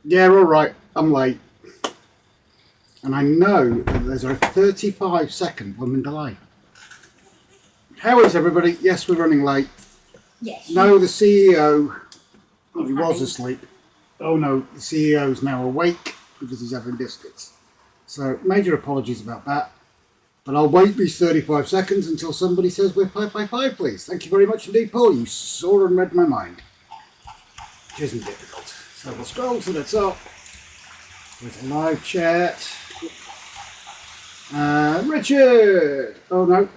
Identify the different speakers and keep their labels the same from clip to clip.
Speaker 1: Yeah, all right. I'm late. And I know that there's a 35-second blooming delay. How is everybody? Yes, we're running late.
Speaker 2: Yes.
Speaker 1: No, the CEO, he was asleep. Oh no, the CEO's now awake because he's having biscuits. So, major apologies about that. But I'll wait these 35 seconds until somebody says we're 5 please. Thank you very much indeed, Paul. You saw and read my mind. Which isn't difficult. So we'll scroll to the top with a live chat. Richard! Oh no.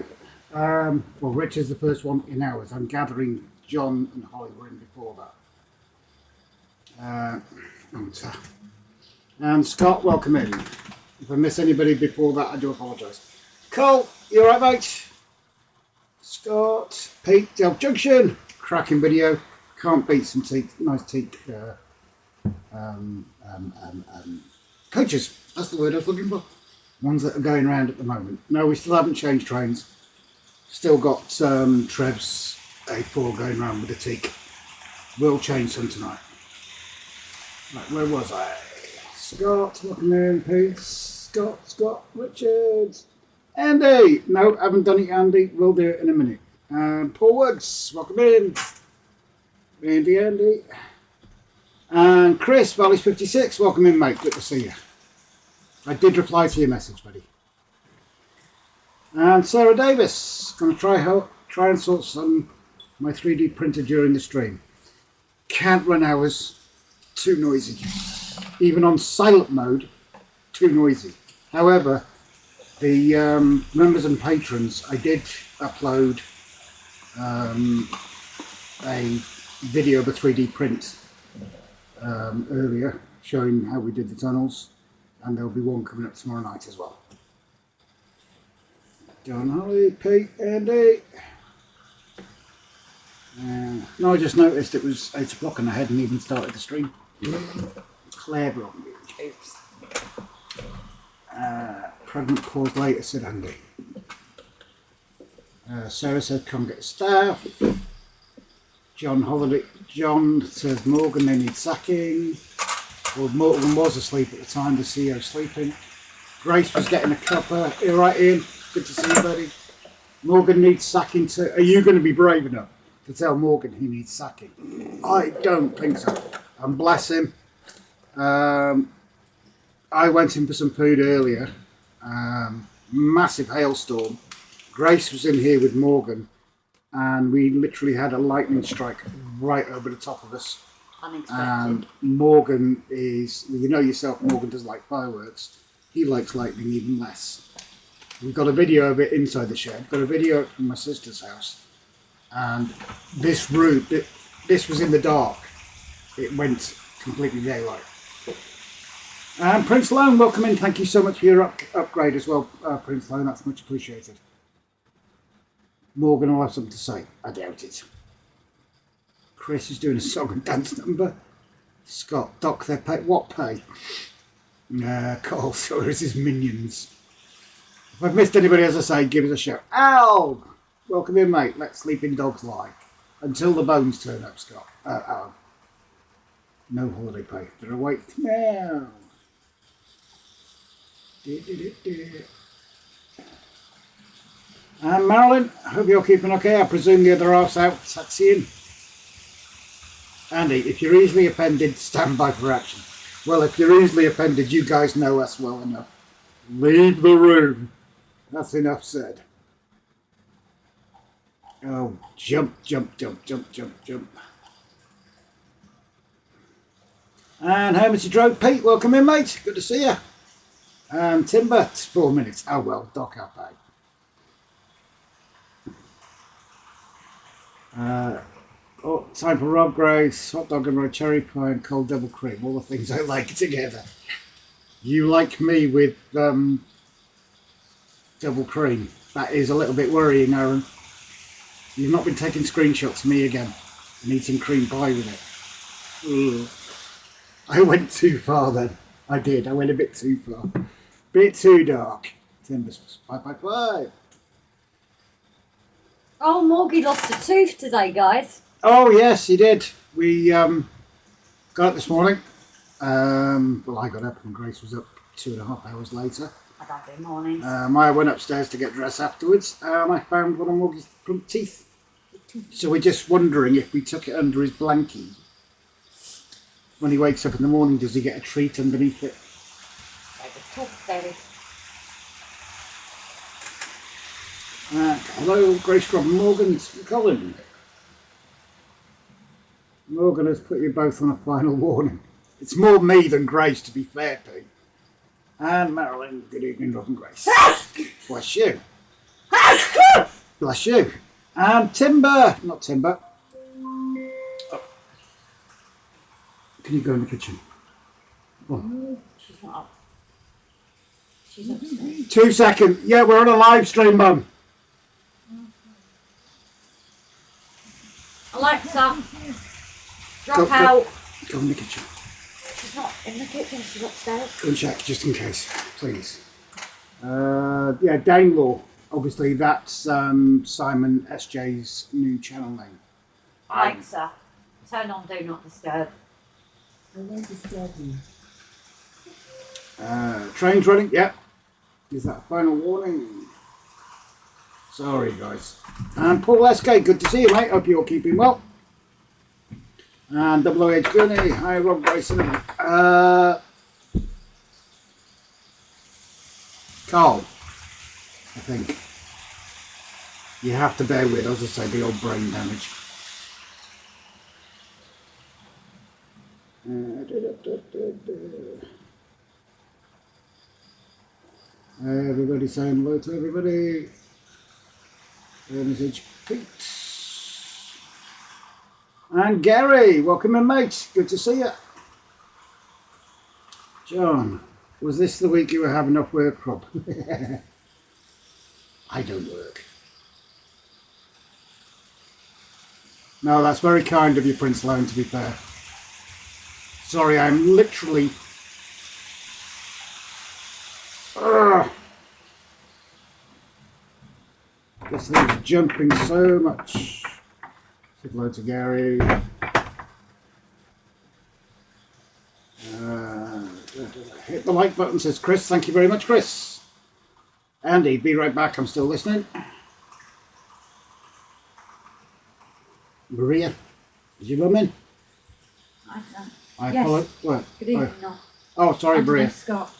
Speaker 1: Well, Richard's the first one in ours. I'm gathering John and Holly were in before that. And Scott, welcome in. If I miss anybody before that, I do apologise. Cole, you alright, mate? Scott, Pete, Delve Junction, cracking video. Can't beat some nice teak coaches. That's the word I was looking for. Ones that are going around at the moment. No, we still haven't changed trains. Still got Trev's A4 going around with the teak. We'll change some tonight. Right, where was I? Scott, welcome in, Pete. Scott, Richard. Andy! No, haven't done it, Andy. We'll do it in a minute. Paul Woods, welcome in. Andy. And Chris, Valleys 56, welcome in, mate. Good to see you. I did reply to your message, buddy. And Sarah Davis, going to try and sort some my 3D printer during the stream. Can't run hours, too noisy. Even on silent mode, too noisy. However, the members and patrons, I did upload a video of a 3D print earlier, showing how we did the tunnels, and there'll be one coming up tomorrow night as well. John, Holly, Pete, Andy. No, I just noticed it was 8 o'clock and I hadn't even started the stream. Clever on you. Oops. Pregnant pause later, said Andy. Sarah said, come get staff. John says, Morgan, they need sacking. Well, Morgan was asleep at the time, the CEO sleeping. Grace was getting a cuppa. You right, Ian? Good to see you, buddy. Morgan needs sacking too. Are you going to be brave enough to tell Morgan he needs sacking? I don't think so. And bless him. I went in for some food earlier. Massive hailstorm. Grace was in here with Morgan, and we literally had a lightning strike right over the top of us.
Speaker 2: Unexpected.
Speaker 1: And Morgan is, you know yourself, Morgan doesn't like fireworks. He likes lightning even less. We've got a video of it inside the shed. Got a video from my sister's house. And this route, this was in the dark. It went completely daylight. And Prince Lone, welcome in. Thank you so much for your upgrade as well, Prince Lone. That's much appreciated. Morgan will have something to say. I doubt it. Chris is doing a song and dance number. Scott, dock their pay. What pay? Cole, so is his minions. If I've missed anybody, as I say, give us a shout. Al! Welcome in, mate. Let sleeping dogs lie. Until the bones turn up, Scott. Alan. No holiday pay. They're awake now. And Marilyn, I hope you're keeping okay. I presume the other half's out taxiing. Andy, if you're easily offended, stand by for action. Well, if you're easily offended, you guys know us well enough. Leave the room. That's enough said. Oh, jump. And Hermity Drove, Pete, welcome in, mate. Good to see you. And Timber, 4 minutes. Oh, well, dock our pay. Time for Rob Grace, hot dog and roast cherry pie and cold double cream. All the things I like together. You like me with double cream. That is a little bit worrying, Aaron. You've not been taking screenshots of me again and eating cream pie with it. Ugh. I went too far then. I did. I went a bit too far. Bit too dark. Timbers 5.
Speaker 2: Oh, Morgie lost a tooth today, guys.
Speaker 1: Oh, yes, he did. We got it this morning. Well, I got up and Grace was up 2.5 hours later.
Speaker 2: I don't do mornings.
Speaker 1: I went upstairs to get dressed afterwards and I found one of Morgan's front teeth. So we're just wondering if we took it under his blankie. When he wakes up in the morning, does he get a treat underneath it?
Speaker 2: Like a tooth fairy.
Speaker 1: Hello, Grace from Morgan's Colin. Morgan has put you both on a final warning. It's more me than Grace, to be fair, Pete. And Marilyn, good evening, Rob and Grace. Bless you. Bless you. And Timber, not Timber. Oh. Can you go in the kitchen? Oh.
Speaker 2: She's not up. She's upstairs.
Speaker 1: 2 seconds. Yeah, we're on a live stream, Mum.
Speaker 2: Alexa, drop out.
Speaker 1: Go in the kitchen.
Speaker 2: She's not in the kitchen, she's upstairs.
Speaker 1: Go and check, just in case, please. Yeah, Danelaw. Obviously, that's Simon SJ's new channel name.
Speaker 2: Alexa, turn on Do Not Disturb.
Speaker 3: I won't disturb you.
Speaker 1: Trains running, yeah. Is that a final warning? Sorry, guys. And Paul SK, good to see you, mate. Hope you're keeping well. And WH Gurney, hi, Rob Grayson. Carl, I think. You have to bear with, as I say, the old brain damage. Everybody saying hello to everybody. Message Pete. And Gary, welcome in, mate. Good to see you. John, was this the week you were having off work, Rob? I don't work. No, that's very kind of you, Prince Loan, to be fair. Sorry, I'm literally... This thing's jumping so much. Say hello to Gary. Hit the like button, says Chris. Thank you very much, Chris. Andy, be right back. I'm still listening. Maria, did you come in?
Speaker 2: I don't.
Speaker 1: I
Speaker 2: Yes.
Speaker 1: apologize. What?
Speaker 2: Good evening, no.
Speaker 1: Oh, sorry, Maria.
Speaker 2: Scott.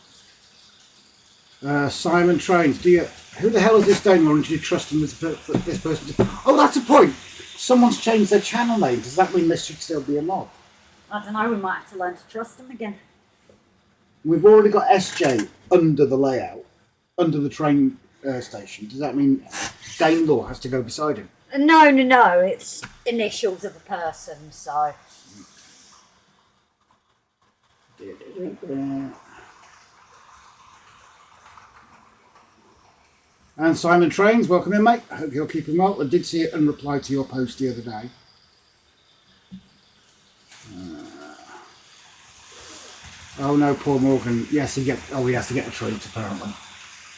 Speaker 1: Simon Trains. Who the hell is this Daniel? And do you trust him as this person? Oh, that's a point. Someone's changed their channel name. Does that mean this should still be a mod?
Speaker 2: I don't know, we might have to learn to trust him again.
Speaker 1: We've already got SJ under the layout, under the train station. Does that mean Danelaw has to go beside him?
Speaker 2: No, it's initials of a person, so...
Speaker 1: And Simon Trains, welcome in, mate. I hope you're keeping well. I did see it and replied to your post the other day. Oh no, poor Morgan. Yes, he has to get a treat apparently.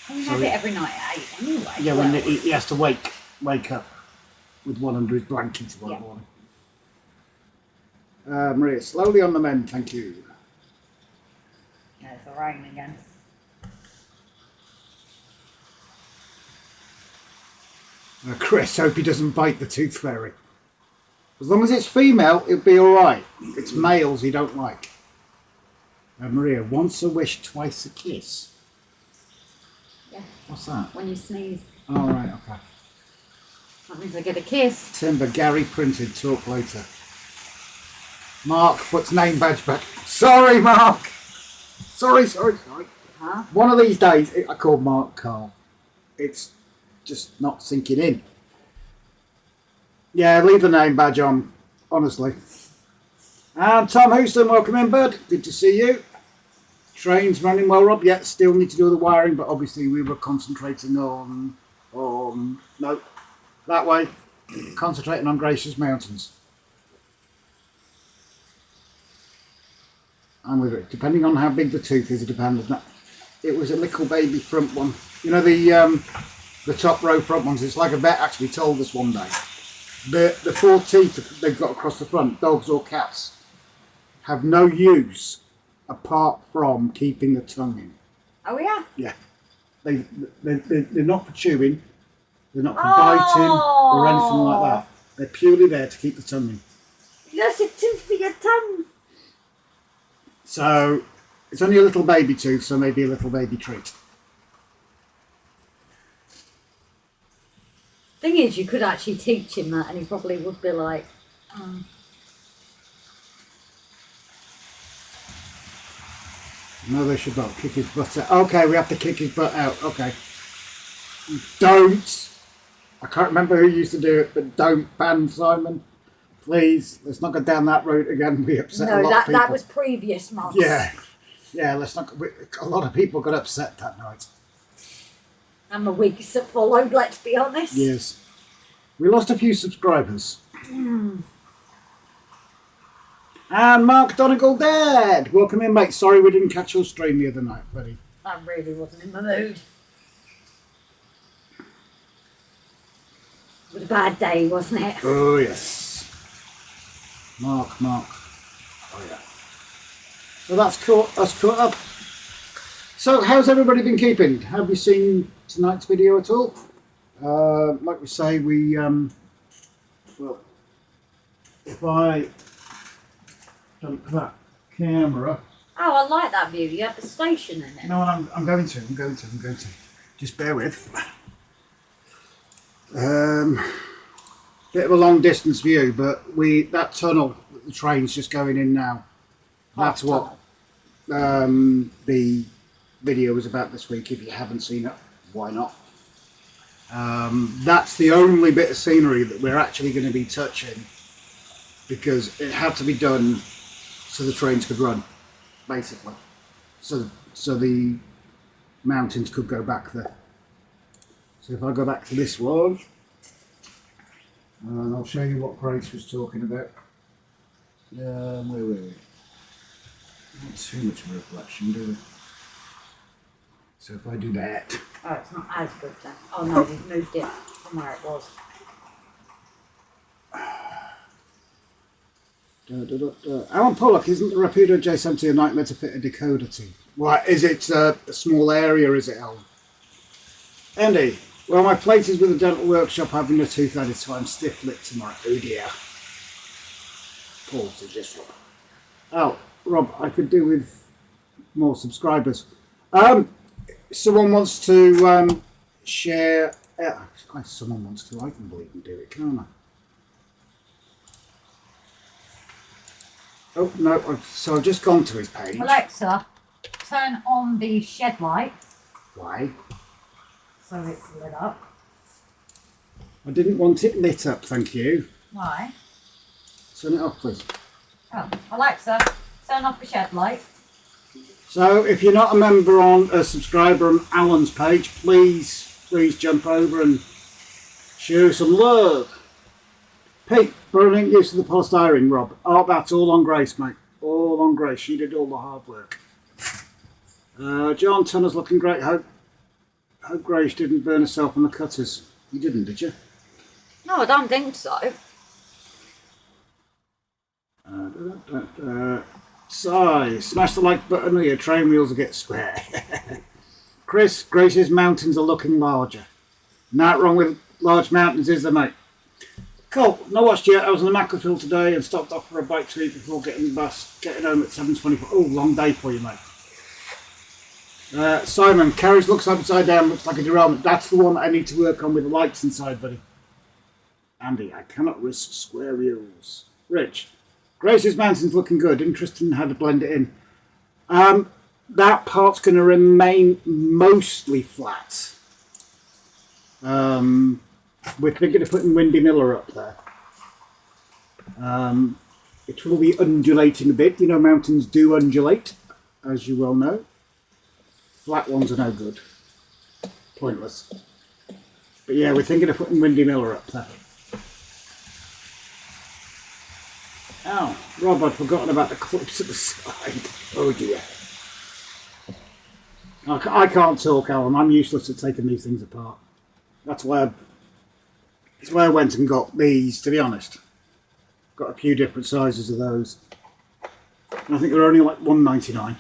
Speaker 2: He has it every night at 8 anyway.
Speaker 1: Yeah, when he has to wake up with one under his blanket tomorrow morning. Maria, slowly on the mend, thank you.
Speaker 2: There's the rain again.
Speaker 1: Chris, hope he doesn't bite the tooth fairy. As long as it's female, it'll be alright. It's males he don't like. Maria, once a wish, twice a kiss.
Speaker 2: Yeah.
Speaker 1: What's that?
Speaker 2: When you sneeze.
Speaker 1: Oh, right, okay.
Speaker 2: That means I get a kiss.
Speaker 1: Timber, Gary printed, talk later. Mark puts name badge back. Sorry, Mark. Sorry.
Speaker 2: Huh?
Speaker 1: One of these days, I called Mark Carl. It's just not sinking in. Yeah, leave the name badge on, honestly. And Tom Houston, welcome in, bud. Good to see you. Trains running well, Rob. Yeah, still need to do the wiring, but obviously we were concentrating on no, that way. Concentrating on Gracious Mountains. And with it, depending on how big the tooth is, it depends. It was a little baby front one. You know the top row front ones. It's like a vet actually told us one day. The 4 teeth they've got across the front, dogs or cats, have no use apart from keeping the tongue in.
Speaker 2: Oh yeah.
Speaker 1: Yeah. They're not for chewing, they're not for biting or anything like that. They're purely there to keep the tongue in.
Speaker 2: That's a tooth for your tongue.
Speaker 1: So it's only a little baby tooth, so maybe a little baby treat.
Speaker 2: Thing is, you could actually teach him that, and he probably would be like,
Speaker 1: No, they should not kick his butt out. Okay, we have to kick his butt out. Okay. Don't. I can't remember who used to do it, but don't ban Simon. Please, let's not go down that route again. We upset a lot of people.
Speaker 2: that was previous months.
Speaker 1: Yeah. Let's not. A lot of people got upset that night.
Speaker 2: And the weeks that followed, let's be honest.
Speaker 1: Yes, we lost a few subscribers. And Mark Donegal dead. Welcome in, mate. Sorry we didn't catch your stream the other night, buddy.
Speaker 2: I really wasn't in the mood. It was a bad day, wasn't it?
Speaker 1: Oh yes. Mark. Oh yeah. So that's caught up. So how's everybody been keeping? Have you seen tonight's video at all? Like we say, well, if I dump that camera.
Speaker 2: Oh, I like that view. You have the station in it.
Speaker 1: No, I'm going to. Just bear with. Bit of a long distance view, but that tunnel that the train's just going in now. That's what the video was about this week. If you haven't seen it, why not? That's the only bit of scenery that we're actually going to be touching, because it had to be done so the trains could run, basically. So the mountains could go back there. So if I go back to this one, and I'll show you what Grace was talking about. Where were we? Not too much of a reflection, do we? So if I do that.
Speaker 2: Oh, it's not as good then. Oh no, we've moved it from where it was.
Speaker 1: Alan Pollock, isn't the Rapido J70 a nightmare to fit a decoder to? Why, is it a small area, is it, Alan? Andy, well, my plate is with a dental workshop having a tooth added, so I'm stiff-lipped tomorrow. Oh dear. Paul suggests Rob. Oh, Rob, I could do with more subscribers. Someone wants to share... someone wants to, I can believe and do it, can't I? Oh, no, so I've just gone to his page.
Speaker 2: Alexa, turn on the shed light.
Speaker 1: Why?
Speaker 2: So it's lit up.
Speaker 1: I didn't want it lit up, thank you.
Speaker 2: Why?
Speaker 1: Turn it off, please.
Speaker 2: Oh, Alexa, turn off the shed light.
Speaker 1: So, if you're not a subscriber on Alan's page, please jump over and show some love. Pete, brilliant use of the polystyrene, Rob. Oh, that's all on Grace, mate. All on Grace. She did all the hard work. John Tunner's looking great. Hope Grace didn't burn herself on the cutters. You didn't, did you?
Speaker 2: No, I don't think so.
Speaker 1: Smash the like button or your train wheels will get square. Chris, Grace's mountains are looking larger. Not wrong with large mountains, is there, mate? Cool. Not watched yet. I was on the Macclesfield today and stopped off for a bite to eat before getting the bus. Getting home at 7:24. Oh, long day for you, mate. Simon, carriage looks upside down, looks like a derailment. That's the one I need to work on with the lights inside, buddy. Andy, I cannot risk square wheels. Rich, Grace's mountain's looking good. Interested in how to blend it in. That part's going to remain mostly flat. We're thinking of putting Windy Miller up there. It will be undulating a bit. You know, mountains do undulate, as you well know. Flat ones are no good. Pointless. But yeah, we're thinking of putting Windy Miller up there. Oh, Rob, I'd forgotten about the clips at the side. Oh dear. I can't talk, Alan. I'm useless at taking these things apart. That's why I went and got these, to be honest. Got a few different sizes of those. I think they're only like $1.99.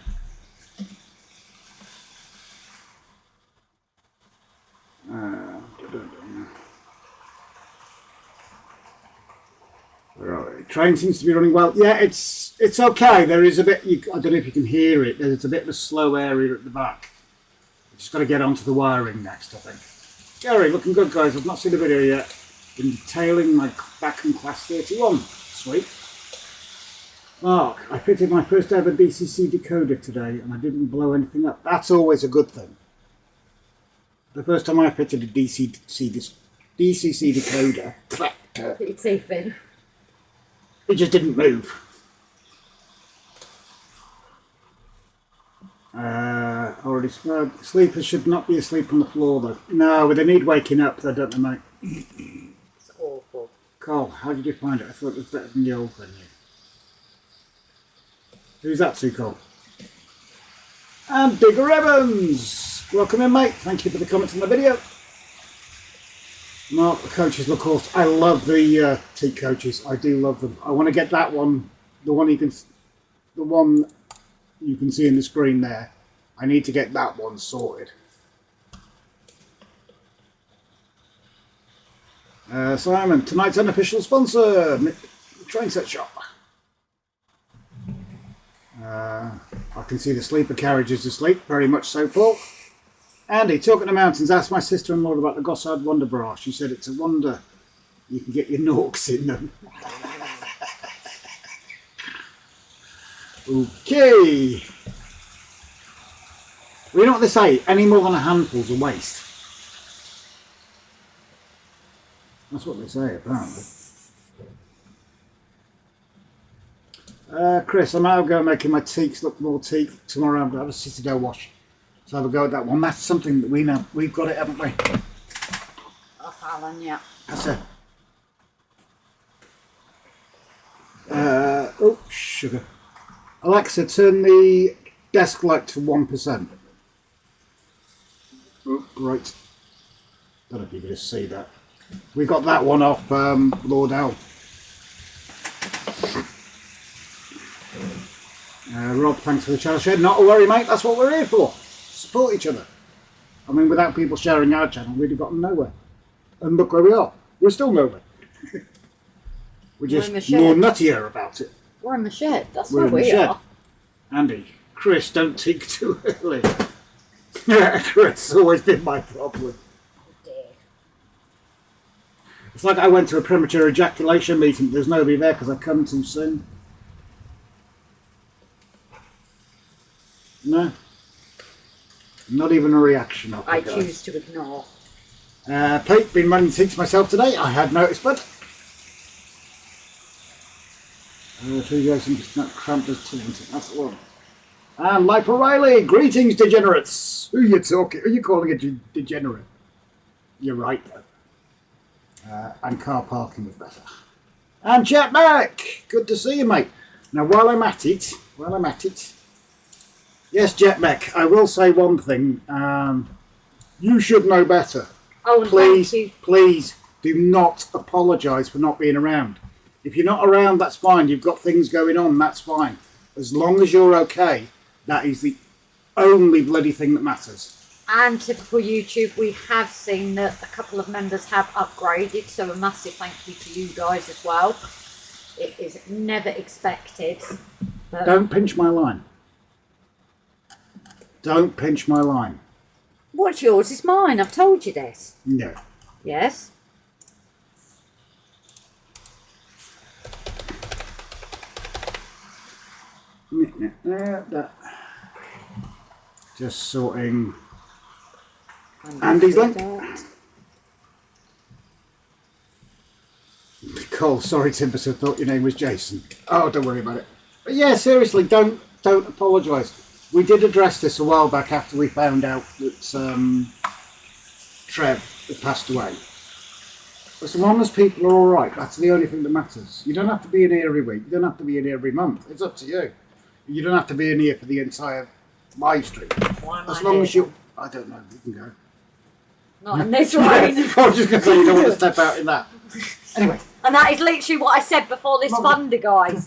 Speaker 1: Right. Train seems to be running well. Yeah, it's okay. There is a bit. I don't know if you can hear it. There's a bit of a slow area at the back. Just got to get onto the wiring next, I think. Gary, looking good, guys. I've not seen the video yet. Been detailing my back in class 31. Sweet. Mark, I fitted my first ever DCC decoder today, and I didn't blow anything up. That's always a good thing. The first time I fitted a DCC decoder,
Speaker 2: Put your teeth in.
Speaker 1: it just didn't move. Already smoked. Sleepers should not be asleep on the floor, though. No, they need waking up, they don't know, mate.
Speaker 2: It's awful.
Speaker 1: Carl, how did you find it? I thought it was better than the old venue. Who's that to, Carl? And Bigger Evans! Welcome in, mate. Thank you for the comments on the video. Mark, the coaches look awesome. I love the teak coaches. I do love them. I want to get that one, the one you can see in the screen there. I need to get that one sorted. Simon, tonight's unofficial sponsor, Train Set Shop. I can see the sleeper carriages asleep, very much so, Paul. Andy, talking to mountains, asked my sister-in-law about the Gossard Wonder Bra. She said it's a wonder you can get your norks in them. Okay. Well, you know what they say? Any more than a handful's a waste. That's what they say, apparently. Chris, I'm out go making my teaks look more teak. Tomorrow I'm going to have a Citadel wash. So have a go at that one. That's something that we know. We've got it, haven't we?
Speaker 2: Off Alan, yeah.
Speaker 1: That's it. Oh, sugar. Alexa, turn the desk light to 1%. Oh, right. Don't know if you can just see that. We got that one off Lord L. Rob, thanks for the channel share. Not a worry, mate. That's what we're here for. Support each other. I mean, without people sharing our channel, we'd have gotten nowhere. And look where we are. We're still nowhere. We're just more nuttier about it.
Speaker 2: We're in the shed. That's
Speaker 1: We're
Speaker 2: where
Speaker 1: in the
Speaker 2: we
Speaker 1: shed.
Speaker 2: are.
Speaker 1: Andy, Chris, don't teak too early. Chris has always been my problem.
Speaker 2: Oh dear.
Speaker 1: It's like I went to a premature ejaculation meeting. There's nobody there because I come too soon. No. Not even a reaction.
Speaker 2: I choose to ignore.
Speaker 1: Pete, been running teaks myself today. I had noticed, but. Two guys just cramped as talented. That's the one. And Life O'Reilly, greetings, degenerates. Who are you talking? Who are you calling a degenerate? You're right, though. And car parking was better. And Chet Mac, good to see you, mate. Now, while I'm at it, yes, Jet Mech, I will say one thing. You should know better.
Speaker 2: Oh,
Speaker 1: Please do not apologise for not being around. If you're not around, that's fine. You've got things going on, that's fine. As long as you're okay, that is the only bloody thing that matters.
Speaker 2: And typical YouTube, we have seen that a couple of members have upgraded, so a massive thank you to you guys as well. It is never expected. But
Speaker 1: Don't pinch my line. Don't pinch my line.
Speaker 2: what's yours is mine. I've told you this.
Speaker 1: No.
Speaker 2: Yes.
Speaker 1: Just sorting Andy's link. Cole, sorry, Timbers, I thought your name was Jason. Oh, don't worry about it. But yeah, seriously, don't apologise. We did address this a while back after we found out that Trev had passed away. As long as people are all right, that's the only thing that matters. You don't have to be in here every week. You don't have to be in here every month. It's up to you. You don't have to be in here for the entire live stream. As long as you... I don't know. You can go.
Speaker 2: Not in this rain.
Speaker 1: I was just going to say you don't want to step out in that. Anyway.
Speaker 2: And that is literally what I said before this thunder, guys.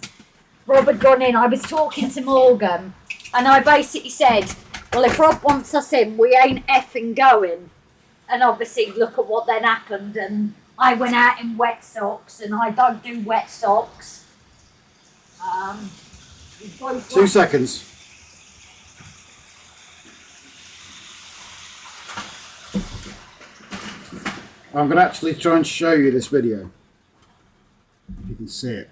Speaker 2: Rob had gone in, I was talking to Morgan, and I basically said, well, if Rob wants us in, we ain't effing going. And obviously, look at what then happened, and I went out in wet socks, and I don't do wet socks. We both
Speaker 1: 2 seconds. I'm going to actually try and show you this video. If you can see it.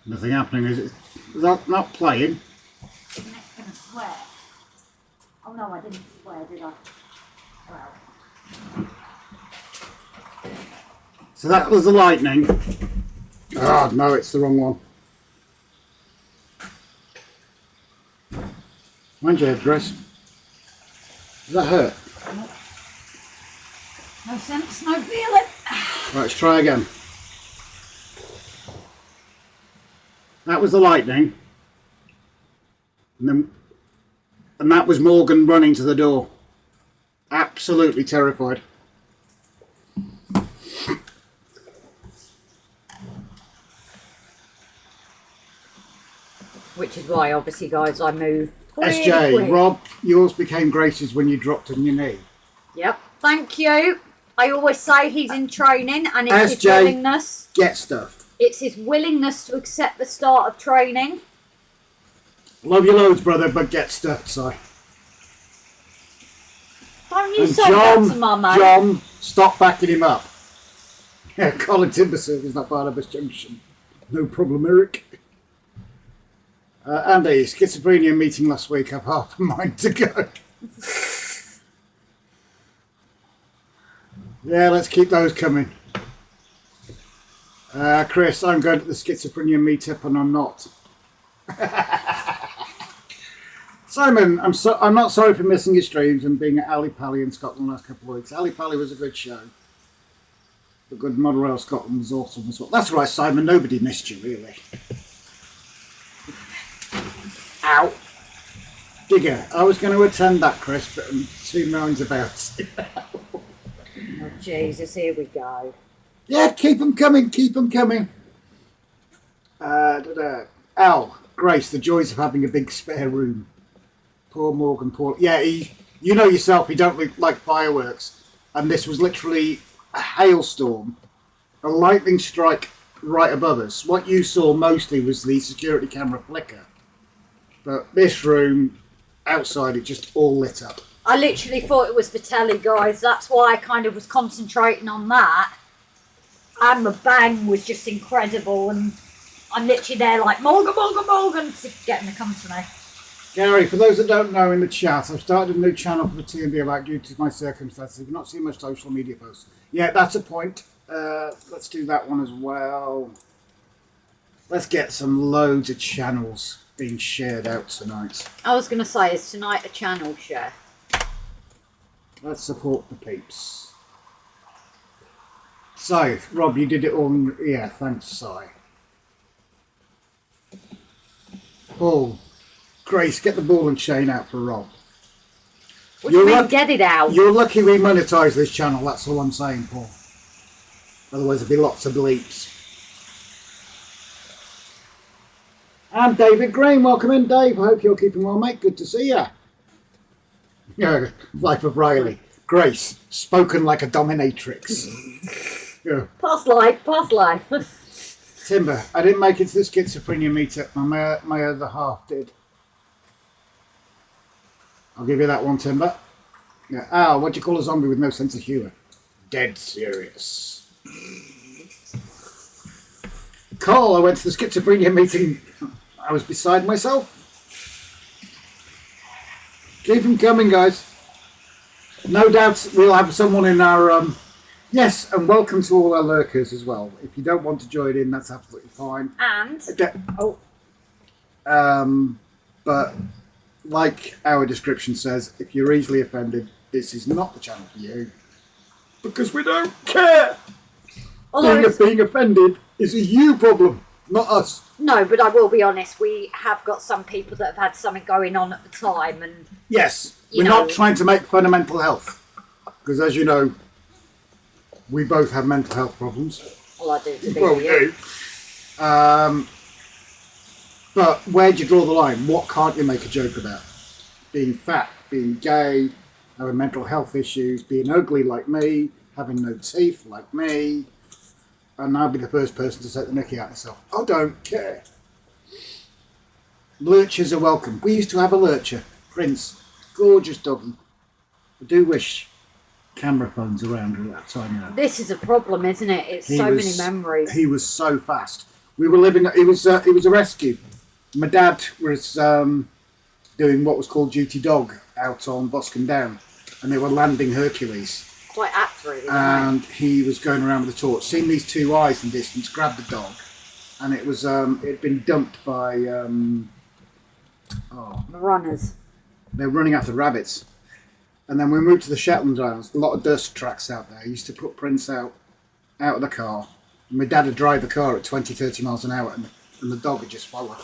Speaker 1: Nothing happening, is it? Is that not playing?
Speaker 2: Isn't it gonna swear? Oh no, I didn't swear, did I? Well.
Speaker 1: So that was the lightning. Oh no, it's the wrong one. Mind your head, Grace. Does that hurt?
Speaker 2: No sense, no feeling.
Speaker 1: Right, let's try again. That was the lightning. And that was Morgan running to the door. Absolutely terrified.
Speaker 2: Which is why, obviously, guys, I move.
Speaker 1: SJ,
Speaker 2: quick.
Speaker 1: Rob, yours became Grace's when you dropped on your knee.
Speaker 2: Yep. Thank you. I always say he's in training, and it's his
Speaker 1: SJ,
Speaker 2: willingness.
Speaker 1: get stuffed.
Speaker 2: It's his willingness to accept the start of training.
Speaker 1: Love you loads, brother, but get stuffed, sorry.
Speaker 2: Don't you
Speaker 1: And
Speaker 2: say that to my mate.
Speaker 1: John, stop backing him up. Yeah, Colin Timberson is not part of this junction. No problem, Eric. Andy, schizophrenia meeting last week. I've half a mind to go. Yeah, let's keep those coming. Chris, I'm going to the schizophrenia meetup and I'm not. Simon, I'm not sorry for missing your streams and being at Ali Pally in Scotland the last couple of weeks. Ali Pally was a good show. The good Monorail Scotland was awesome as well. That's right, Simon, nobody missed you, really. Ow. Digger, I was going to attend that, Chris, but I'm 2 minds about it.
Speaker 2: Oh, Jesus, here we go.
Speaker 1: Yeah, keep them coming, keep them coming. Al, Grace, the joys of having a big spare room. Poor Morgan, poor... Yeah, you know yourself, he don't really like fireworks. And this was literally a hailstorm. A lightning strike right above us. What you saw mostly was the security camera flicker. But this room, outside, it just all lit up.
Speaker 2: I literally thought it was the telly, guys. That's why I kind of was concentrating on that. And the bang was just incredible. And I'm literally there like, Morgan, Morgan, Morgan, to get him to come to me.
Speaker 1: Gary, for those that don't know in the chat, I've started a new channel for the TNB about due to my circumstances. I've not seen much social media posts. Yeah, that's a point. Let's do that one as well. Let's get some loads of channels being shared out tonight.
Speaker 2: I was going to say, is tonight a channel share?
Speaker 1: Let's support the peeps. Si, Rob, you did it all. Yeah, thanks, Si. Paul, Grace, get the ball and chain out for Rob.
Speaker 2: What do you mean, get it out?
Speaker 1: You're lucky we monetize this channel, that's all I'm saying, Paul. Otherwise there'd be lots of bleeps. And David Graham, welcome in, Dave. I hope you're keeping well, mate. Good to see you. Yeah, Life of Riley. Grace, spoken like a dominatrix. Yeah.
Speaker 2: Past life, past life.
Speaker 1: Timber, I didn't make it to the schizophrenia meetup. My other half did. I'll give you that one, Timber. Yeah. What do you call a zombie with no sense of humour? Dead serious. Cole, I went to the schizophrenia meeting. I was beside myself. Keep them coming, guys. No doubt we'll have someone in our... Yes, and welcome to all our lurkers as well. If you don't want to join in, that's absolutely fine.
Speaker 2: And...
Speaker 1: But like our description says, if you're easily offended, this is not the channel for you. Because we don't care. Being offended is a you problem, not us.
Speaker 2: No, but I will be honest, we have got some people that have had something going on at the time, and
Speaker 1: yes, we're not trying to make fun of mental health, because as you know, We both have mental health problems.
Speaker 2: Well, I do to be
Speaker 1: Well, we
Speaker 2: you.
Speaker 1: do. But where do you draw the line? What can't you make a joke about? Being fat, being gay, having mental health issues, being ugly like me, having no teeth like me, and I'll be the first person to take the mickey out of myself. I don't care. Lurchers are welcome. We used to have a lurcher, Prince, gorgeous doggy. I do wish camera phones around at that time now.
Speaker 2: This is a problem, isn't it? It's many memories.
Speaker 1: He was so fast. We were living. It was a rescue. My dad was doing what was called duty dog out on Boscombe Down, and they were landing Hercules.
Speaker 2: Quite apt, really.
Speaker 1: And he was going around with a torch, seen these two eyes in the distance, grabbed the dog, and it was it'd been dumped by
Speaker 2: The runners.
Speaker 1: they were running after rabbits. And then we moved to the Shetland Islands, a lot of dust tracks out there. I used to put Prince out of the car. And my dad would drive the car at 20, 30 miles an hour, and the dog would just follow.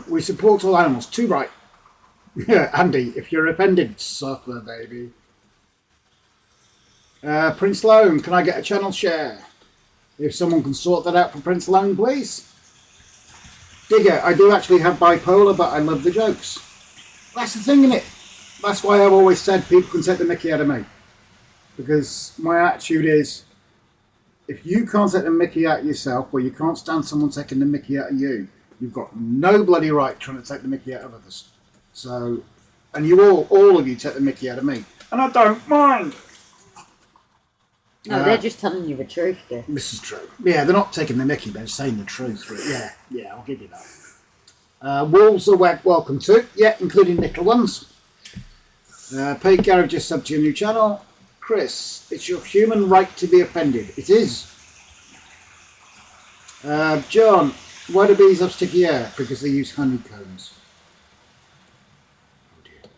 Speaker 1: We support all animals. Too right. Yeah, Andy, if you're offended, suffer, baby. Prince Loan, can I get a channel share? If someone can sort that out for Prince Loan, please. Digger, I do actually have bipolar, but I love the jokes. That's the thing, innit? That's why I've always said people can take the mickey out of me. Because my attitude is, if you can't take the mickey out of yourself, or you can't stand someone taking the mickey out of you, you've got no bloody right trying to take the mickey out of others. So, and you all of you take the mickey out of me. And I don't mind.
Speaker 2: No, they're just telling you the truth, dear.
Speaker 1: This is true. Yeah, they're not taking the mickey, they're saying the truth. Yeah, I'll give you that. Wolves are welcome too. Yeah, including little ones. Paid Gareth just subbed to your new channel. Chris, it's your human right to be offended. It is. John, why do bees have sticky air? Because they use honeycombs. Oh dear.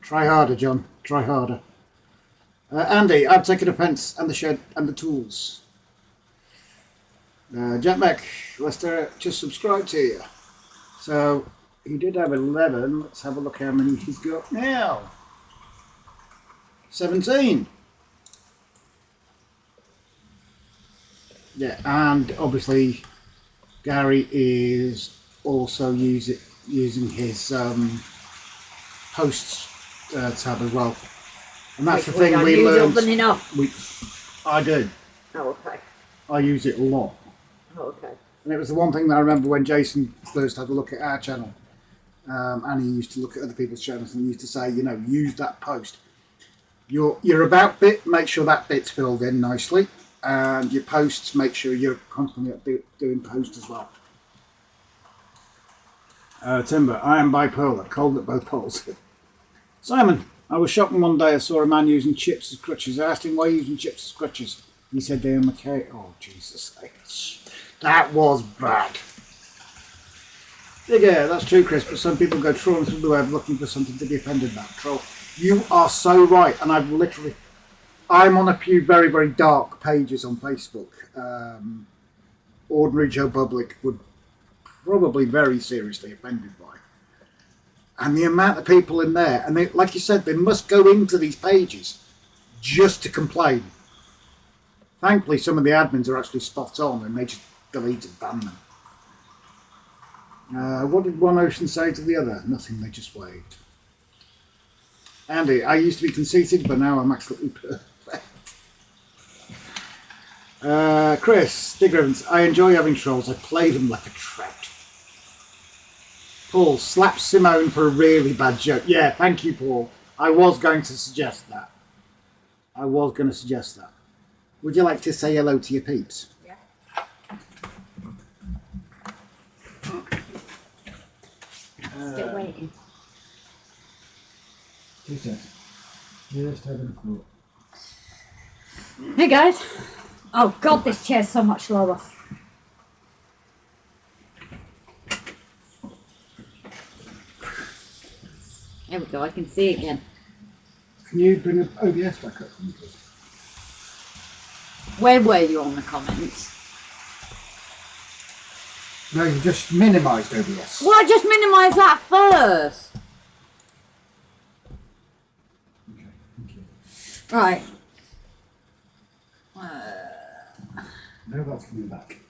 Speaker 1: Try harder, John. Try harder. Andy, I've taken offence and the shed and the tools. Jack Beck, Lester, just subscribe to you. So he did have 11. Let's have a look how many he's got now. 17. Yeah, and obviously Gary is also using his posts tab as well. And that's the thing we learned. I do.
Speaker 2: Oh, okay.
Speaker 1: I use it a lot.
Speaker 2: Oh, okay.
Speaker 1: And it was the one thing that I remember when Jason first had a look at our channel. And he used to look at other people's channels and he used to say, you know, use that post. Your about bit, make sure that bit's filled in nicely. And your posts, make sure you're constantly doing posts as well. Timber, I am bipolar, cold at both poles. Simon, I was shopping one day, I saw a man using chips as crutches. I asked him why using chips as crutches. He said they are McKay. Oh, Jesus. That was bad. Yeah, that's true, Chris, but some people go trawling through the web looking for something to be offended about. Troll. You are so right, and I'm on a few very, very dark pages on Facebook. Ordinary Joe Public would probably very seriously offended by. And the amount of people in there, and they, like you said, they must go into these pages just to complain. Thankfully, some of the admins are actually spot on, and they just delete and ban them. What did one ocean say to the other? Nothing, they just waved. Andy, I used to be conceited, but now I'm absolutely perfect. Chris, Dig Rivens, I enjoy having trolls. I play them like a trout. Paul, slap Simone for a really bad joke. Yeah, thank you, Paul. I was going to suggest that. Would you like to say hello to your peeps?
Speaker 2: Yeah. Still waiting.
Speaker 1: Just having a thought.
Speaker 2: Hey guys. Oh God, this chair's so much lower. There we go, I can see again.
Speaker 1: Can you bring up OBS back up for me, please?
Speaker 2: Where were you on the comments?
Speaker 1: No, you just minimised OBS.
Speaker 2: Well, I just minimised that first.
Speaker 1: Okay.
Speaker 2: Right.
Speaker 1: No, that's coming back.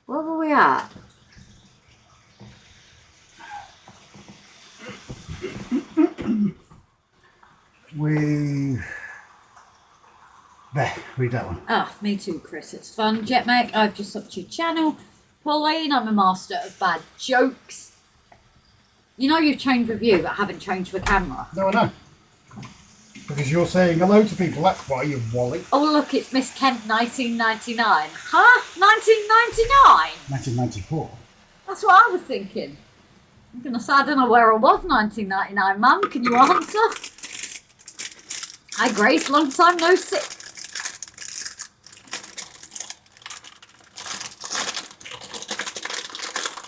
Speaker 2: Where were we at?
Speaker 1: There, read that one.
Speaker 2: Ah, me too, Chris. It's fun. Jetmag, I've just upped your channel. Pauline, I'm a master of bad jokes. You know you've changed the view, but haven't changed the camera.
Speaker 1: No, I know. Because you're saying hello to people, that's why, you wally.
Speaker 2: Oh, look, it's Miss Kent 1999. Huh? 1999?
Speaker 1: 1994.
Speaker 2: That's what I was thinking. I'm going to say, I don't know where I was 1999, Mum. Can you answer? Hi, Grace. Long time no see.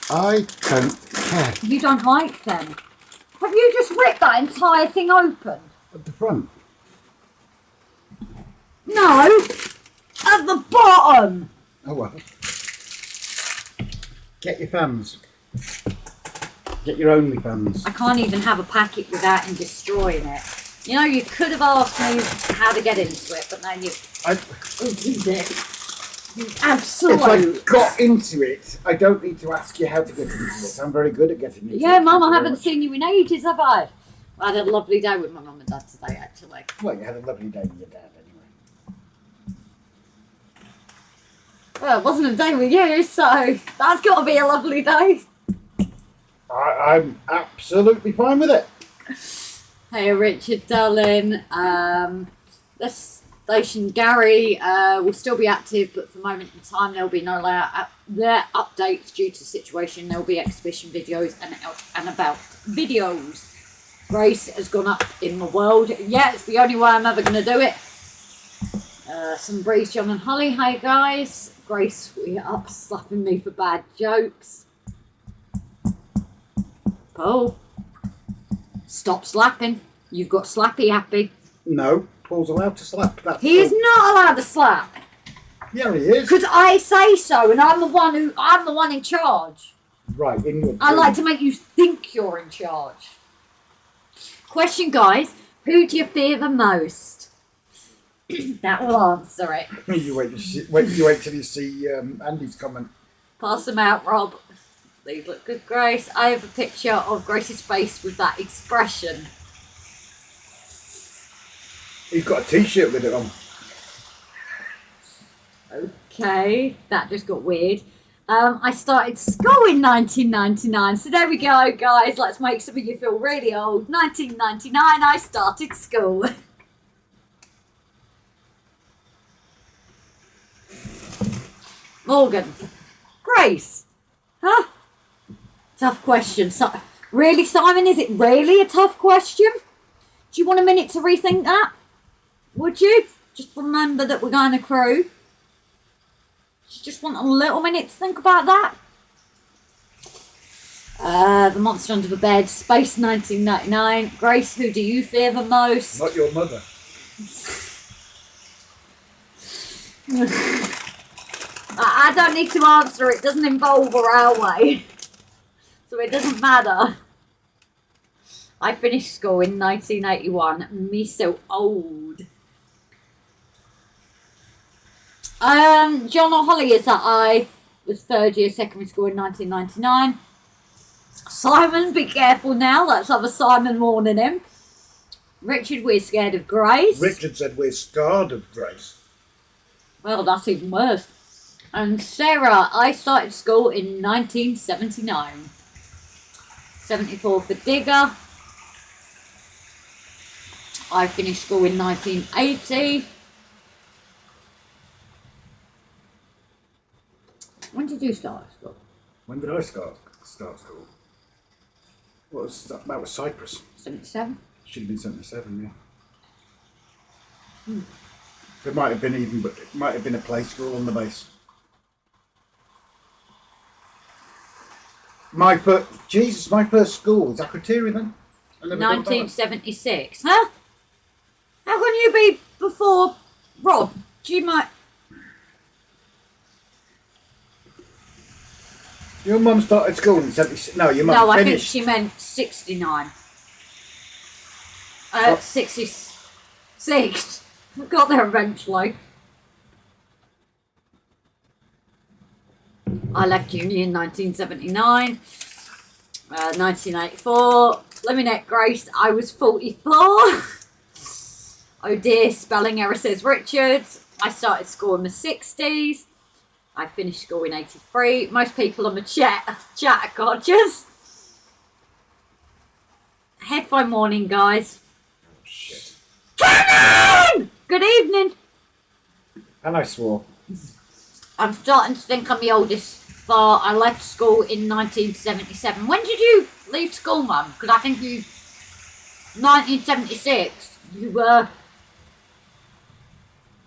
Speaker 1: I don't care.
Speaker 2: You don't like them. Have you just ripped that entire thing open?
Speaker 1: At the front.
Speaker 2: No. At the bottom.
Speaker 1: Oh well. Get your fans. Get your only fans.
Speaker 2: I can't even have a packet without him destroying it. You know, you could have asked me how to get into it, but now you did it. You absolute.
Speaker 1: If I got into it, I don't need to ask you how to get into it. I'm very good at getting into it.
Speaker 2: Yeah, Mum, I haven't seen you in ages, have I? I had a lovely day with my mum and dad today, actually.
Speaker 1: Well, you had a lovely day with your dad, anyway.
Speaker 2: Well, it wasn't a day with you, so that's got to be a lovely day.
Speaker 1: I'm absolutely fine with it.
Speaker 2: Hey, Richard, darling. The station Gary will still be active, but for the moment in time, there'll be no their updates due to the situation. There'll be exhibition videos and about videos. Grace has gone up in the world. Yeah, it's the only way I'm ever going to do it. Some Breeze, John and Holly. Hey, guys. Grace, we are up slapping me for bad jokes. Paul, stop slapping. You've got slappy happy.
Speaker 1: No, Paul's allowed to slap. That's
Speaker 2: He is not allowed to slap.
Speaker 1: Yeah, he is.
Speaker 2: Because I say so, and I'm the one in charge.
Speaker 1: Right, Innuendos.
Speaker 2: I like to make you think you're in charge. Question, guys. Who do you fear the most? That will answer it.
Speaker 1: You wait till you see Andy's comment.
Speaker 2: Pass them out, Rob. These look good, Grace. I have a picture of Grace's face with that expression.
Speaker 1: He's got a t-shirt with it on.
Speaker 2: Okay, that just got weird. I started school in 1999, so there we go, guys. Let's make some of you feel really old. 1999, I started school. Morgan. Grace. Huh? Tough question. Really, Simon? Is it really a tough question? Do you want a minute to rethink that? Would you? Just remember that we're going to crew. You just want a little minute to think about that? The Monster Under the Bed, Space 1999. Grace, who do you fear the most?
Speaker 1: Not your mother.
Speaker 2: I don't need to answer. It doesn't involve a railway. So it doesn't matter. I finished school in 1981. Me so old. John or Holly is that I was third year secondary school in 1999. Simon, be careful now. Let's have a Simon warning him. Richard, we're scared of Grace.
Speaker 1: Richard said we're scarred of Grace.
Speaker 2: Well, that's even worse. And Sarah, I started school in 1979. 74 for Digger. I finished school in 1980. When did you start school?
Speaker 1: When did I start school? What was that? That was Cyprus.
Speaker 2: 77.
Speaker 1: Should have been 77, yeah. It might have been but it might have been a play school on the base. My first school was Akrotiri then.
Speaker 2: 1976. Huh? How can you be before Rob? Do you might...
Speaker 1: Your mum started school in 76. No, your mum
Speaker 2: No, I think
Speaker 1: finished.
Speaker 2: she meant 69. 66. Got there eventually. I left uni in 1979. 1984. Let me net Grace, I was 44. Oh dear, spelling error says Richard. I started school in the 60s. I finished school in 83. Most people on the chat are gorgeous. Headphone morning, guys.
Speaker 1: Oh, shit.
Speaker 2: Kevin! Good evening.
Speaker 1: And I swore.
Speaker 2: I'm starting to think I'm the oldest. For I left school in 1977. When did you leave school, Mum? Because I think you, 1976. You were.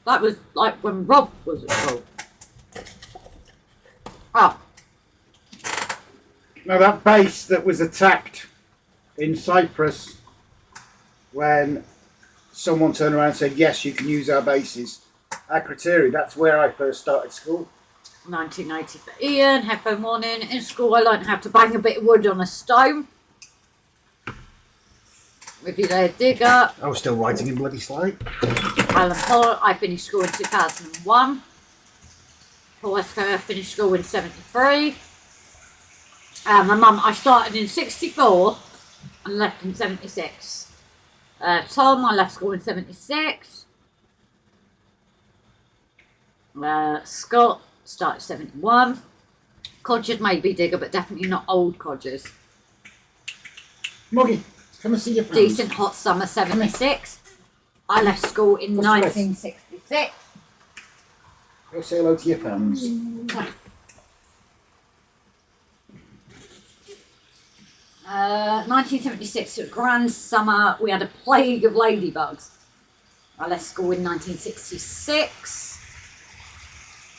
Speaker 2: That was like when Rob was at school. Oh.
Speaker 1: No, that base that was attacked in Cyprus when someone turned around and said, yes, you can use our bases. Akrotiri, that's where I first started school.
Speaker 2: 1990 for Ian. Headphone morning. In school, I learned how to bang a bit of wood on a stone. With your digger.
Speaker 1: I was still writing in bloody slate.
Speaker 2: Alan Paul, I finished school in 2001. Paul Esco, I finished school in 73. My mum, I started in 64 and left in 76. Tom, I left school in 76. Scott, started 71. Codgers maybe digger, but definitely not old codgers.
Speaker 1: Moggy, come and see your friends.
Speaker 2: Decent hot summer 76. I left school in
Speaker 1: What's the rest?
Speaker 2: 1966.
Speaker 1: Go say hello to your fans.
Speaker 2: 1976, grand summer, we had a plague of ladybugs. I left school in 1966.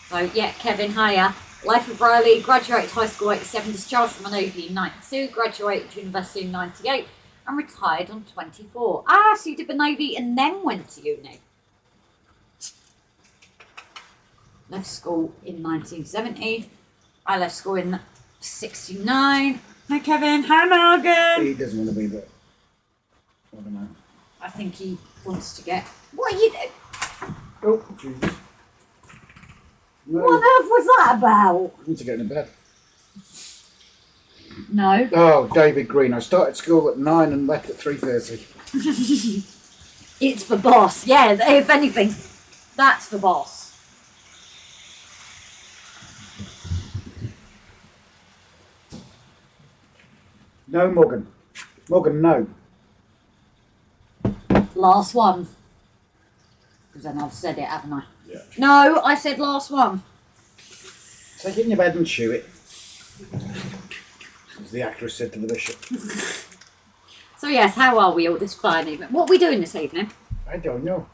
Speaker 2: So yeah, Kevin, hiya. Life of Riley, graduated high school 87, discharged from the Navy in 92, graduated university in 98, and retired on 24. Ah, so you did the Navy and then went to uni. Left school in 1970. I left school in 69. Hi Kevin, hi Morgan.
Speaker 1: He doesn't want to be there. I don't know.
Speaker 2: I think he wants to get. What are you doing?
Speaker 1: Oh, Jesus. No.
Speaker 2: What on earth was that about?
Speaker 1: I need to get in bed.
Speaker 2: No.
Speaker 1: Oh, David Green. I started school at 9 and left at 3:30.
Speaker 2: It's the boss. Yeah, if anything, that's the boss.
Speaker 1: No, Morgan. Morgan, no.
Speaker 2: Last one. Because then I've said it, haven't I?
Speaker 1: Yeah.
Speaker 2: No, I said last one.
Speaker 1: Take it in your bed and chew it. As the actress said to the bishop.
Speaker 2: So yes, how are we all this fine evening? What are we doing this evening?
Speaker 1: I don't know.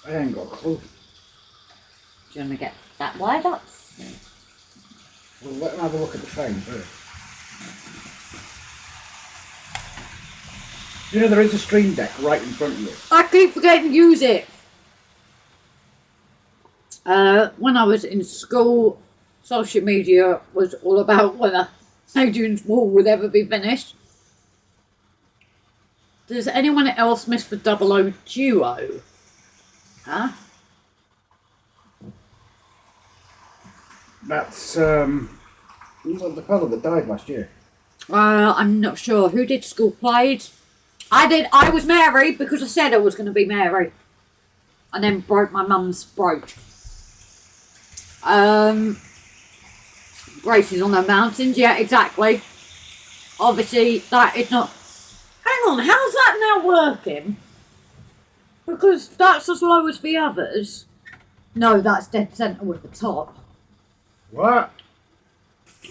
Speaker 1: I ain't got a clue.
Speaker 2: Do you want to get that wide up?
Speaker 1: Well, let them have a look at the phone first. You know, there is a stream deck right in front of you.
Speaker 2: I keep forgetting to use it. When I was in school, social media was all about whether Adrian's wall would ever be finished. Does anyone else miss the 00 duo? Huh?
Speaker 1: That's, well, the fellow that died last year.
Speaker 2: I'm not sure. Who did school played? I did. I was Mary because I said I was going to be Mary. And then broke my mum's brooch. Grace is on the mountains. Yeah, exactly. Obviously, that is not... Hang on, how's that now working? Because that's as low as the others. No, that's dead centre with the top.
Speaker 1: What?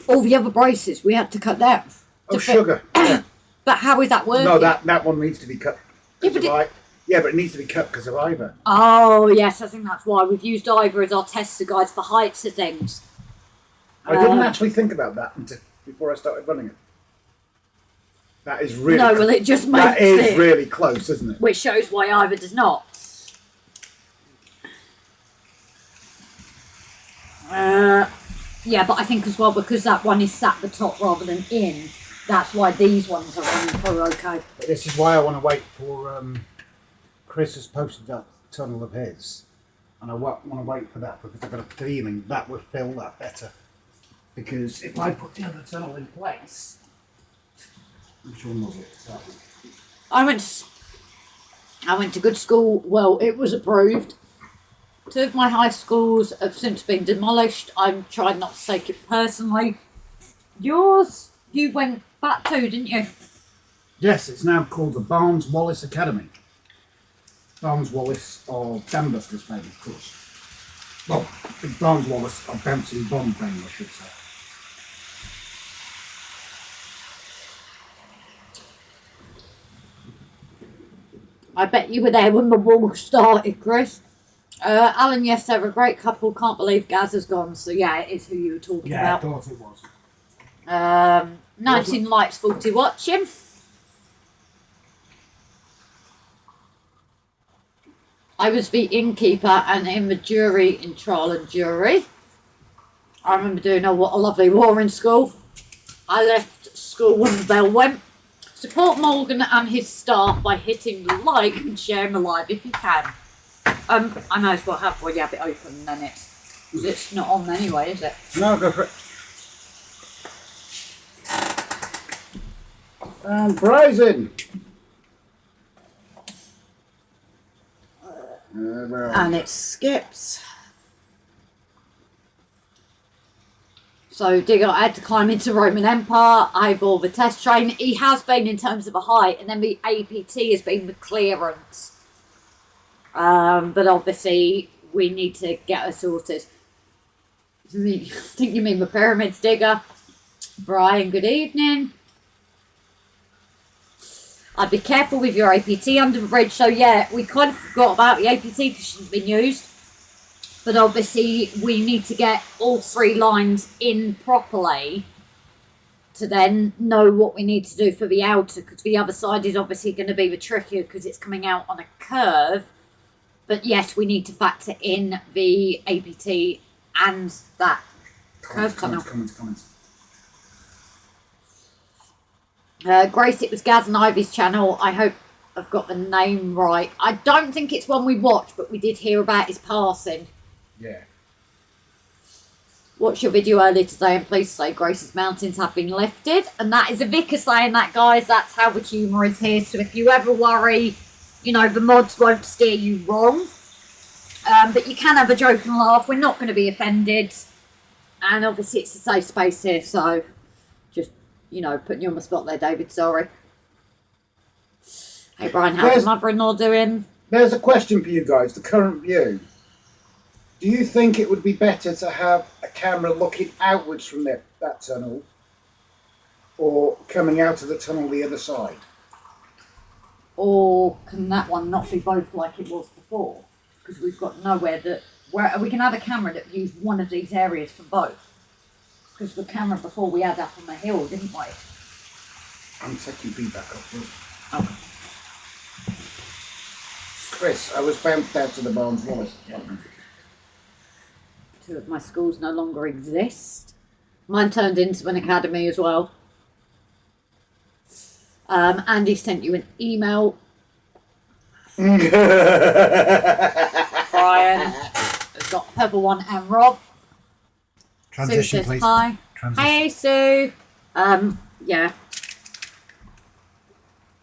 Speaker 2: All the other braces we had to cut down.
Speaker 1: Oh, sugar. Yeah.
Speaker 2: But how is that working?
Speaker 1: No, that one needs to be cut.
Speaker 2: Yeah, but
Speaker 1: Yeah, but it needs to be cut because of Ivor.
Speaker 2: Oh, yes, I think that's why. We've used Ivor as our tester guides for heights of things.
Speaker 1: I didn't actually think about that before I started running it. That is really...
Speaker 2: No, well, it just makes
Speaker 1: that is really close, isn't it?
Speaker 2: Which shows why Ivor does not. Yeah, but I think as well, because that one is sat the top rather than in, That's why these ones are running through okay.
Speaker 1: But this is why I want to wait for Chris has posted that tunnel of his, and I want to wait for that because I've got a feeling that will fill that better. Because if I put the other tunnel in place, which one was it? That one.
Speaker 2: I went to good school. Well, it was approved. 2 of my high schools have since been demolished. I'm trying not to take it personally. Yours, you went back to, didn't you?
Speaker 1: Yes, it's now called the Barnes Wallace Academy. Barnes Wallace of Dambusters fame, of course. Well, Barnes Wallace of Bouncing Bomb fame, I should say.
Speaker 2: I bet you were there when the war started, Chris. Alan, yes, they're a great couple. Can't believe Gaz has gone. So yeah, it is who you were talking
Speaker 1: Yeah, I
Speaker 2: about.
Speaker 1: thought it was.
Speaker 2: 19 likes, 40 watching. I was the innkeeper and in the jury in trial and jury. I remember doing what a lovely war in school. I left school when the bell went. Support Morgan and his staff by hitting the like and sharing the live if you can. I may as well have you have it open and then it's not on anyway, is it?
Speaker 1: No, go for it. And prizing.
Speaker 2: And it skips. So Digger had to climb into Roman Empire. Ivor the test train. He has been in terms of a height, and then the APT has been the clearance. But obviously we need to get her sorted. I think you mean the pyramids, Digger. Brian, good evening. I'd be careful with your APT under the bridge. So yeah, we kind of forgot about the APT because she's been used. But obviously we need to get all 3 lines in properly to then know what we need to do for the outer, because the other side is obviously going to be the trickier because it's coming out on a curve. But yes, we need to factor in the APT and that curve tunnel.
Speaker 1: Comments.
Speaker 2: Grace, it was Gaz and Ivy's channel. I hope I've got the name right. I don't think it's one we watched, but we did hear about his passing.
Speaker 1: Yeah.
Speaker 2: Watch your video earlier today and please say Grace's mountains have been lifted. And that is a vicar saying that, guys. That's how the humour is here. So if you ever worry, you know, the mods won't steer you wrong. But you can have a joke and laugh. We're not going to be offended. And obviously it's a safe space here. So just, you know, putting you on the spot there, David. Sorry. Hey, Brian, how's your mother-in-law doing?
Speaker 1: There's a question for you guys. The current view. Do you think it would be better to have a camera looking outwards from that tunnel, or coming out of the tunnel the other side?
Speaker 2: Or can that one not be both like it was before? Because we've got nowhere that... where we can have a camera that views one of these areas for both. Because the camera before we had up on the hill, didn't we?
Speaker 1: I'm taking feedback up.
Speaker 2: Okay.
Speaker 1: Chris, I was bounced out to the Barnes Wallace.
Speaker 2: 2 of my schools no longer exist. Mine turned into an academy as well. Andy sent you an email. Brian has got Purple One and Rob.
Speaker 1: Transition,
Speaker 2: Sue says
Speaker 1: please.
Speaker 2: hi.
Speaker 1: Transition.
Speaker 2: Hey, Sue. Yeah.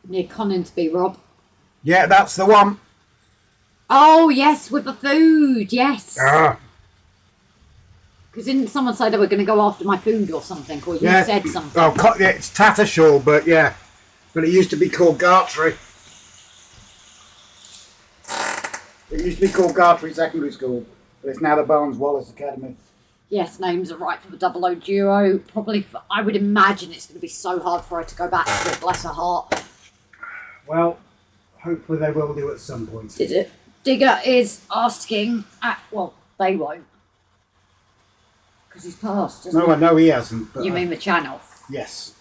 Speaker 2: Near Coningsby, Rob.
Speaker 1: Yeah, that's the one.
Speaker 2: Oh, yes, with the food, yes.
Speaker 1: Ah.
Speaker 2: Because didn't someone say they were going to go after my food or something? Or you
Speaker 1: Yeah.
Speaker 2: said something?
Speaker 1: Oh, yeah, it's Tattershall, but yeah. But it used to be called Gartrey. It used to be called Gartrey Secondary School, but it's now the Barnes Wallace Academy.
Speaker 2: Yes, names are right for the 00 duo. Probably, I would imagine it's going to be so hard for her to go back to it, bless her heart.
Speaker 1: Well, hopefully they will do at some point.
Speaker 2: Did it? Digger is asking, well, they won't. Because he's passed, doesn't
Speaker 1: No,
Speaker 2: he?
Speaker 1: I know he hasn't. But
Speaker 2: You mean the channel?
Speaker 1: Yes.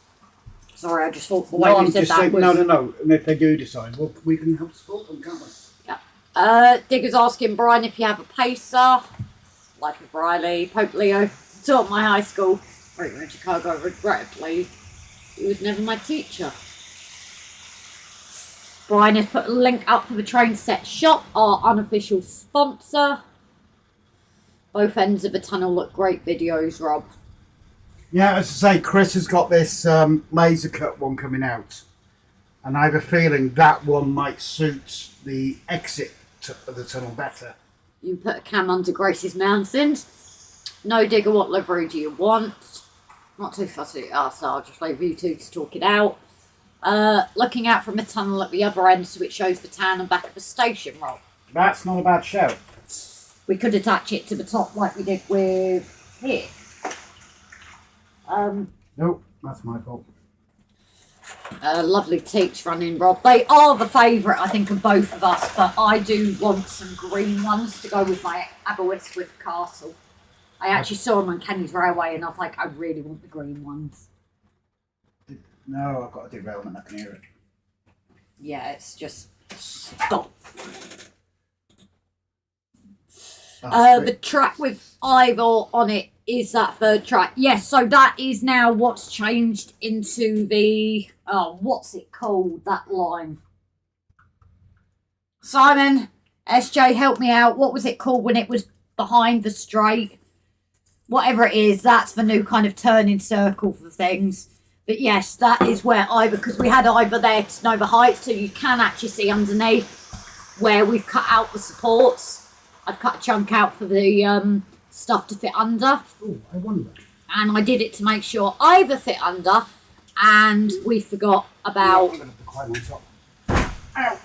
Speaker 2: Sorry, I just thought the way
Speaker 1: No,
Speaker 2: you
Speaker 1: I'm
Speaker 2: said
Speaker 1: just
Speaker 2: that
Speaker 1: saying,
Speaker 2: was...
Speaker 1: no. And if they do decide, well, we can help support them, can't we?
Speaker 2: Yeah. Digger's asking Brian if you have a pacer. Life of Riley, Pope Leo, taught my high school. Right, we're in Chicago, regrettably. He was never my teacher. Brian has put a link up for the Train Set Shop, our unofficial sponsor. Both ends of the tunnel look great videos, Rob.
Speaker 1: Yeah, as I say, Chris has got this laser cut one coming out. And I have a feeling that one might suit the exit of the tunnel better.
Speaker 2: You can put a cam under Grace's Mountains. No digger, what livery do you want? Not too fussy, so I'll just leave you two to talk it out. Looking out from a tunnel at the other end so it shows the town and back of the station, Rob.
Speaker 1: That's not a bad shout.
Speaker 2: We could attach it to the top like we did with here.
Speaker 1: Nope, that's my fault.
Speaker 2: Lovely teats running, Rob. They are the favourite, I think, of both of us, but I do want some green ones to go with my Aberystwyth Castle. I actually saw them on Kenny's Railway and I was like, I really want the green ones.
Speaker 1: No, I've got a derailment, I can hear it.
Speaker 2: Yeah, it's just stop. The track with Ivor on it is that third track. Yes, so that is now what's changed into the... Oh, what's it called, that line? Simon, SJ, help me out. What was it called when it was behind the straight? Whatever it is, that's the new kind of turning circle for things. But yes, that is where Ivor... Because we had Ivor there to know the height, so you can actually see underneath where we've cut out the supports. I've cut a chunk out for the stuff to fit under.
Speaker 1: Oh, I wonder.
Speaker 2: And I did it to make sure Ivor fit under. And we forgot about...
Speaker 1: I'm going to have to climb on top. Ow!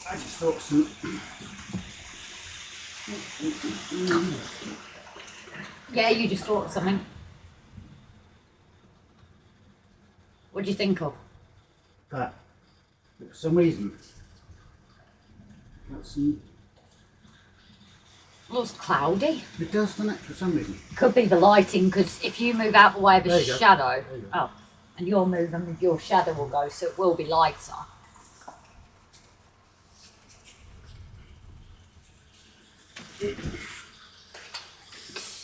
Speaker 1: I just thought some...
Speaker 2: Yeah, you just thought of something. What do you think of?
Speaker 1: That, for some reason... That's some...
Speaker 2: Well, it's cloudy.
Speaker 1: It does, doesn't it, for some reason?
Speaker 2: Could be the lighting, because if you move out the way of
Speaker 1: There
Speaker 2: the
Speaker 1: you go.
Speaker 2: shadow...
Speaker 1: There you go.
Speaker 2: Oh, and you're moving, your shadow will go, so it will be lighter.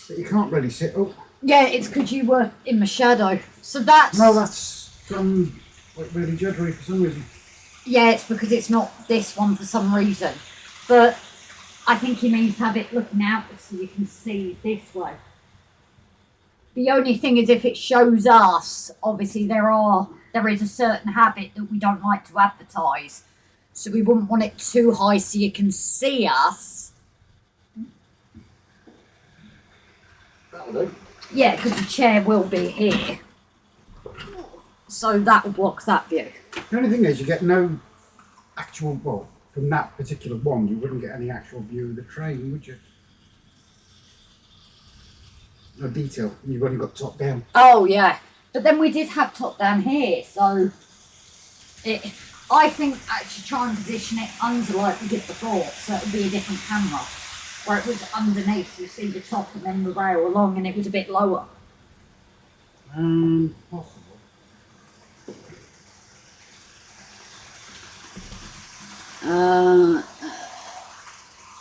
Speaker 1: But you can't really sit up.
Speaker 2: Yeah, it's because you were in the shadow. So that's...
Speaker 1: No, that's like really juddery for some reason.
Speaker 2: Yeah, it's because it's not this one for some reason. But I think you need to have it looking outwards so you can see this way. The only thing is if it shows us, obviously there is a certain habit that we don't like to advertise. So we wouldn't want it too high so you can see us.
Speaker 1: That'll do.
Speaker 2: Yeah, because the chair will be here. So that will block that view.
Speaker 1: The only thing is you get no actual, well, from that particular one, you wouldn't get any actual view of the train, would you? No detail. You've only got top down.
Speaker 2: Oh yeah, but then we did have top down here, so I think actually try and position it under like we did before, so it would be a different camera, where it was underneath, you see the top and then the rail along, and it was a bit lower.
Speaker 1: Possible.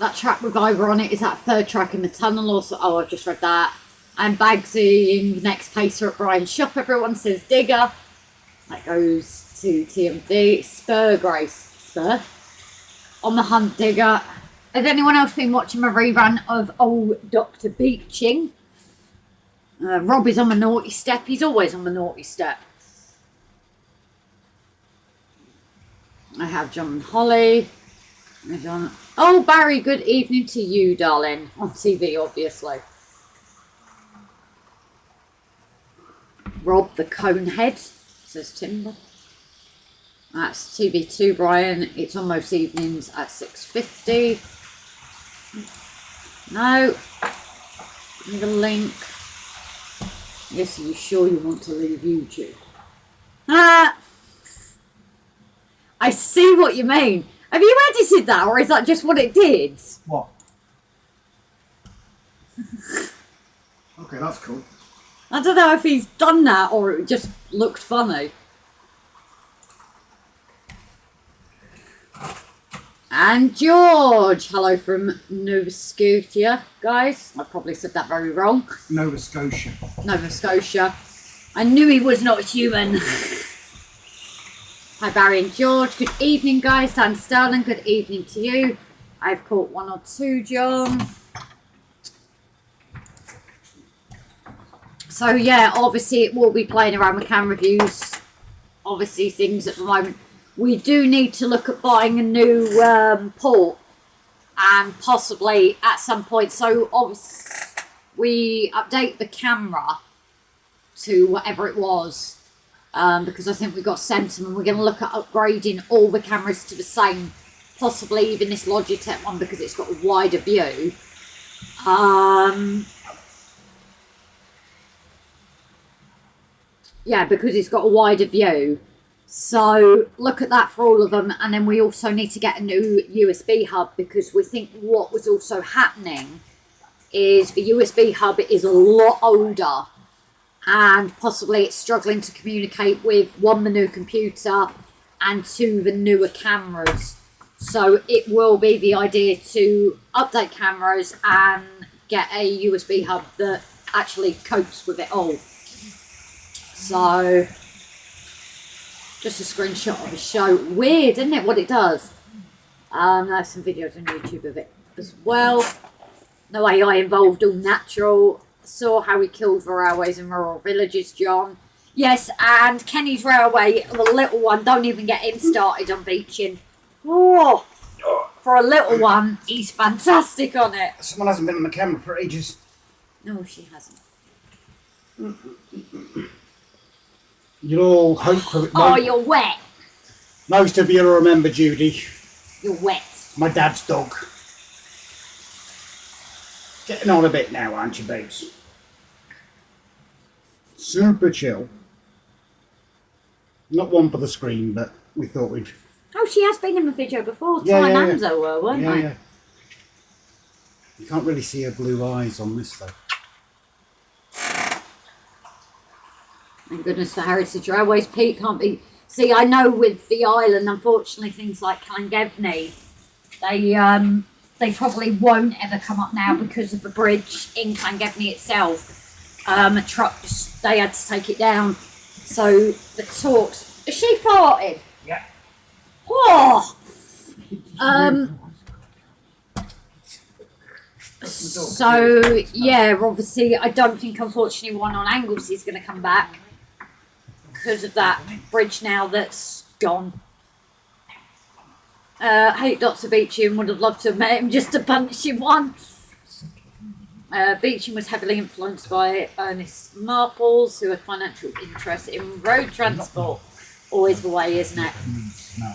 Speaker 2: That track with Ivor on it is that third track in the tunnel also. Oh, I've just read that. And Bagsy in the next pacer at Brian's shop. Everyone says digger. That goes to TMD. Spur Grace. Spur. On the hunt, digger. Has anyone else been watching a rerun of old Dr. Beeching? Rob is on the naughty step. He's always on the naughty step. I have John and Holly. There's John. Oh, Barry, good evening to you, darling. On TV, obviously. Rob the Conehead, says Timber. That's TV2, Brian. It's on most evenings at 6:50. No. Need a link. Yes, are you sure you want to leave YouTube? Ah! I see what you mean. Have you edited that, or is that just what it did?
Speaker 1: What? Okay, that's cool.
Speaker 2: I don't know if he's done that or it just looked funny. And George, hello from Nova Scotia, guys. I probably said that very wrong.
Speaker 1: Nova Scotia.
Speaker 2: Nova Scotia. I knew he was not human. Hi Barry and George. Good evening, guys. Dan Sterling. Good evening to you. I've caught one or two, John. So yeah, obviously it will be playing around with camera views. Obviously things at the moment. We do need to look at buying a new port, and possibly at some point. So obviously we update the camera to whatever it was, because I think we got sent them, and we're going to look at upgrading all the cameras to the same, possibly even this Logitech one because it's got a wider view. Yeah, because it's got a wider view. So look at that for all of them. And then we also need to get a new USB hub, because we think what was also happening is the USB hub is a lot older, and possibly it's struggling to communicate with, one, the new computer, and two, the newer cameras. So it will be the idea to update cameras and get a USB hub that actually copes with it all. So just a screenshot of the show. Weird, isn't it, what it does? There's some videos on YouTube of it as well. No AI involved, all natural. Saw how he killed the railways in rural villages, John. Yes, and Kenny's Railway, the little one, don't even get him started on beaching. Oh, for a little one, he's fantastic on it.
Speaker 1: Someone hasn't been on the camera for ages.
Speaker 2: No, she hasn't.
Speaker 1: You'll all hope for it.
Speaker 2: Oh, you're wet.
Speaker 1: Most of you'll remember Judy,
Speaker 2: You're wet.
Speaker 1: my dad's dog. Getting on a bit now, aren't you, babes? Super chill. Not one for the screen, but we thought we'd...
Speaker 2: Oh, she has been in the video before.
Speaker 1: Yeah,
Speaker 2: Ty
Speaker 1: yeah,
Speaker 2: and Anzo were, weren't they?
Speaker 1: Yeah. You can't really see her blue eyes on this, though.
Speaker 2: Thank goodness for Heritage Railways. Pete can't be... See, I know with the island, unfortunately, things like Llangefni, they probably won't ever come up now because of the bridge in Llangefni itself. Trucks, they had to take it down. So the talks... Is she farted?
Speaker 1: Yeah.
Speaker 2: Oh! So, yeah, obviously, I don't think, unfortunately, one on Anglesey is going to come back because of that bridge now that's gone. Hate Dr. Beecham, would have loved to have met him just to punch him one. Beecham was heavily influenced by Ernest Marples, who had financial interest in road transport. Always the way, isn't it?
Speaker 1: No.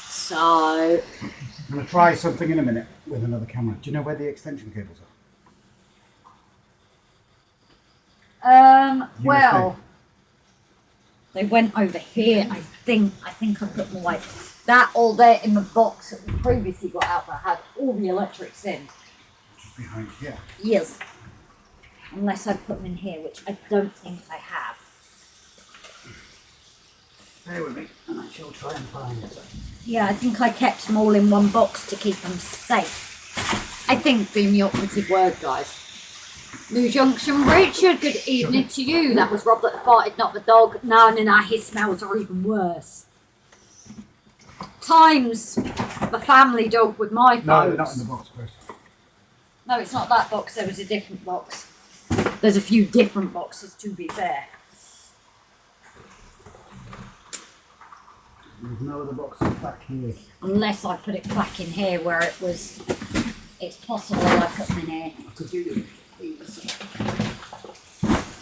Speaker 2: So,
Speaker 1: I'm going to try something in a minute with another camera. Do you know where the extension cables are?
Speaker 2: well, they went over here, I think. I put them away. That all there in the box that we previously got out that had all the electrics in.
Speaker 1: Behind here.
Speaker 2: Yes. Unless I put them in here, which I don't think I have.
Speaker 1: Bear with me, and I shall try and find it.
Speaker 2: Yeah, I think I kept them all in one box to keep them safe. I think being the operative word, guys. New Junction, Richard, good evening to you. That was Rob that farted, not the dog. No, his smells are even worse. Times the family dog with my folks.
Speaker 1: No, they're not in the box, Chris.
Speaker 2: No, it's not that box, there was a different box. There's a few different boxes, to be fair.
Speaker 1: There's no other boxes back here.
Speaker 2: Unless I put it back in here where it was... It's possible I put them in here.
Speaker 1: Could you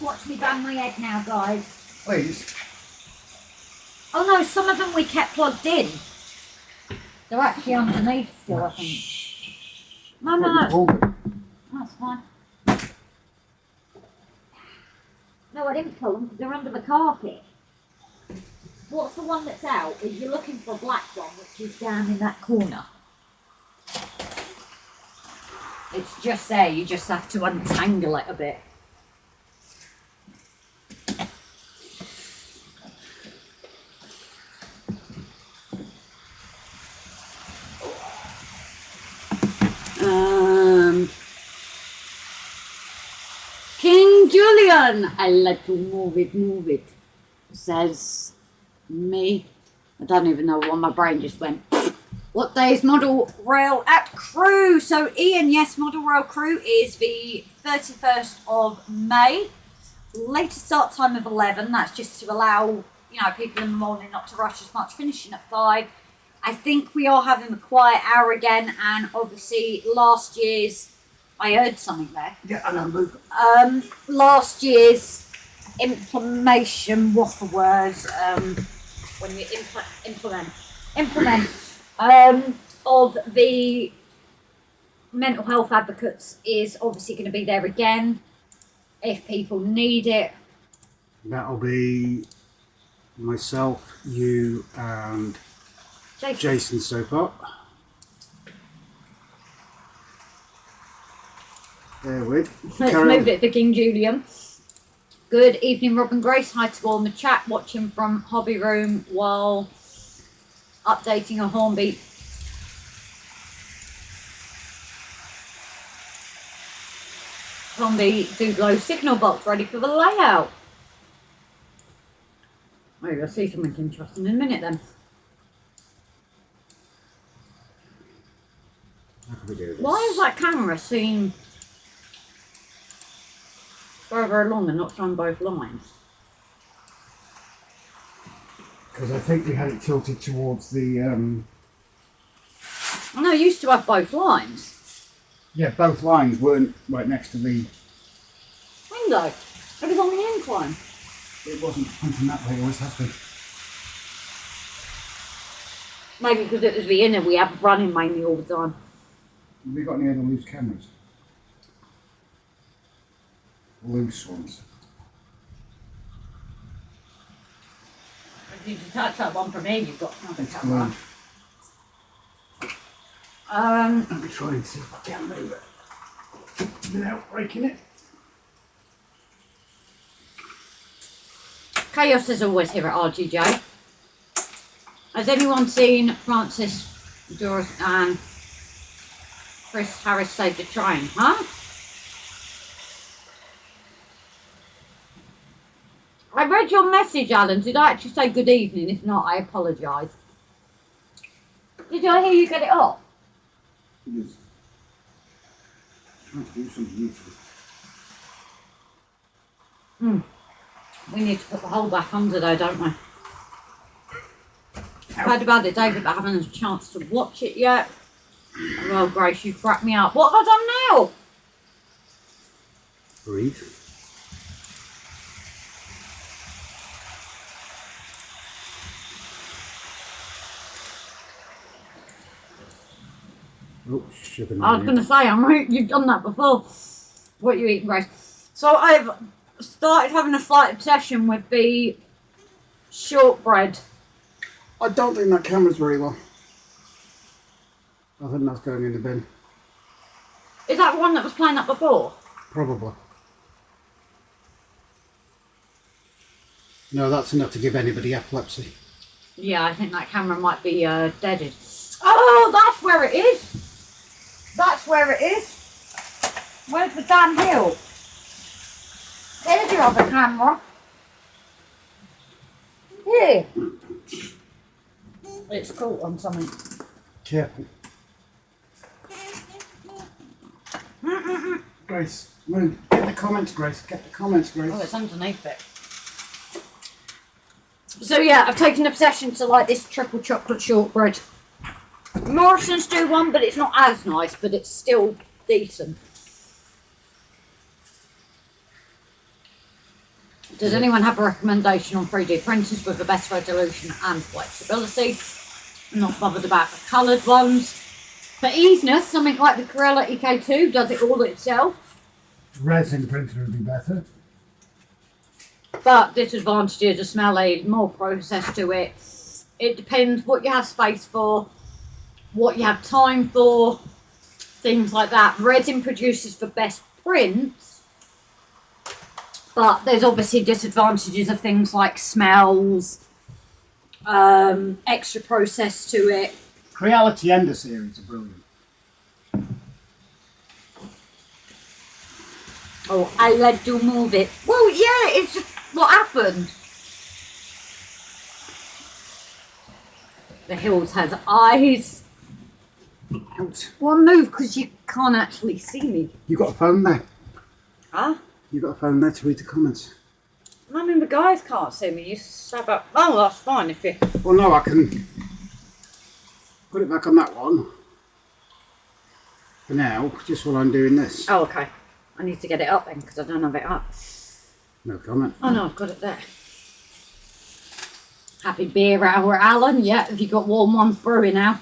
Speaker 2: Watch me bang my head now, guys.
Speaker 1: please?
Speaker 2: Oh no, some of them we kept plugged in. They're actually underneath still, I think. No. That's fine. No, I didn't pull them because they're under the carpet. What's the one that's out? If you're looking for a black one, which is down in that corner. It's just there, you just have to untangle it a bit. Julian, I like to move it, says me. I don't even know why my brain just went. What day is Model Rail at Crew? So Ian, yes, Model Rail Crew is the 31st of May. Later start time of 11. That's just to allow, people in the morning not to rush as much, finishing at 5. I think we are having a quiet hour again, and obviously last year's, I heard something there.
Speaker 1: Yeah, I know.
Speaker 2: Last year's implementation, what's the word? When you implement of the mental health advocates is obviously going to be there again if people need it.
Speaker 1: That'll be myself, you, and Jason so far. There we
Speaker 2: Let's move it for King Julian. Good evening, Rob and Grace. Hi to all in the chat, watching from Hobby Room while updating a Hornbeat. Hornbeat Doodlo signal box ready for the layout. Oh, you'll see something interesting in a minute then.
Speaker 1: How can we do this?
Speaker 2: Why is that camera seen further along and not showing both lines?
Speaker 1: Because I think we had it tilted towards the.
Speaker 2: I know, you used to have both lines.
Speaker 1: Yeah, both lines weren't right next to the.
Speaker 2: Window. It was on the incline.
Speaker 1: It wasn't pointing that way, it always has been.
Speaker 2: Maybe because it was the inner we have running mainly all the time.
Speaker 1: Have we got any other loose cameras? Loose ones.
Speaker 2: If you detach that one from here, you've got another
Speaker 1: It's
Speaker 2: camera.
Speaker 1: glued. Let me try and see if I can move it without breaking it.
Speaker 2: Chaos is always here at RGJ. Has anyone seen Francis, Doris and Chris Harris Save the Train, huh? I read your message, Alan. Did I actually say good evening? If not, I apologise. Did I hear you get it off?
Speaker 1: Yes. Trying to do something useful.
Speaker 2: We need to put the hole back under though, don't we? I've heard about it, David, but I haven't had a chance to watch it yet. Well, Grace, you cracked me up. What have I done now?
Speaker 1: Breathe. Oh, sugar.
Speaker 2: I was going to say, I'm right, you've done that before. What are you eating, Grace? So I've started having a slight obsession with the shortbread.
Speaker 1: I don't think that camera's very well. I think that's going in the bin.
Speaker 2: Is that the one that was playing up before?
Speaker 1: Probably. No, that's enough to give anybody epilepsy.
Speaker 2: Yeah, I think that camera might be deaded. Oh, that's where it is. That's where it is. Where's the damn hill? There's your other camera. Here. It's caught on something.
Speaker 1: Careful. Grace, move. Get the comments, Grace. Get the comments, Grace.
Speaker 2: Oh, it's underneath it. So yeah, I've taken obsession to like this triple chocolate shortbread. Morrison's do one, but it's not as nice, but it's still decent. Does anyone have a recommendation on 3D printers with the best resolution and flexibility? I'm not bothered about the coloured ones. For easiness, something like the Corella EK2 does it all itself.
Speaker 1: Resin printer would be better.
Speaker 2: But disadvantages are smelly, more process to it. It depends what you have space for, what you have time for, things like that. Resin produces the best prints, but there's obviously disadvantages of things like smells, extra process to it.
Speaker 1: Creality Ender series are brilliant.
Speaker 2: Oh, I let you move it. Well, yeah, it's just what happened. The hills has eyes.
Speaker 1: Out.
Speaker 2: Well, move because you can't actually see me.
Speaker 1: You got a phone there?
Speaker 2: Huh?
Speaker 1: You got a phone there to read the comments?
Speaker 2: I mean, the guys can't see me. You stab up. Oh, that's fine if you.
Speaker 1: Well, no, I can put it back on that one for now, just while I'm doing this.
Speaker 2: Oh, okay. I need to get it up then because I don't have it up.
Speaker 1: No comment.
Speaker 2: Oh no, I've got it there. Happy beer hour, Alan. Yeah, have you got warm ones brewing now?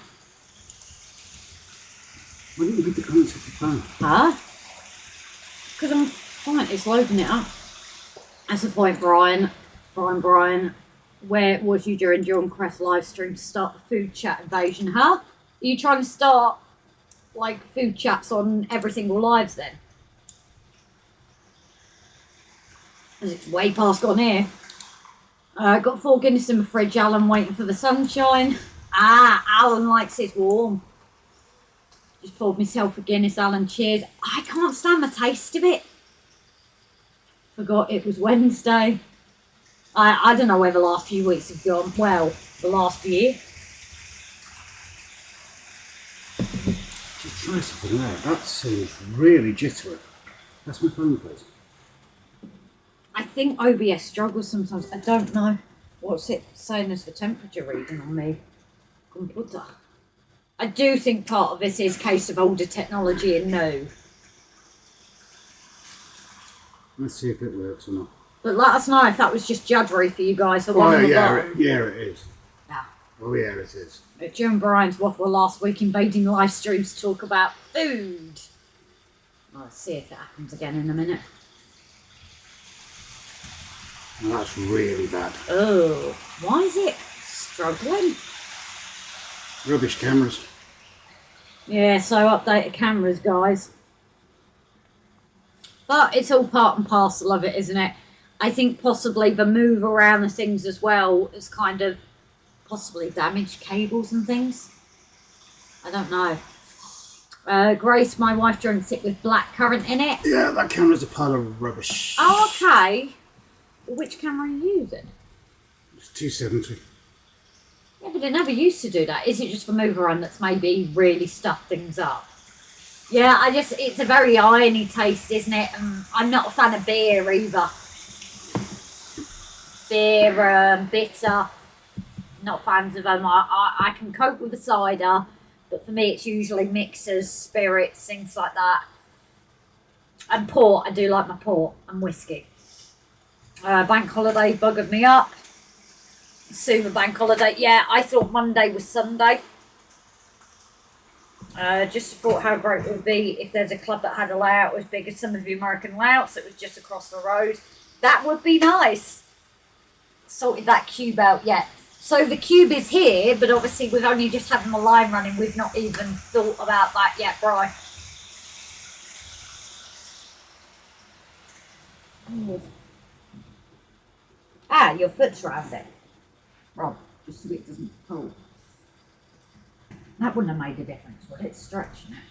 Speaker 1: Why didn't you read the comments of your phone?
Speaker 2: Huh? Because I'm fine. It's loading it up. That's the point, Brian. Brian. Where was you during John Crest live stream to start the food chat invasion, huh? Are you trying to start like food chats on every single lives then? Because it's way past gone here. Got 4 Guinness in my fridge, Alan, waiting for the sunshine. Ah, Alan likes it warm. Just poured myself a Guinness, Alan, cheers. I can't stand the taste of it. Forgot it was Wednesday. I don't know where the last few weeks have gone. Well, the last year.
Speaker 1: Just try something there. That seems really jittery. That's my phone, please.
Speaker 2: I think OBS struggles sometimes. I don't know. What's it saying as the temperature reading on me computer? I do think part of this is a case of older technology and no.
Speaker 1: Let's see if it works or not.
Speaker 2: But let us know if that was just judgery for you guys for
Speaker 1: Oh,
Speaker 2: one of the
Speaker 1: yeah,
Speaker 2: bottom.
Speaker 1: yeah, it is.
Speaker 2: Yeah.
Speaker 1: Oh, yeah, it is.
Speaker 2: Joe and Brian's waffle last week invading live streams to talk about food. Well, let's see if it happens again in a minute.
Speaker 1: Well, that's really bad.
Speaker 2: Oh, why is it struggling?
Speaker 1: Rubbish cameras.
Speaker 2: Yeah, so updated cameras, guys. But it's all part and parcel of it, isn't it? I think possibly the move around the things as well has kind of possibly damaged cables and things. I don't know. Grace, my wife, drinks it with black currant in it.
Speaker 1: Yeah, that camera's a pile of rubbish.
Speaker 2: Oh, okay. Which camera are you using?
Speaker 1: It's 270.
Speaker 2: Yeah, but it never used to do that. Is it just for move around that's maybe really stuffed things up? Yeah, it's a very irony taste, isn't it? I'm not a fan of beer either. Beer, bitter, not fans of them. I can cope with the cider, but for me it's usually mixers, spirits, things like that. And port, I do like my port, and whiskey. Bank holiday buggered me up. Super bank holiday. Yeah, I thought Monday was Sunday. Just thought how great it would be if there's a club that had a layout as big as some of the American layouts that was just across the road. That would be nice. Sorted that cube out yet. So the cube is here, but obviously we've only just had the line running. We've not even thought about that yet, Brian. Ah, your foot's round it. Rob, just so it doesn't pull. That wouldn't have made a difference, would it? Stretching it.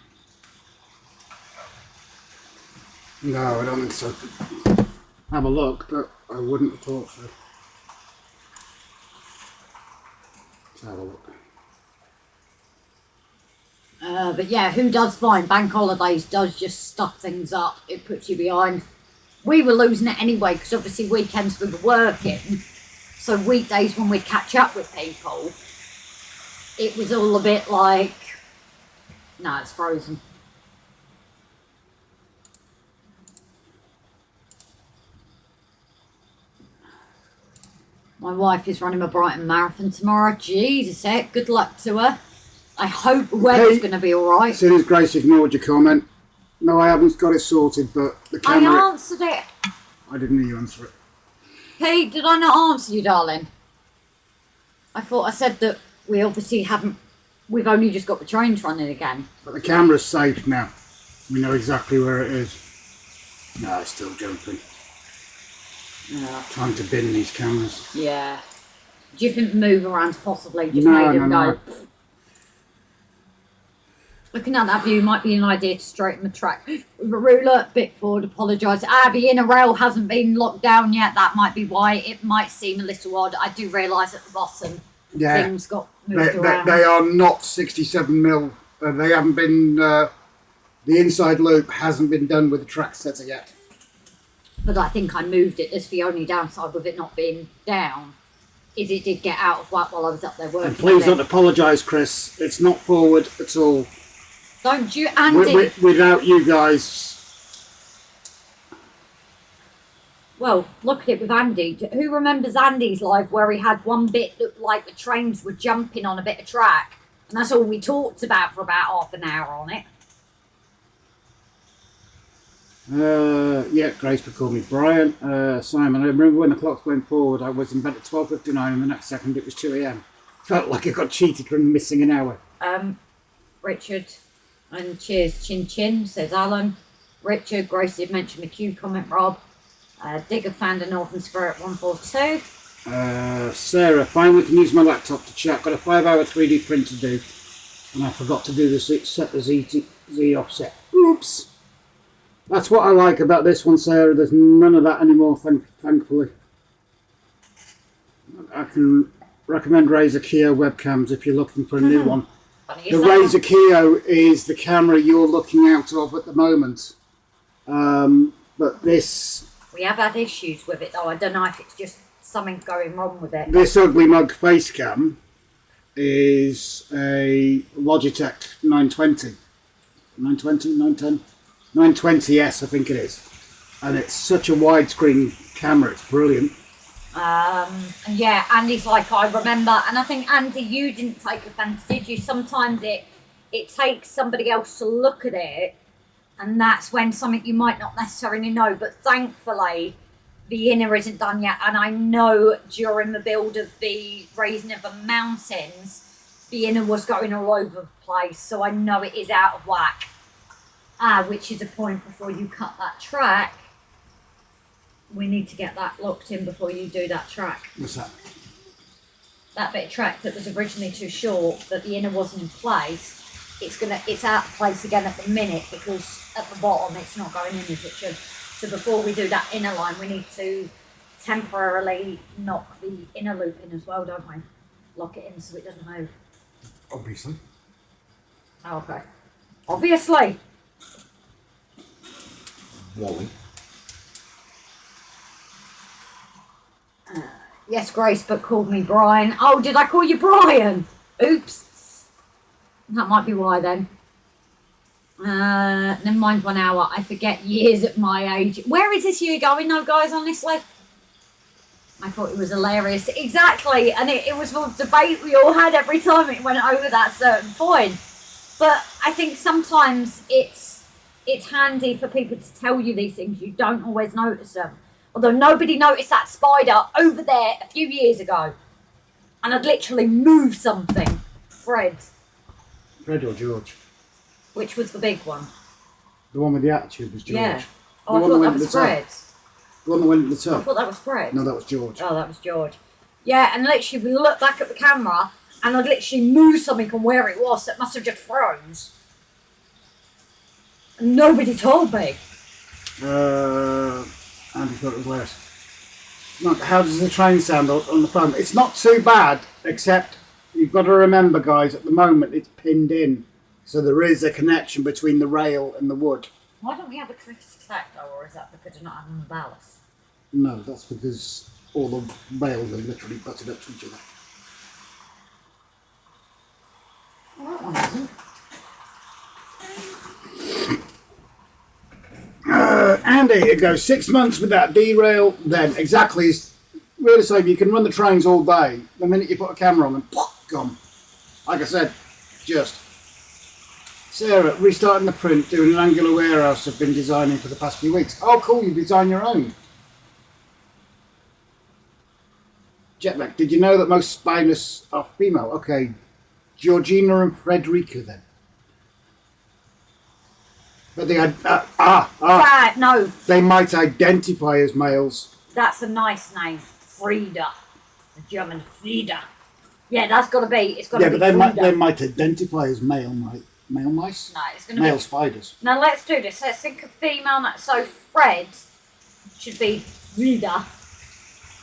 Speaker 1: No, I don't think so. Have a look, but I wouldn't have thought so. Let's have a look.
Speaker 2: But yeah, who does find bank holidays does just stuff things up. It puts you behind. We were losing it anyway because obviously weekends we were working. So weekdays when we catch up with people, it was all a bit like, no, it's frozen. My wife is running a Brighton Marathon tomorrow. Jesus heck, good luck to her. I hope the weather's going to be alright.
Speaker 1: As soon as Grace ignored your comment, no, I haven't got it sorted, but the camera...
Speaker 2: I answered it.
Speaker 1: I didn't hear you answer it.
Speaker 2: Pete, did I not answer you, darling? I thought I said that we obviously haven't... We've only just got the trains running again.
Speaker 1: But the camera's safe now. We know exactly where it is. No, it's still jumping.
Speaker 2: Yeah.
Speaker 1: Time to bin these cameras.
Speaker 2: Yeah. Do you think move around possibly just
Speaker 1: No,
Speaker 2: made him
Speaker 1: no,
Speaker 2: go...
Speaker 1: no.
Speaker 2: Looking at that view might be an idea to straighten the track with a ruler. Bit forward, apologise. The inner rail hasn't been locked down yet. That might be why it might seem a little odd. I do realise at the bottom things got moved around.
Speaker 1: They are not 67 mil. They haven't been. The inside loop hasn't been done with the track setter yet.
Speaker 2: But I think I moved it. That's the only downside with it not being down. Is it did get out of whack while I was up there working.
Speaker 1: And please don't apologise, Chris. It's not forward at all.
Speaker 2: Don't you, Andy?
Speaker 1: Without you guys.
Speaker 2: Well, look at it with Andy. Who remembers Andy's live where he had one bit that like the trains were jumping on a bit of track? And that's all we talked about for about half an hour on it.
Speaker 1: Yeah, Grace could call me Brian. Simon, I remember when the clocks went forward, I was in bed at 12:59 and the next second it was 2 a.m. Felt like I got cheated from missing an hour.
Speaker 2: Richard, and cheers, chin chin, says Alan. Richard, Grace did mention the Q comment, Rob. Digger found a Northern Spirit 142.
Speaker 1: Sarah, finally can use my laptop to chat. Got a 5-hour 3D print to do. And I forgot to do the set the Z offset. Oops. That's what I like about this one, Sarah. There's none of that anymore, thankfully. I can recommend Razer Keo webcams if you're looking for a new one. The Razer Keo is the camera you're looking out of at the moment. But this...
Speaker 2: We have had issues with it though. I don't know if it's just something going wrong with it.
Speaker 1: This ugly mug face cam is a Logitech 920. 920, 910? 920S, I think it is. And it's such a widescreen camera, it's brilliant.
Speaker 2: And yeah, Andy's like, I remember, and I think, Andy, you didn't take offence, did you? Sometimes it takes somebody else to look at it, and that's when something you might not necessarily know, but thankfully, the inner isn't done yet, and I know during the build of the raising of the mountains, the inner was going all over the place, so I know it is out of whack. Which is a point before you cut that track. We need to get that locked in before you do that track.
Speaker 1: What's that?
Speaker 2: That bit of track that was originally too short, but the inner wasn't in place. It's out of place again at the minute because at the bottom it's not going in as it should. So before we do that inner line, we need to temporarily knock the inner loop in as well, don't we? Lock it in so it doesn't move.
Speaker 1: Obviously.
Speaker 2: Oh, okay. Obviously.
Speaker 1: Wally.
Speaker 2: Yes, Grace, but called me Brian. Oh, did I call you Brian? Oops. That might be why then. Never mind 1 hour. I forget years at my age. Where is this year going though, guys, honestly? I thought it was hilarious. Exactly. And it was a debate we all had every time it went over that certain point. But I think sometimes it's handy for people to tell you these things. You don't always notice them. Although nobody noticed that spider over there a few years ago. And I'd literally moved something. Fred.
Speaker 1: Fred or George?
Speaker 2: Which was the big one?
Speaker 1: The one with the attitude was George.
Speaker 2: Yeah. Oh, I thought that was Fred.
Speaker 1: The one that went at the top.
Speaker 2: I thought that was Fred.
Speaker 1: No, that was George.
Speaker 2: Oh, that was George. Yeah, and literally we looked back at the camera and I'd literally moved something from where it was that must have just froze. And nobody told me.
Speaker 1: Andy thought it was worse. Look, how does the train sound on the phone? It's not too bad, except you've got to remember, guys, at the moment it's pinned in. So there is a connection between the rail and the wood.
Speaker 2: Why don't we have a critical attack though, or is that because we're not having the ballast?
Speaker 1: No, that's because all the rails are literally butted up to each other.
Speaker 2: Well, that one isn't.
Speaker 1: Andy, it goes 6 months with that derail, then exactly, we're the same, you can run the trains all day. The minute you put a camera on them, gone. Like I said, just. Sarah, restarting the print, doing an angular warehouse I've been designing for the past few weeks. Oh cool, you design your own. Jetlag, did you know that most spinous are female? Okay, Georgina and Frederica then. But they
Speaker 2: No.
Speaker 1: They might identify as males.
Speaker 2: That's a nice name, Frieda, the German Frieda. Yeah, that's got to be. It's got to be.
Speaker 1: Yeah, but
Speaker 2: Frieda.
Speaker 1: they might identify as male, Male mice?
Speaker 2: No, it's going to
Speaker 1: Male
Speaker 2: be...
Speaker 1: spiders.
Speaker 2: Now let's do this. Let's think of female. So Fred should be Rita.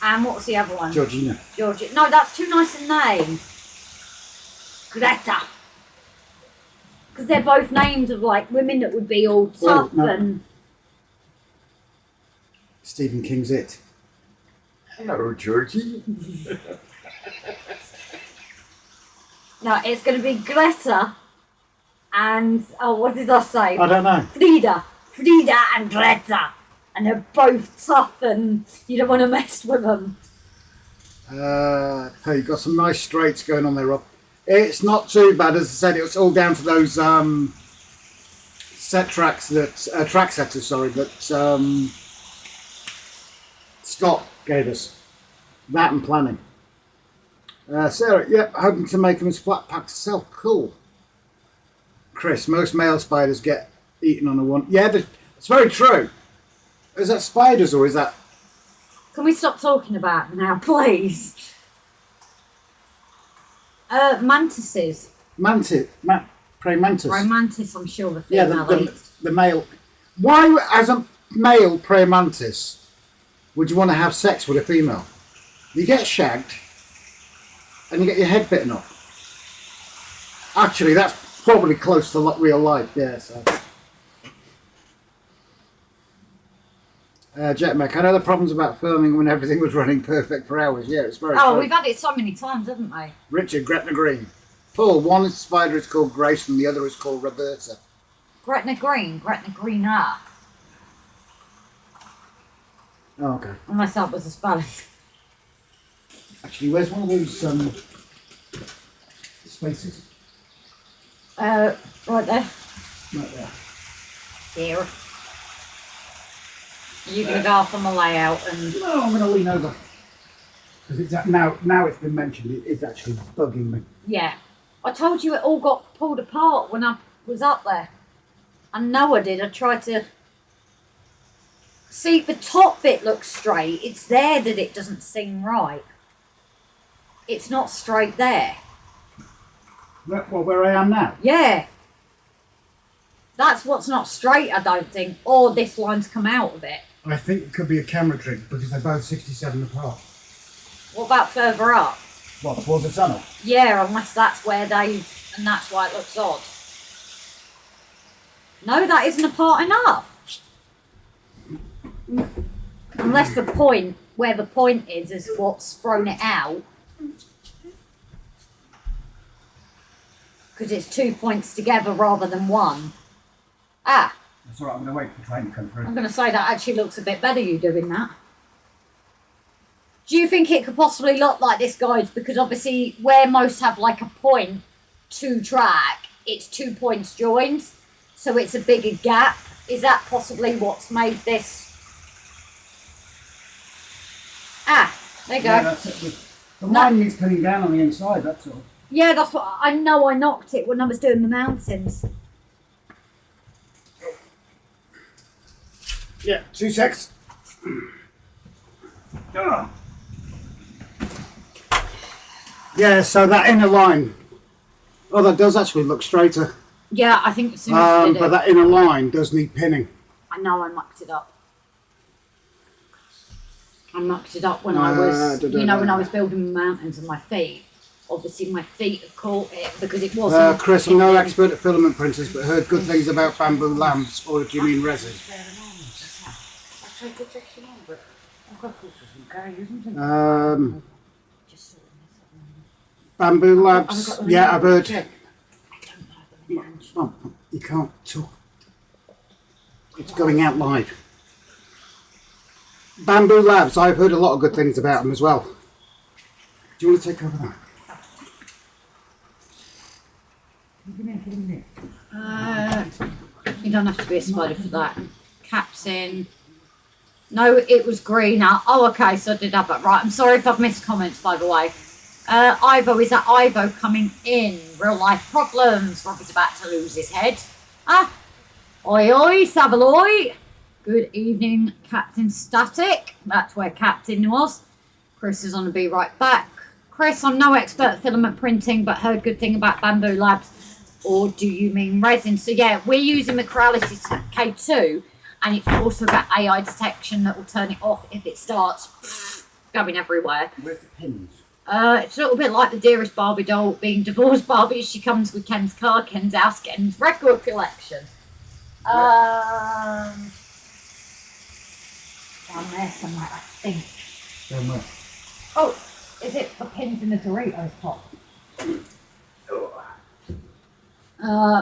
Speaker 2: And what's the other one?
Speaker 1: Georgina.
Speaker 2: Georgia. No, that's too nice a name. Greta. Because they're both names of like women that would be all tough and...
Speaker 1: Stephen King's It.
Speaker 4: Hello, Georgie.
Speaker 2: No, it's going to be Greta and... Oh, what did I say?
Speaker 1: I don't know.
Speaker 2: Frida. Frida and Greta. And they're both tough and you don't want to mess with them.
Speaker 1: Hey, you've got some nice straights going on there, Rob. It's not too bad, as I said. It's all down to those track setters, that Scott gave us. That and planning. Sarah, yep, hoping to make them as flat pack to sell. Cool. Chris, most male spiders get eaten on a one. Yeah, it's very true. Is that spiders or is that...
Speaker 2: Can we stop talking about it now, please? Mantises.
Speaker 1: Praying mantis.
Speaker 2: Praying mantis, I'm sure the
Speaker 1: Yeah,
Speaker 2: female
Speaker 1: the male. Why, as a male praying mantis, would you want to have sex with a female? You get shagged and you get your head bitten off. Actually, that's probably close to real life, yeah. So. Jetmech, I know the problems about filming when everything was running perfect for hours. Yeah, it's very
Speaker 2: Oh,
Speaker 1: true.
Speaker 2: we've had it so many times, haven't we?
Speaker 1: Richard, Gretna Green. Paul, one spider is called Grace and the other is called Roberta.
Speaker 2: Gretna Greener.
Speaker 1: Oh, okay.
Speaker 2: Unless that was a spelling.
Speaker 1: Actually, where's one of those spaces?
Speaker 2: Right there.
Speaker 1: Right there.
Speaker 2: Here. You're going to go off on the layout and...
Speaker 1: No, I'm going to lean over. Because it's now it's been mentioned, it is actually bugging me.
Speaker 2: Yeah. I told you it all got pulled apart when I was up there. I know I did. I tried to... See, the top bit looks straight. It's there that it doesn't seem right. It's not straight there.
Speaker 1: Well, where I am now?
Speaker 2: Yeah. That's what's not straight, I don't think. Or this line's come out of it.
Speaker 1: I think it could be a camera trick because they're both 67 apart.
Speaker 2: What about further up?
Speaker 1: What, towards the tunnel?
Speaker 2: Yeah, unless that's where they've... And that's why it looks odd. No, that isn't apart enough. Unless the point, where the point is what's thrown it out. Because it's 2 points together rather than one. Ah,
Speaker 1: That's all right, I'm going to wait for the train to come through.
Speaker 2: I'm going to say that actually looks a bit better, you doing that. Do you think it could possibly look like this, guys? Because obviously where most have like a point to track, it's 2 points joined. So it's a bigger gap. Is that possibly what's made this? Ah, there you go.
Speaker 1: Yeah, that's it. The line needs coming down on the inside, that's all.
Speaker 2: Yeah, that's what I know. I knocked it when I was doing the mountains.
Speaker 1: Yeah, 2 secs. Yeah, so that inner line. Oh, that does actually look straighter.
Speaker 2: Yeah, I think as soon as you did
Speaker 1: But
Speaker 2: it,
Speaker 1: that inner line does need pinning.
Speaker 2: I know I mucked it up. I mucked it up when I was, when I was building the mountains and my feet. Obviously, my feet have caught it because it wasn't.
Speaker 1: Chris, I'm no expert at filament printers, but heard good things about bamboo lamps, or do you mean resin? Bamboo lamps, yeah, I've heard. Oh, you can't talk. It's going out live. Bamboo Labs, I've heard a lot of good things about them as well. Do you want to take over that?
Speaker 2: You don't have to be a spider for that. Captain. No, it was greener. Oh, okay, so I did have that right. I'm sorry if I've missed comments, by the way. Ivo, is that Ivo coming in? Real life problems. Robbie's about to lose his head. Ah, oi oi, Savaloy. Good evening, Captain Static. That's where Captain was. Chris is on to be right back. Chris, I'm no expert at filament printing, but heard good thing about Bamboo Labs. or do you mean resin? So yeah, we're using the Corality K2, and it's also got AI detection that will turn it off if it starts going everywhere.
Speaker 1: Where's the pins?
Speaker 2: It's a little bit like the Dearest Barbie doll being divorced Barbie. She comes with Ken's car, Ken's house, Ken's record collection. Down there somewhere, I think.
Speaker 1: Somewhere.
Speaker 2: Oh, is it the pins in the Doritos pot?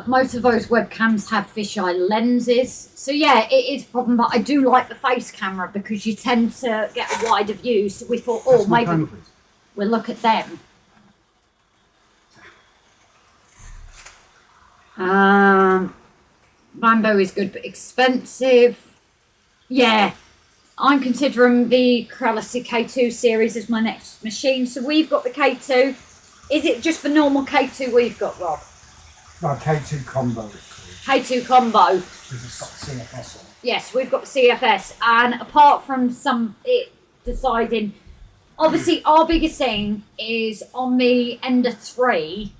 Speaker 2: Most of those webcams have fisheye lenses. So yeah, it is a problem, but I do like the face camera because you tend to get a wider view. So we thought, oh,
Speaker 1: That's my
Speaker 2: maybe
Speaker 1: phone, please.
Speaker 2: we'll look at them. Rambo is good but expensive. Yeah, I'm considering the Corality K2 series as my next machine. So we've got the K2. Is it just the normal K2 we've got, Rob?
Speaker 1: No, K2 combo is called.
Speaker 2: K2 combo.
Speaker 1: Because it's got CFS on it.
Speaker 2: Yes, we've got the CFS. And apart from it deciding, obviously our biggest thing is on the Ender 3,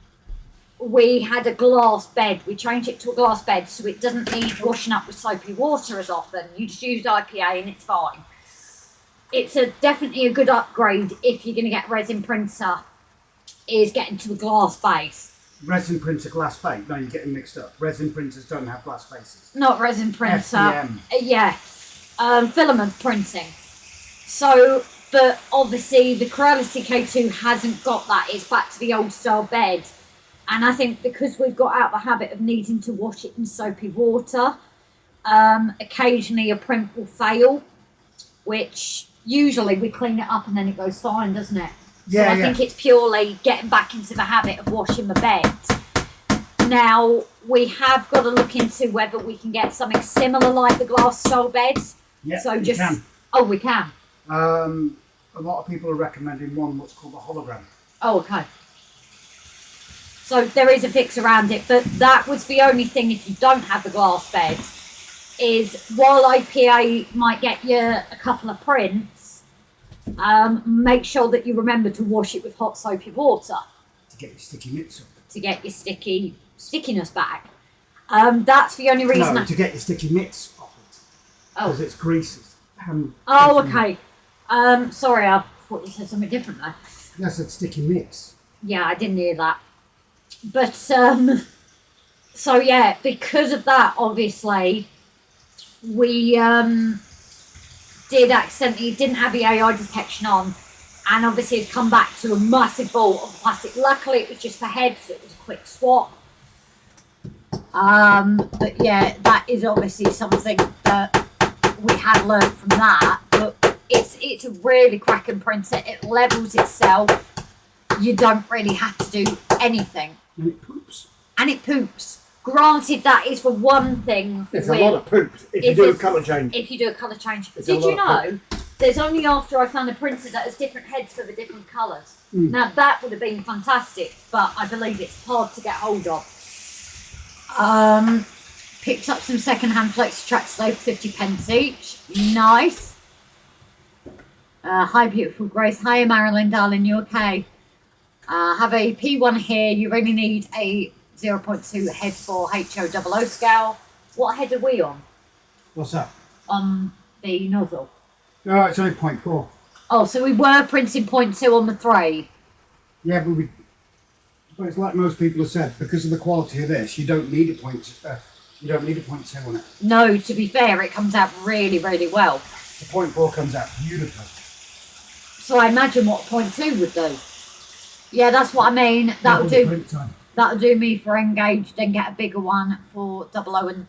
Speaker 2: we had a glass bed. We changed it to a glass bed so it doesn't need washing up with soapy water as often. You just use IPA and it's fine. It's definitely a good upgrade if you're going to get a resin printer, is getting to the glass base.
Speaker 1: Resin printer, glass base. No, you're getting mixed up. Resin printers don't have glass bases.
Speaker 2: Not resin printer.
Speaker 1: FDM.
Speaker 2: Yeah. Filament printing. So, but obviously the Corality K2 hasn't got that. It's back to the old style bed. And I think because we've got out the habit of needing to wash it in soapy water, occasionally a print will fail, which usually we clean it up and then it goes fine, doesn't it?
Speaker 1: Yeah,
Speaker 2: so I think it's purely getting back into the habit of washing the bed. Now, we have got to look into whether we can get something similar like the glass style beds.
Speaker 1: Yeah,
Speaker 2: So
Speaker 1: you
Speaker 2: just
Speaker 1: can.
Speaker 2: Oh, we can.
Speaker 1: A lot of people are recommending one what's called a hologram.
Speaker 2: Oh, okay. So there is a fix around it, but that was the only thing if you don't have the glass bed, is while IPA might get you a couple of prints, make sure that you remember to wash it with hot soapy water
Speaker 1: To get your sticky mitts off.
Speaker 2: to get your stickiness back. That's the only reason.
Speaker 1: No, to get your sticky mitts off it. Because it's greasy.
Speaker 2: Oh, okay. Sorry, I thought you said something different there.
Speaker 1: I said sticky mitts.
Speaker 2: Yeah, I didn't hear that. But, so yeah, because of that, obviously, we didn't have the AI detection on, and obviously it'd come back to a massive ball of plastic. Luckily, it was just for heads, so it was a quick swap. But yeah, that is obviously something that we had learned from that. But it's a really cracking printer. It levels itself. You don't really have to do anything.
Speaker 1: And it poops.
Speaker 2: And it poops. Granted, that is for one thing.
Speaker 1: It's a lot of poops if you do a colour change.
Speaker 2: If you do a colour change.
Speaker 1: It's a
Speaker 2: Did you
Speaker 1: lot of
Speaker 2: know there's only after I found a printer that has different heads for the different colours. Now that would have been fantastic, but I believe it's hard to get hold of. Picked up some second-hand flex tracks today for 50p each. Nice. Hi, beautiful Grace. Hi, Marilyn, darling. You okay? Have a P1 here. You really need a 0.2 head for HO00 scale. What head are we on?
Speaker 1: What's that?
Speaker 2: On the nozzle.
Speaker 1: Oh, it's only 0.4.
Speaker 2: Oh, so we were printing 0.2 on the 3.
Speaker 1: Yeah, but it's like most people have said, because of the quality of this, you don't need a 0.2 on it.
Speaker 2: No, to be fair, it comes out really, really well.
Speaker 1: The 0.4 comes out beautifully.
Speaker 2: So I imagine what 0.2 would do. Yeah, that's what I mean.
Speaker 1: Double the print time.
Speaker 2: That'll do me for Engage, then get a bigger one for 00 and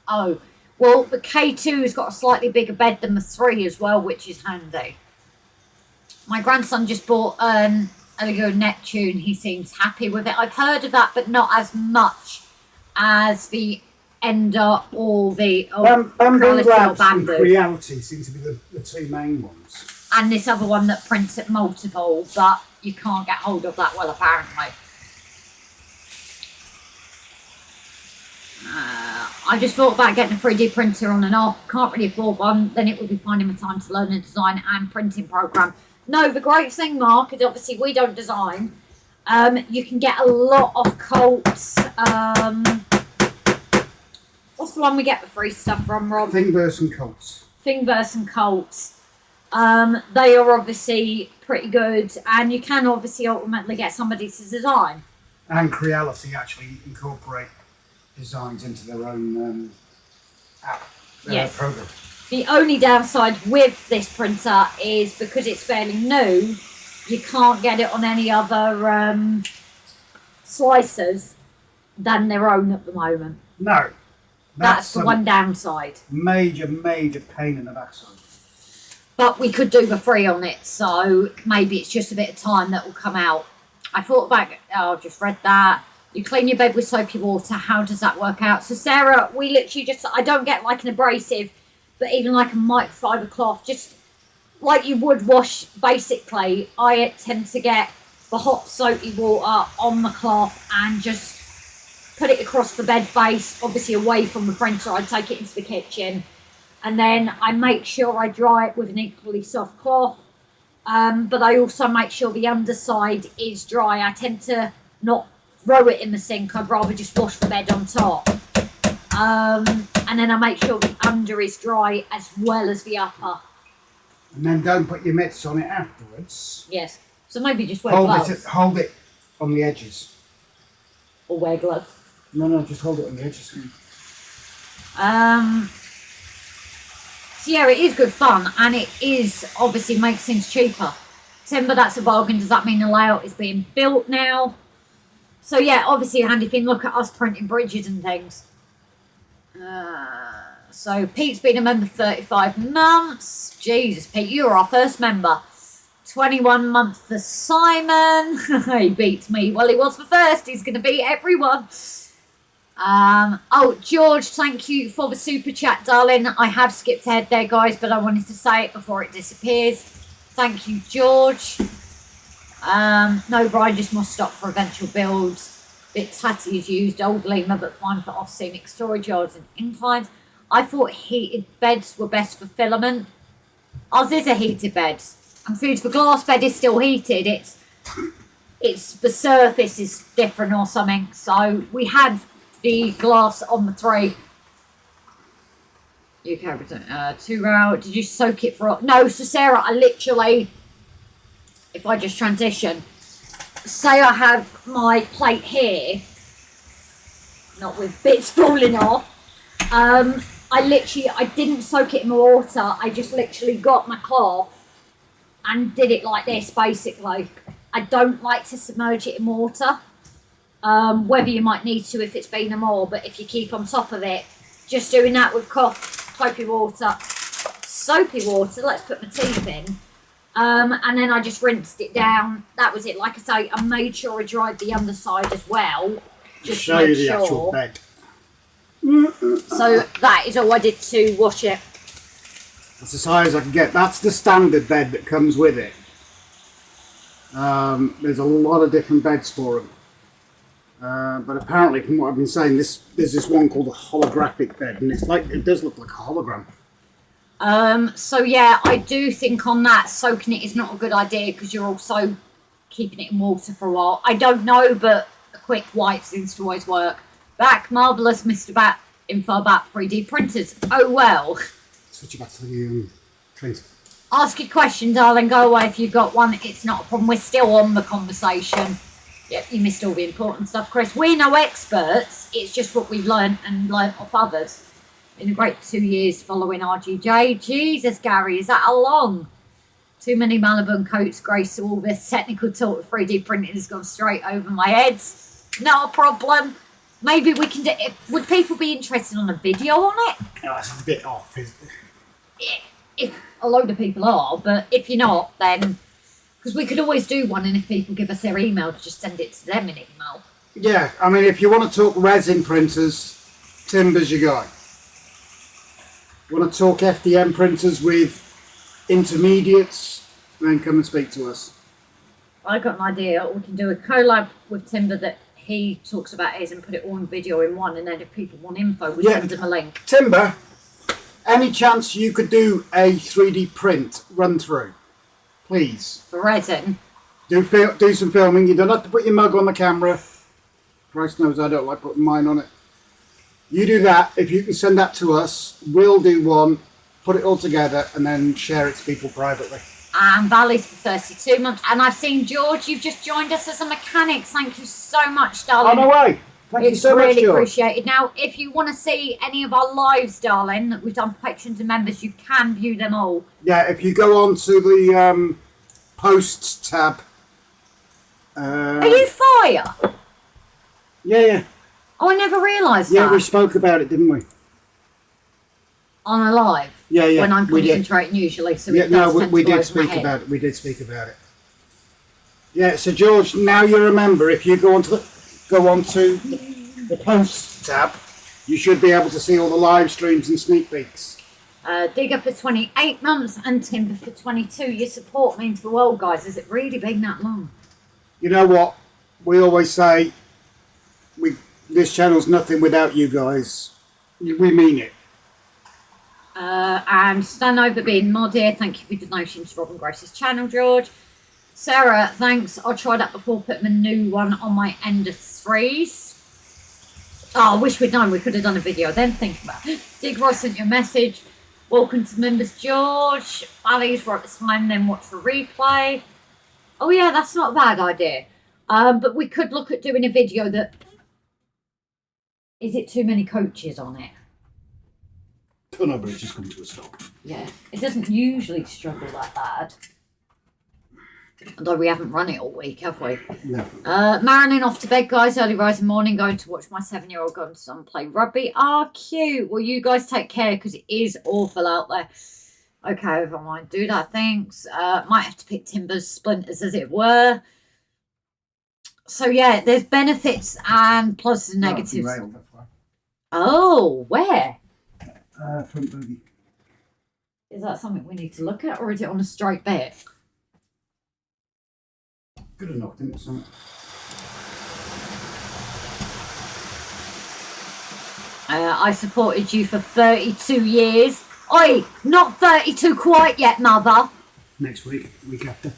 Speaker 2: O. Well, the K2 has got a slightly bigger bed than the 3 as well, which is handy. My grandson just bought an Eligo Neptune. He seems happy with it. I've heard of that, but not as much as the Ender or the
Speaker 1: Bamboo
Speaker 2: Corality or
Speaker 1: Labs and
Speaker 2: Bamboo.
Speaker 1: Reality seem to be the two main ones.
Speaker 2: And this other one that prints at multiple, but you can't get hold of that well, apparently. I just thought about getting a 3D printer on and off. Can't really afford one. Then it would be finding my time to learn a design and printing program. No, the great thing, Mark, is obviously we don't design. You can get a lot of Colts. What's the one we get the free stuff from, Rob?
Speaker 1: Thingburs and Colts.
Speaker 2: Thingburs and Colts. They are obviously pretty good, and you can obviously ultimately get somebody to design.
Speaker 1: And Creality actually incorporate designs into their own app program.
Speaker 2: The only downside with this printer is because it's fairly new, you can't get it on any other slicers than their own at the moment.
Speaker 1: No.
Speaker 2: That's the one downside.
Speaker 1: Major pain in the backside.
Speaker 2: But we could do the free on it, so maybe it's just a bit of time that will come out. I thought about, I've just read that. You clean your bed with soapy water. How does that work out? So Sarah, we literally just, I don't get like an abrasive, but even like a microfiber cloth, just like you would wash basically. I tend to get the hot soapy water on the cloth and just put it across the bed face, obviously away from the printer. I take it into the kitchen and then I make sure I dry it with an equally soft cloth. But I also make sure the underside is dry. I tend to not throw it in the sink. I'd rather just wash the bed on top. And then I make sure the under is dry as well as the upper.
Speaker 1: And then don't put your mitts on it afterwards.
Speaker 2: Yes. So maybe just wear gloves.
Speaker 1: Hold it on the edges.
Speaker 2: Or wear gloves.
Speaker 1: No, just hold it on the edges.
Speaker 2: So yeah, it is good fun, and it is obviously makes things cheaper. Timber, that's a bargain. Does that mean the layout is being built now? So yeah, obviously a handy thing. Look at us printing bridges and things. So Pete's been a member 35 months. Jesus, Pete, you were our first member. 21 months for Simon. He beats me. Well, he was the first. He's going to beat everyone. Oh, George, thank you for the super chat, darling. I have skipped ahead there, guys, but I wanted to say it before it disappears. Thank you, George. No, Brian just must stop for eventual builds. Bit tatty is used, old lemur, but fine for off scenic storage yards and inclines. I thought heated beds were best for filament. Ours is a heated bed. I'm afraid the glass bed is still heated. It's the surface is different or something. So we had the glass on the tray. You carried it 2 hours. Did you soak it for? No, so Sarah, I literally, if I just transition, say I have my plate here, not with bits falling off. I didn't soak it in the water. I just literally got my cloth and did it like this, basically. I don't like to submerge it in water. Whether you might need to if it's been a more, but if you keep on top of it, just doing that with soapy water, let's put my teeth in, and then I just rinsed it down. That was it. Like I say, I made sure I dried the underside as well, just
Speaker 1: show you the actual bed.
Speaker 2: So that is all I did to wash it.
Speaker 1: That's as high as I can get. That's the standard bed that comes with it. There's a lot of different beds for them. But apparently, from what I've been saying, there's this one called a holographic bed, and it does look like a hologram.
Speaker 2: So yeah, I do think on that, soaking it is not a good idea because you're also keeping it in water for a while. I don't know, but a quick wipe seems to always work. Back, marvellous, Mr. Bat, info about 3D printers. Oh well.
Speaker 1: Switch it back to the printer.
Speaker 2: Ask your question, darling. Go away if you've got one. It's not a problem. We're still on the conversation. Yep, you missed all the important stuff, Chris. We're no experts. It's just what we've learned off others. In a great 2 years following RGJ. Jesus, Gary, is that how long? Too many Malibu coats, Grace. All this technical talk of 3D printing has gone straight over my head. Not a problem. Maybe we can do it. Would people be interested on a video on it?
Speaker 1: Oh, it's a bit off, isn't it?
Speaker 2: If a load of people are, but if you're not, then... Because we could always do one, and if people give us their email, just send it to them in email.
Speaker 1: Yeah, I mean, if you want to talk resin printers, Timber's your guy. Want to talk FDM printers with intermediates, then come and speak to us.
Speaker 2: I got an idea. We can do a collab with Timber that he talks about his and put it all in video in one, and then if people want info, we send them a link.
Speaker 1: Timber, any chance you could do a 3D print run through? Please.
Speaker 2: For resin.
Speaker 1: Do some filming. You don't have to put your mug on the camera. Christ knows I don't like putting mine on it. You do that. If you can send that to us, we'll do one, put it all together, and then share it to people privately.
Speaker 2: And valid for 32 months. And I've seen, George, you've just joined us as a mechanic. Thank you so much, darling.
Speaker 1: On the way. Thank you so much,
Speaker 2: It's really
Speaker 1: George.
Speaker 2: appreciated. Now, if you want to see any of our lives, darling, that we've done for patrons and members, you can view them all.
Speaker 1: Yeah, if you go on to the posts tab.
Speaker 2: Are you fire?
Speaker 1: Yeah.
Speaker 2: Oh, I never realised
Speaker 1: Yeah,
Speaker 2: that.
Speaker 1: we spoke about it, didn't we?
Speaker 2: On a live.
Speaker 1: Yeah.
Speaker 2: When I'm
Speaker 1: we did.
Speaker 2: concentrating usually. So
Speaker 1: Yeah,
Speaker 2: it
Speaker 1: no,
Speaker 2: does tend
Speaker 1: we
Speaker 2: to go
Speaker 1: did
Speaker 2: over my
Speaker 1: speak
Speaker 2: head.
Speaker 1: about it. We did speak about it. Yeah, so George, now you remember, if you go onto the posts tab, you should be able to see all the live streams and sneak peeks.
Speaker 2: Digger for 28 months and Timber for 22. Your support means the world, guys. Has it really been that long?
Speaker 1: You know what? We always say, this channel's nothing without you guys. We mean it.
Speaker 2: And Stan over being mod here. Thank you for your donation to Robin Grace's channel, George. Sarah, thanks. I'll try that before putting a new one on my end of threes. Oh, I wish we'd known. We could have done a video then. Think about it. Dig Ross sent you a message. Welcome to members, George. Ali's right behind then watch the replay. Oh yeah, that's not a bad idea. But we could look at doing a video that... Is it too many coaches on it?
Speaker 1: Oh no, but it's just come to a stop.
Speaker 2: Yeah, it doesn't usually struggle that bad. Although we haven't run it all week, have we?
Speaker 1: No.
Speaker 2: Marining off to bed, guys. Early rising morning, going to watch my 7-year-old go to son play rugby. Ah, cute. Well, you guys take care because it is awful out there. Okay, if I might do that, thanks. Might have to pick Timber's splinters, as it were. So, yeah, there's benefits and pluses and negatives.
Speaker 1: Rail, that's why.
Speaker 2: Oh, where?
Speaker 1: Front boogie.
Speaker 2: Is that something we need to look at, or is it on a straight bit?
Speaker 1: Good enough, didn't it? Son?
Speaker 2: I supported you for 32 years. Oi, not 32 quite yet, mother.
Speaker 1: Next week, week after.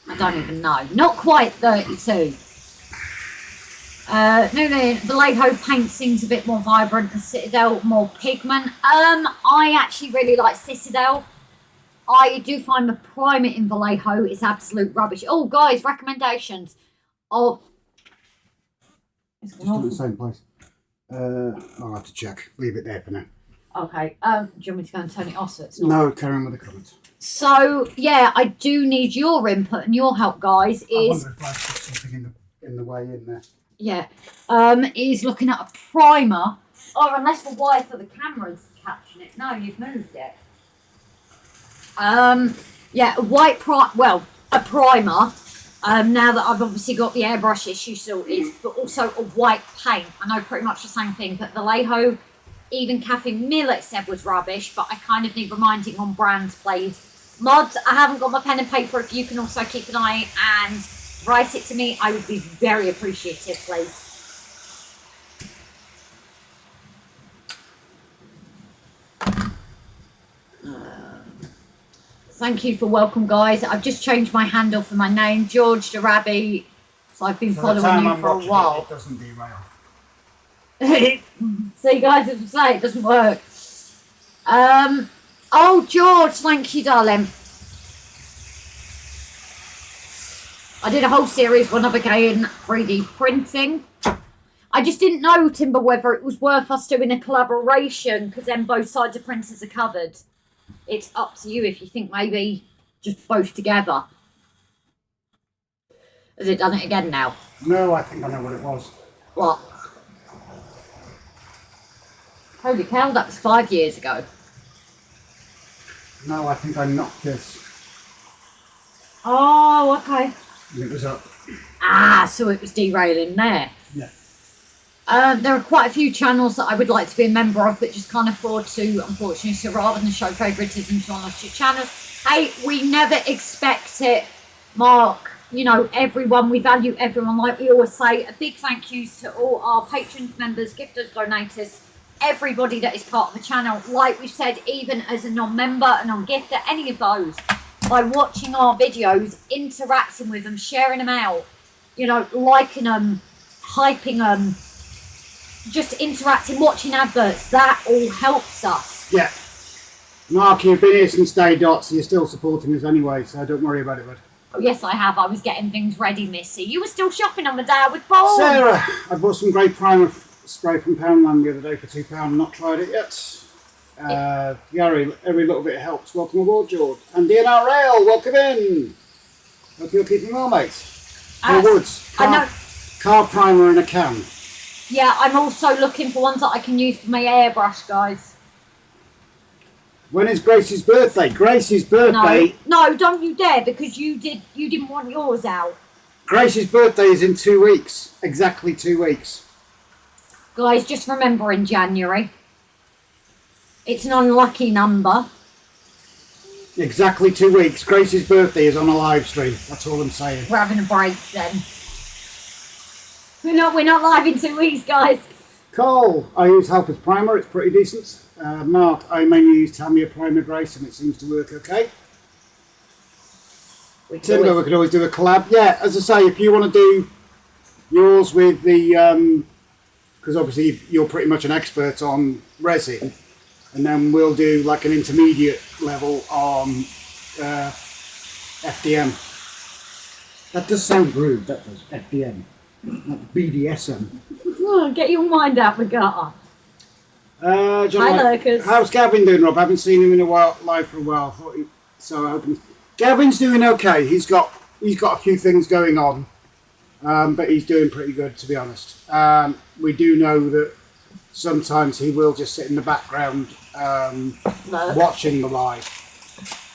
Speaker 2: I don't even know. Not quite 32. No, Vallejo paint seems a bit more vibrant and Citadel more pigment. I actually really like Citadel. I do find the primer in Vallejo is absolute rubbish. Oh, guys, recommendations of...
Speaker 1: Just do it in the same place. I'll have to check. Leave it there for now.
Speaker 2: Okay, do you want me to go and turn it off so it's not...
Speaker 1: No, carry on with the comments.
Speaker 2: So, yeah, I do need your input and your help, guys.
Speaker 1: I wonder if I've put something in the way in there.
Speaker 2: Yeah, is looking at a primer. Oh, unless the wire for the camera's catching it. No, you've moved it. Yeah, a primer. Now that I've obviously got the airbrush issue sorted, but also a white paint. I know pretty much the same thing, but Vallejo, even Cafe Millet said was rubbish, but I kind of need reminding on brands, please. Mods, I haven't got my pen and paper. If you can also keep an eye and write it to me, I would be very appreciative, please. Thank you for welcome, guys. I've just changed my handle for my name, George the Rabbit. So I've been following you for a while.
Speaker 1: It doesn't derail.
Speaker 2: See, guys, as I say, it doesn't work. Oh, George, thank you, darling. I did a whole series when I began 3D printing. I just didn't know, Timber, whether it was worth us doing a collaboration because then both sides of printers are covered. It's up to you if you think maybe just both together. Has it done it again now?
Speaker 1: No, I think I know what it was.
Speaker 2: What? Holy cow, that was 5 years ago.
Speaker 1: No, I think I knocked this.
Speaker 2: Oh, okay.
Speaker 1: And it was up.
Speaker 2: Ah, so it was derailing there.
Speaker 1: Yeah.
Speaker 2: There are quite a few channels that I would like to be a member of, but just can't afford to, unfortunately. So rather than show favouritism to one of your channels, hey, we never expect it, Mark. You know, everyone, we value everyone. Like we always say, a big thank yous to all our patrons, members, gifters, donators, everybody that is part of the channel. Like we've said, even as a non-member, a non-gifter, any of those, by watching our videos, interacting with them, sharing them out, you know, liking them, hyping them, just interacting, watching adverts. That all helps us.
Speaker 1: Yeah. Mark, you've been here since day dot, so you're still supporting us anyway, so don't worry about it, bud.
Speaker 2: Oh, yes, I have. I was getting things ready, Missy. You were still shopping on the day I was born.
Speaker 1: Sarah, I bought some great primer spray from Poundland the other day for £2. Not tried it yet. Gary, every little bit helps. Welcome aboard, George. And DNR Rail, welcome in. Hope you're keeping well, mate. Paul Woods,
Speaker 2: I know.
Speaker 1: car primer in a can.
Speaker 2: Yeah, I'm also looking for ones that I can use for my airbrush, guys.
Speaker 1: When is Grace's birthday? Grace's birthday.
Speaker 2: No, don't you dare, because you didn't want yours out.
Speaker 1: Grace's birthday is in 2 weeks. Exactly 2 weeks.
Speaker 2: Guys, just remember in January. It's an unlucky number.
Speaker 1: Exactly 2 weeks. Grace's birthday is on a live stream. That's all I'm saying.
Speaker 2: We're having a break then. We're not live in 2 weeks, guys.
Speaker 1: Cole, I use Helper's Primer. It's pretty decent. Mark, I mainly use Tamiya Primer Grace and it seems to work okay. Timber, we could always do a collab. Yeah, as I say, if you want to do yours with the... because obviously you're pretty much an expert on resin. And then we'll do like an intermediate level on FDM. That does sound rude, that does, FDM. Not BDSM.
Speaker 2: Oh, get your mind out the gutter.
Speaker 1: John,
Speaker 2: Hi, Lurkers.
Speaker 1: How's Gavin doing, Rob? I haven't seen him in a while, live for a while. So I hope Gavin's doing okay. He's got a few things going on, but he's doing pretty good, to be honest. We do know that sometimes he will just sit in the background watching the live.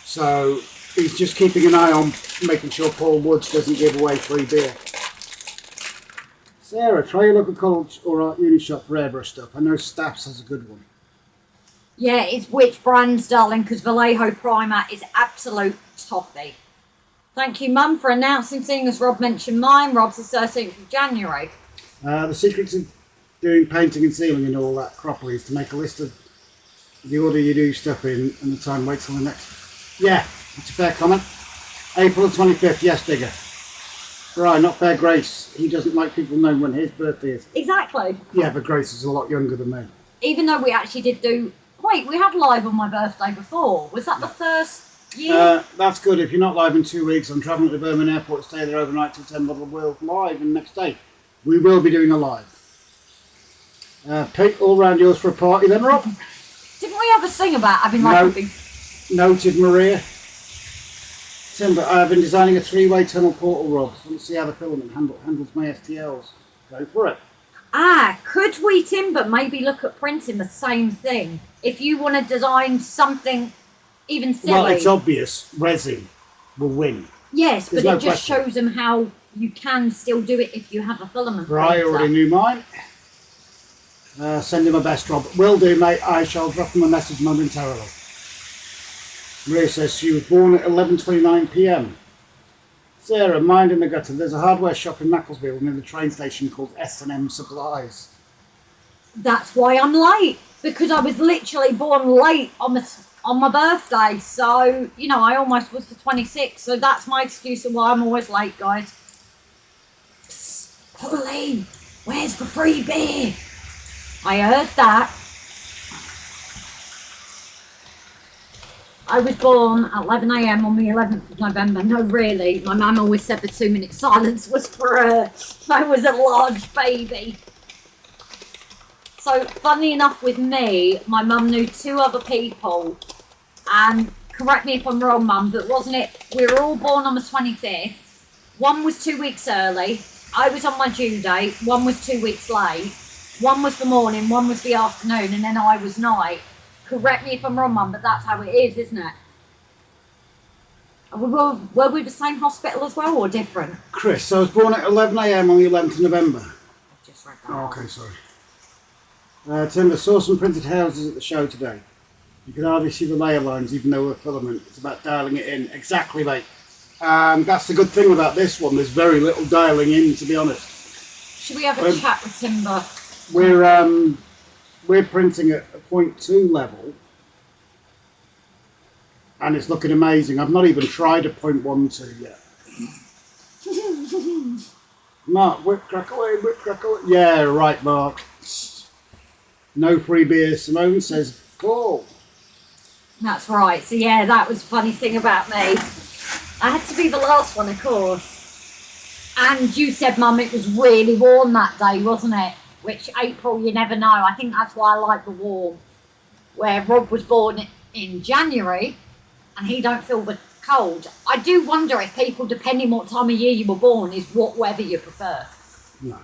Speaker 1: So he's just keeping an eye on making sure Paul Woods doesn't give away free beer. Sarah, try your local college or art uni shop for airbrush stuff. I know Staffs has a good one.
Speaker 2: Yeah, it's which brands, darling, because Vallejo Primer is absolute toffee. Thank you, Mum, for announcing, seeing as Rob mentioned mine. Rob's the 13th of January.
Speaker 1: The secret to doing painting and sealing and all that properly is to make a list of the order you do stuff in and the time wait till the next. Yeah, that's a fair comment. April 25th, yes, Digger. Right, not fair, Grace. He doesn't like people knowing when his birthday is.
Speaker 2: Exactly.
Speaker 1: Yeah, but Grace is a lot younger than me.
Speaker 2: Even though we actually did do... Wait, we had live on my birthday before. Was that the first year?
Speaker 1: That's good. If you're not live in 2 weeks, I'm travelling to Birmingham Airport to stay there overnight to attend Bottle of World live and next day. We will be doing a live. Pete, all round yours for a party then, Rob?
Speaker 2: Didn't we ever sing about having like a big...
Speaker 1: Noted, Maria. Timber, I have been designing a 3-way tunnel portal, Rob. So let's see how the filament handles my STLs. Go for it.
Speaker 2: Could we, Timber, maybe look at printing the same thing? If you want to design something even silly.
Speaker 1: Well, it's obvious. Resin will win.
Speaker 2: Yes,
Speaker 1: There's
Speaker 2: but
Speaker 1: no
Speaker 2: it just
Speaker 1: question.
Speaker 2: shows them how you can still do it if you have a filament
Speaker 1: Right, I
Speaker 2: printer.
Speaker 1: already knew mine. Send him a best, Rob. Will do, mate. I shall drop him a message momentarily. Maria says she was born at 11:29 p.m. Sarah, mind in the gutter. There's a hardware shop in Macclesfield near the train station called S&M Supplies.
Speaker 2: That's why I'm late, because I was literally born late on my birthday. So, you know, I almost was the 26th. So that's my excuse of why I'm always late, guys. Psst, Pauline, where's the free beer? I heard that. I was born at 11 a.m. on the 11th of November. No, really. My mum always said the 2-minute silence was for her. I was a large baby. So, funny enough with me, my mum knew 2 other people. And correct me if I'm wrong, Mum, but wasn't it, we were all born on the 25th. One was 2 weeks early. I was on my due date. One was 2 weeks late. One was the morning, one was the afternoon, and then I was night. Correct me if I'm wrong, Mum, but that's how it is, isn't it? Were we the same hospital as well, or different?
Speaker 1: Chris, I was born at 11 a.m. on the 11th of November.
Speaker 2: I've just read that.
Speaker 1: Oh, okay, sorry. Timber, saw some printed houses at the show today. You can hardly see the layer lines, even though we're filament. It's about dialing it in. Exactly, mate. That's the good thing about this one. There's very little dialing in, to be honest.
Speaker 2: Should we have a chat with Timber?
Speaker 1: We're printing at a 0.2 level. and it's looking amazing. I've not even tried a 0.12 yet. Mark, whip crack away, whip crack away. Yeah, right, Mark. No free beer. Simone says, "Cool."
Speaker 2: That's right. So yeah, that was a funny thing about me. I had to be the last one, of course. And you said, Mum, it was really warm that day, wasn't it? Which April, you never know. I think that's why I like the warm. Where Rob was born in January, and he don't feel the cold. I do wonder if people, depending what time of year you were born, is what weather you prefer.
Speaker 1: No.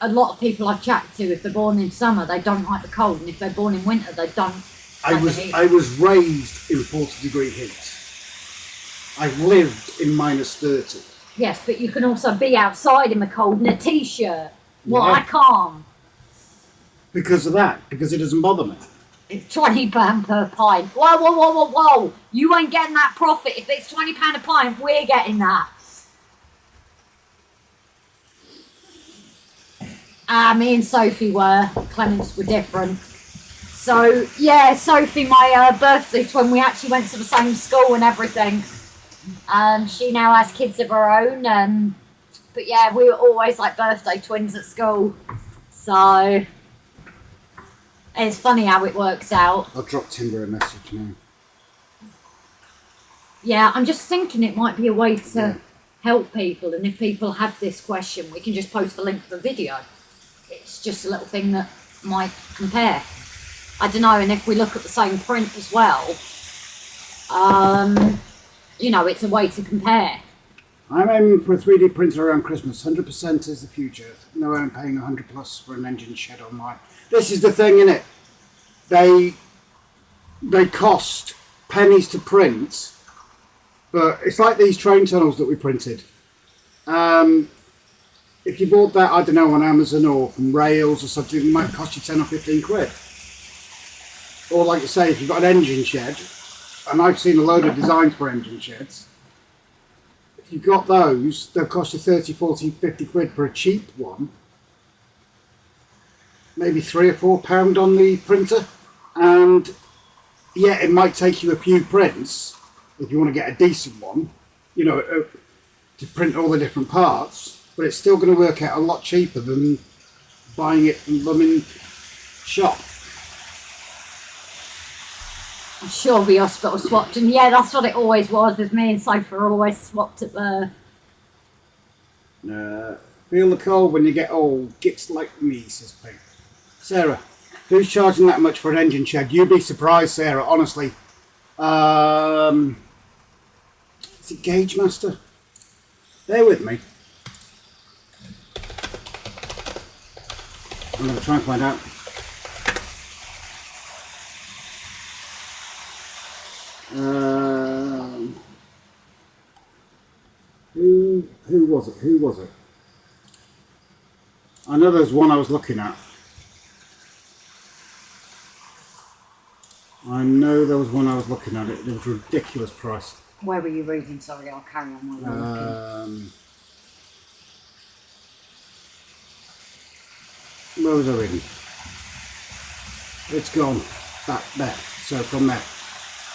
Speaker 2: A lot of people I've chatted to, if they're born in summer, they don't like the cold, and if they're born in winter, they don't.
Speaker 1: I was raised in 40-degree heat. I've lived in -30.
Speaker 2: Yes, but you can also be outside in the cold in a t-shirt. Well,
Speaker 1: Yeah.
Speaker 2: I can't.
Speaker 1: Because of that, because it doesn't bother me.
Speaker 2: It's £20 per pint. Whoa, whoa, whoa, whoa, whoa! You ain't getting that profit. If it's £20 a pint, we're getting that. Me and Sophie were. Clements were different. So, yeah, Sophie, my birthday twin, we actually went to the same school and everything. She now has kids of her own. But yeah, we were always like birthday twins at school. So, it's funny how it works out.
Speaker 1: I'll drop Timber a message now.
Speaker 2: Yeah, I'm just thinking it might be a way to help people. And if people have this question, we can just post the link for the video. It's just a little thing that might compare. I don't know, and if we look at the same print as well, you know, it's a way to compare.
Speaker 1: I'm aiming for a 3D printer around Christmas. 100% is the future. No, I'm paying 100 plus for an engine shed on mine. This is the thing, innit? They cost pennies to print, but it's like these train tunnels that we printed. If you bought that, I don't know, on Amazon or from Rails or something, it might cost you 10 or 15 quid. Or like you say, if you've got an engine shed, and I've seen a load of designs for engine sheds, if you've got those, they'll cost you 30, 40, 50 quid for a cheap one. Maybe £3 or £4 on the printer. And yeah, it might take you a few prints, if you want to get a decent one, you know, to print all the different parts, but it's still going to work out a lot cheaper than buying it from the shop.
Speaker 2: I'm sure the hospital swapped, and yeah, that's what it always was, with me and Sophie were always swapped at birth.
Speaker 1: Feel the cold when you get old. Gits like me, says Pete. Sarah, who's charging that much for an engine shed? You'd be surprised, Sarah, honestly. Is it Gauge Master? Bear with me. I'm going to try and find out. Who was it? Who was it? I know there's one I was looking at. I know there was one I was looking at. It was a ridiculous price.
Speaker 2: Where were you reading? Sorry, I'll carry on while you're looking.
Speaker 1: Where was I reading? It's gone. Back there. So from there.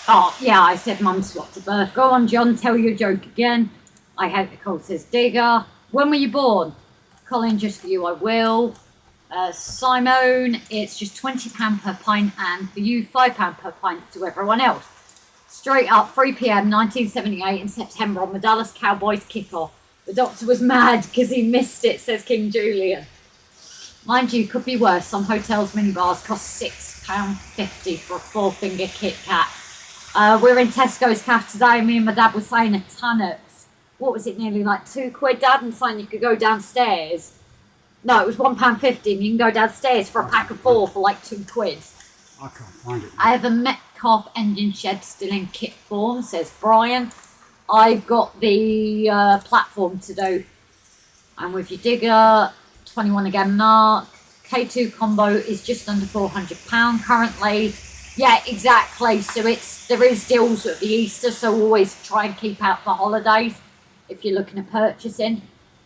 Speaker 2: Oh, yeah, I said Mum swapped at birth. Go on, John, tell your joke again. I hope the call says Digger. When were you born? Colin, just for you, I will. Simone, it's just £20 per pint, and for you, £5 per pint to everyone else. Straight up, 3 p.m, 1978 in September on the Dallas Cowboys kickoff. The doctor was mad because he missed it, says King Julian. Mind you, could be worse. Some hotels' minibars cost £6.50 for a 4-finger Kit Kat. We're in Tesco's cafe today, and me and my dad were saying a turnip. What was it, nearly like £2, Dad? And saying you could go downstairs. No, it was £1.50, and you can go downstairs for a pack of 4 for like £2.
Speaker 1: I can't find it.
Speaker 2: I have a Metcalf engine shed still in kit form, says Brian. I've got the platform to do. I'm with you, Digger. 21 again, Mark. K2 combo is just under £400 currently. Yeah, exactly. So there is deals at the Easter, so always try and keep out for holidays if you're looking at purchasing.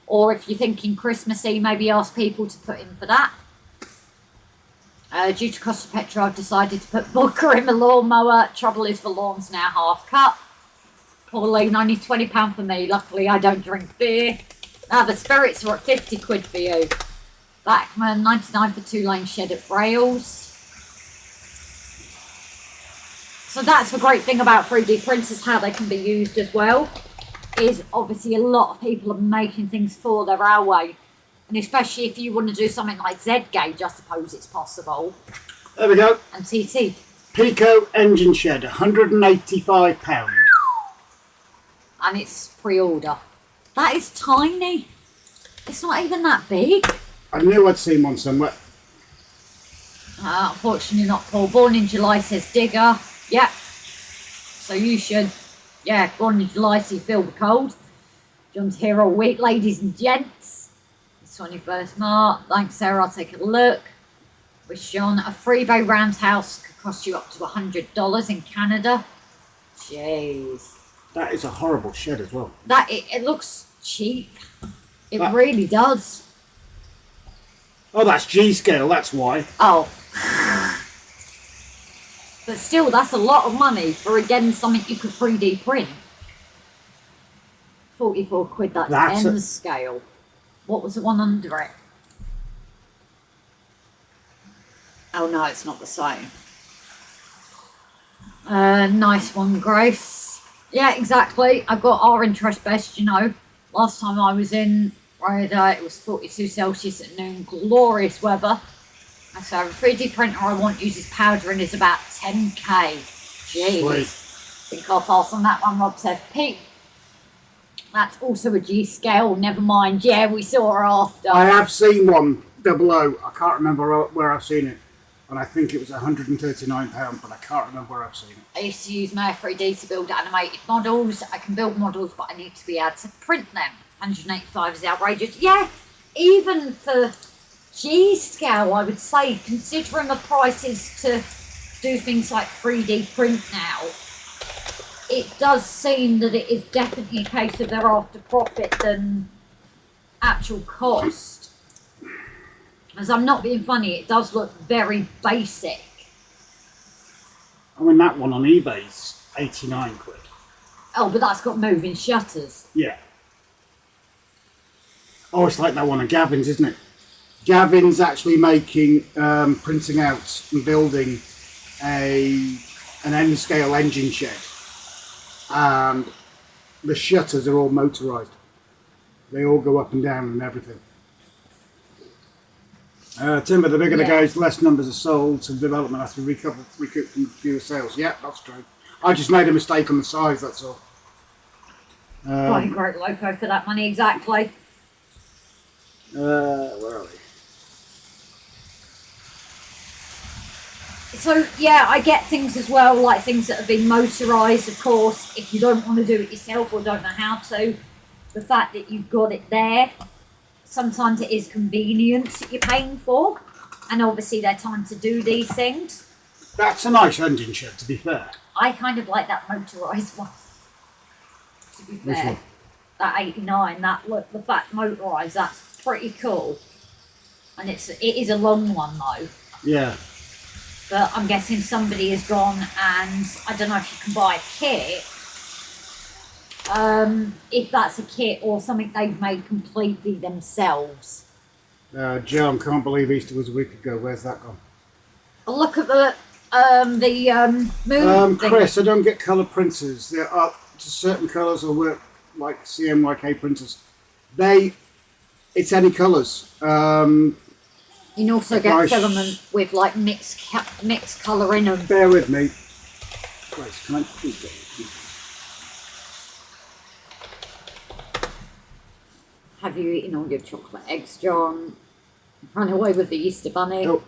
Speaker 2: Or if you're thinking Christmassy, maybe ask people to put in for that. Due to cost of petrol, I've decided to put vodka in my lawnmower. Trouble is, the lawn's now half cut. Pauline, only £20 for me. Luckily, I don't drink beer. Now, the spirits are at 50 quid for you. Backman, 99 for 2-lane shed at Rails. So that's the great thing about 3D printers, how they can be used as well. Is obviously a lot of people are making things for the railway. And especially if you want to do something like Z-Gauge, I suppose it's possible.
Speaker 1: There we go.
Speaker 2: And TT.
Speaker 1: Pico engine shed, £185.
Speaker 2: And it's pre-order. That is tiny. It's not even that big.
Speaker 1: I knew I'd seen one somewhere.
Speaker 2: Unfortunately not Paul. Born in July says Digger. Yep. So you should. Yeah, born in July so you feel the cold. John's here all week, ladies and gents. It's 21st March. Thanks, Sarah. I'll take a look. Wish John, a 3-bay roundhouse could cost you up to $100 in Canada. Jeez.
Speaker 1: That is a horrible shed as well.
Speaker 2: That it looks cheap. It really does.
Speaker 1: Oh, that's G-scale, that's why.
Speaker 2: Oh. But still, that's a lot of money for, again, something you could 3D print. 44 quid, that's N scale. What was the one under it? Oh no, it's not the same. Nice one, Grace. Yeah, exactly. I got our interest best, you know. Last time I was in Ryder, it was 42 Celsius at noon. Glorious weather. And so a 3D printer I want uses powder and is about 10k. Jeez.
Speaker 1: Sweet.
Speaker 2: Think I'll pass on that one, Rob says. Pete. That's also a G scale, never mind. Yeah, we saw her after.
Speaker 1: I have seen one, 00. I can't remember where I've seen it. And I think it was £139, but I can't remember where I've seen it.
Speaker 2: I used to use Maya 3D to build animated models. I can build models, but I need to be able to print them. 185 is outrageous. Yeah, even for G scale, I would say, considering the prices to do things like 3D print now, it does seem that it is definitely a case of they're after profit than actual cost. As I'm not being funny, it does look very basic.
Speaker 1: I mean, that one on eBay's 89 quid.
Speaker 2: Oh, but that's got moving shutters.
Speaker 1: Yeah. Oh, it's like that one of Gavin's, isn't it? Gavin's actually making, printing out and building an N-scale engine shed. And the shutters are all motorised. They all go up and down and everything. Timber, the bigger the goes, less numbers are sold, so development has to recoup from fewer sales. Yeah, that's true. I just made a mistake on the size, that's all.
Speaker 2: Buying great loco for that money, exactly.
Speaker 1: Where are we?
Speaker 2: So, yeah, I get things as well, like things that have been motorised, of course, if you don't want to do it yourself or don't know how to. The fact that you've got it there, sometimes it is convenience that you're paying for, and obviously they're time to do these things.
Speaker 1: That's a nice engine shed, to be fair.
Speaker 2: I kind of like that motorised one, to be
Speaker 1: Which
Speaker 2: fair.
Speaker 1: one?
Speaker 2: That 89, that look, the fact motorised, that's pretty cool. And it is a long one though.
Speaker 1: Yeah.
Speaker 2: But I'm guessing somebody has gone and I don't know if you can buy a kit. If that's a kit or something they've made completely themselves.
Speaker 1: John, can't believe Easter was a week ago. Where's that gone?
Speaker 2: Look at the moon thing.
Speaker 1: Chris, I don't get colour printers. There are just certain colours that work like CMYK printers. It's any colours.
Speaker 2: You can also get
Speaker 1: Nice.
Speaker 2: filament with like mixed colour in them.
Speaker 1: Bear with me. Grace, can I please get you?
Speaker 2: Have you eaten all your chocolate eggs, John? Run away with the Easter Bunny.
Speaker 1: Nope.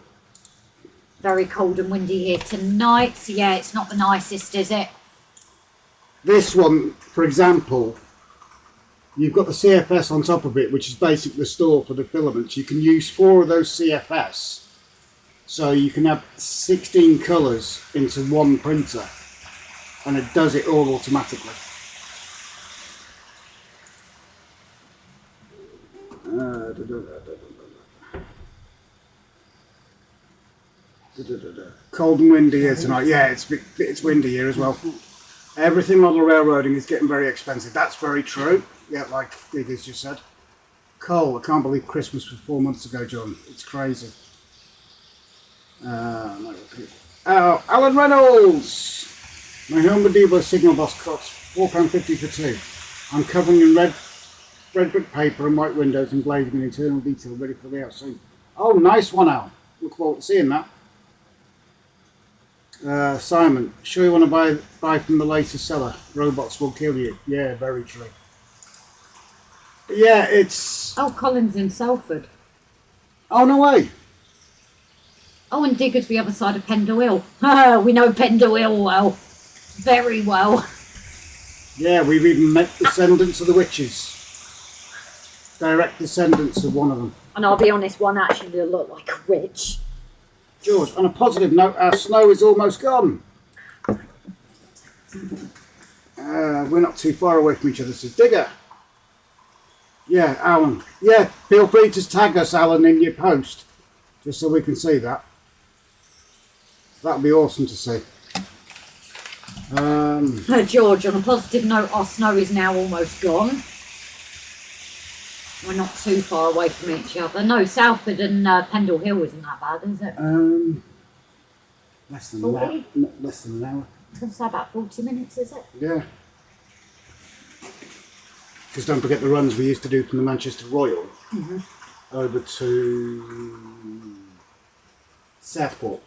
Speaker 2: Very cold and windy here tonight. So yeah, it's not the nicest, is it?
Speaker 1: This one, for example, you've got the CFS on top of it, which is basically the store for the filaments. You can use 4 of those CFS. So you can have 16 colours into one printer. And it does it all automatically. Cold and windy here tonight. Yeah, it's windy here as well. Everything on the railroading is getting very expensive. That's very true. Yeah, like Diggers just said. Cole, I can't believe Christmas was 4 months ago, John. It's crazy. Oh, Alan Reynolds! My home Medieval signal box costs £4.50 for two. I'm covering in red brick paper and white windows and glazing and internal detail ready for the outside. Oh, nice one, Al. Look forward to seeing that. Simon, sure you want to buy from the latest seller? Robots will kill you. Yeah, very true. But yeah, it's...
Speaker 2: Oh, Colin's in Salford.
Speaker 1: Oh, no way.
Speaker 2: Oh, and Digger's the other side of Pendle Hill. We know Pendle Hill well. Very well.
Speaker 1: Yeah, we've even met descendants of the witches. Direct descendants of one of them.
Speaker 2: And I'll be honest, one actually looked like a witch.
Speaker 1: George, on a positive note, our snow is almost gone. We're not too far away from each other, says Digger. Yeah, Alan. Yeah, feel free to tag us, Alan, in your post, just so we can see that. That'd be awesome to see.
Speaker 2: George, on a positive note, our snow is now almost gone. We're not too far away from each other. No, Salford and Pendle Hill isn't that bad, is it?
Speaker 1: Less than an hour. Not less than an hour.
Speaker 2: I was going to say about 40 minutes, is it?
Speaker 1: Yeah. Because don't forget the runs we used to do from the Manchester Royal over to Southport.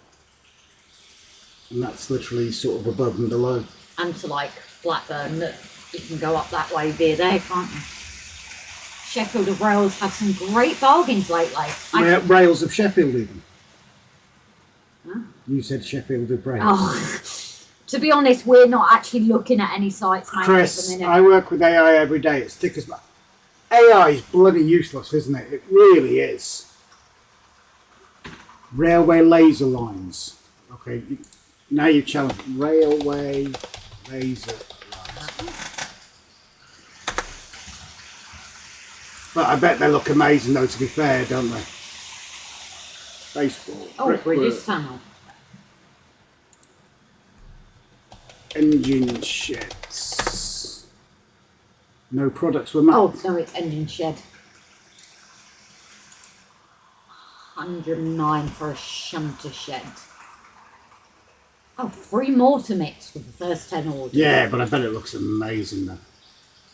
Speaker 1: And that's literally sort of above and below.
Speaker 2: And to like Blackburn, that you can go up that way via there, can't you? Sheffield of Rails had some great bargains lately.
Speaker 1: Rails of Sheffield even.
Speaker 2: Huh?
Speaker 1: You said Sheffield of Rails.
Speaker 2: Oh, to be honest, we're not actually looking at any sites, mate,
Speaker 1: Chris,
Speaker 2: at the minute.
Speaker 1: I work with AI every day. It's thick as... AI is bloody useless, isn't it? It really is. Railway laser lines. Okay, now you've challenged. Railway laser lines. But I bet they look amazing though, to be fair, don't they? Baseball.
Speaker 2: Oh, British Tunnel.
Speaker 1: Engine sheds. No products were mapped.
Speaker 2: Oh, no, it's Engine Shed. 109 for a shunter shed. Oh, free mortar mix with the first 10 orders.
Speaker 1: Yeah, but I bet it looks amazing though.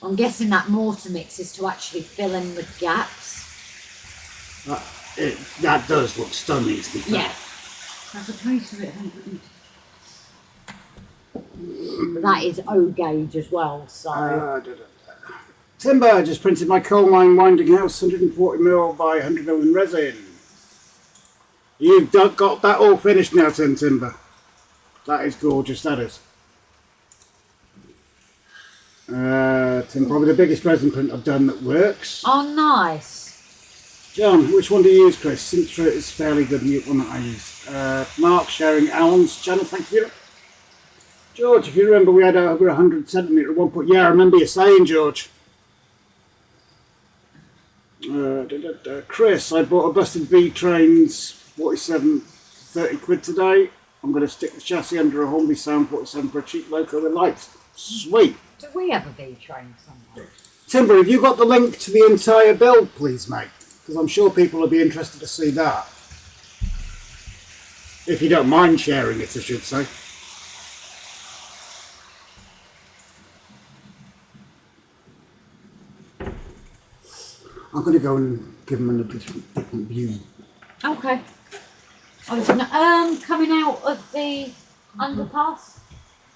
Speaker 2: I'm guessing that mortar mix is to actually fill in the gaps.
Speaker 1: That does look stunning, to be fair.
Speaker 2: Yeah. That's a taste of it, but that is O gauge as well, so.
Speaker 1: Timber just printed my coal mine winding house, 140mm by 100mm in resin. You've got that all finished now, Timber. That is gorgeous, that is. Tim, probably the biggest resin print I've done that works.
Speaker 2: Oh, nice.
Speaker 1: John, which one do you use, Chris? Sintra is fairly good, the one that I use. Mark sharing Alan's channel, thank you. George, if you remember, we had over 100cm at one point. Yeah, I remember you saying, George. Chris, I bought a busted V trains 47, 30 quid today. I'm going to stick the chassis under a Hornby Sound 47 for a cheap loco with lights. Sweet.
Speaker 2: Do we have a V train somewhere?
Speaker 1: Timber, have you got the link to the entire build, please, mate? Because I'm sure people will be interested to see that. If you don't mind sharing it, I should say. I'm going to go and give them a different view.
Speaker 2: Okay. I was gonna, coming out of the underpass?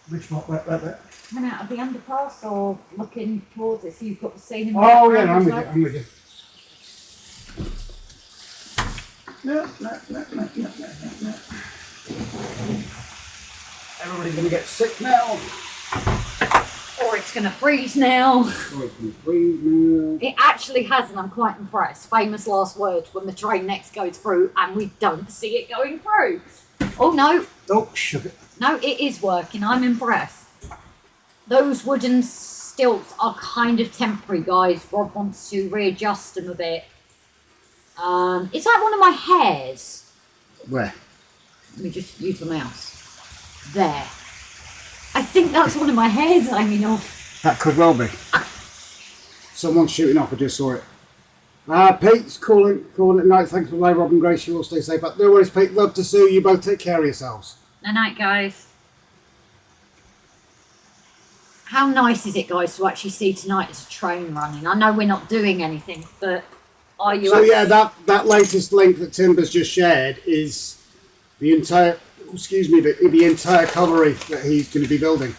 Speaker 1: Which one? That.
Speaker 2: Coming out of the underpass or looking towards it so you've got the scene in the
Speaker 1: Oh, yeah,
Speaker 2: background
Speaker 1: I'm
Speaker 2: as
Speaker 1: with you.
Speaker 2: well?
Speaker 1: No. Everybody's going to get sick now.
Speaker 2: Or it's going to freeze now.
Speaker 1: Oh, it's going to freeze now.
Speaker 2: It actually has, and I'm quite impressed. Famous last words when the train next goes through and we don't see it going through. Oh, no.
Speaker 1: Oh, sugar.
Speaker 2: No, it is working. I'm impressed. Those wooden stilts are kind of temporary, guys. Rob wants to readjust them a bit. Is that one of my hairs?
Speaker 1: Where?
Speaker 2: Let me just use the mouse. There. I think that's one of my hairs hanging off.
Speaker 1: That could well be. Someone's shooting off, I just saw it. Pete's calling it night. Thanks for live, Rob and Grace. You all stay safe. But no worries, Pete. Love to see you. You both take care of yourselves.
Speaker 2: Night night, guys. How nice is it, guys, to actually see tonight as a train running? I know we're not doing anything, but are you?
Speaker 1: So yeah, that latest link that Timber's just shared is the entire, the entire colliery that he's going to be building,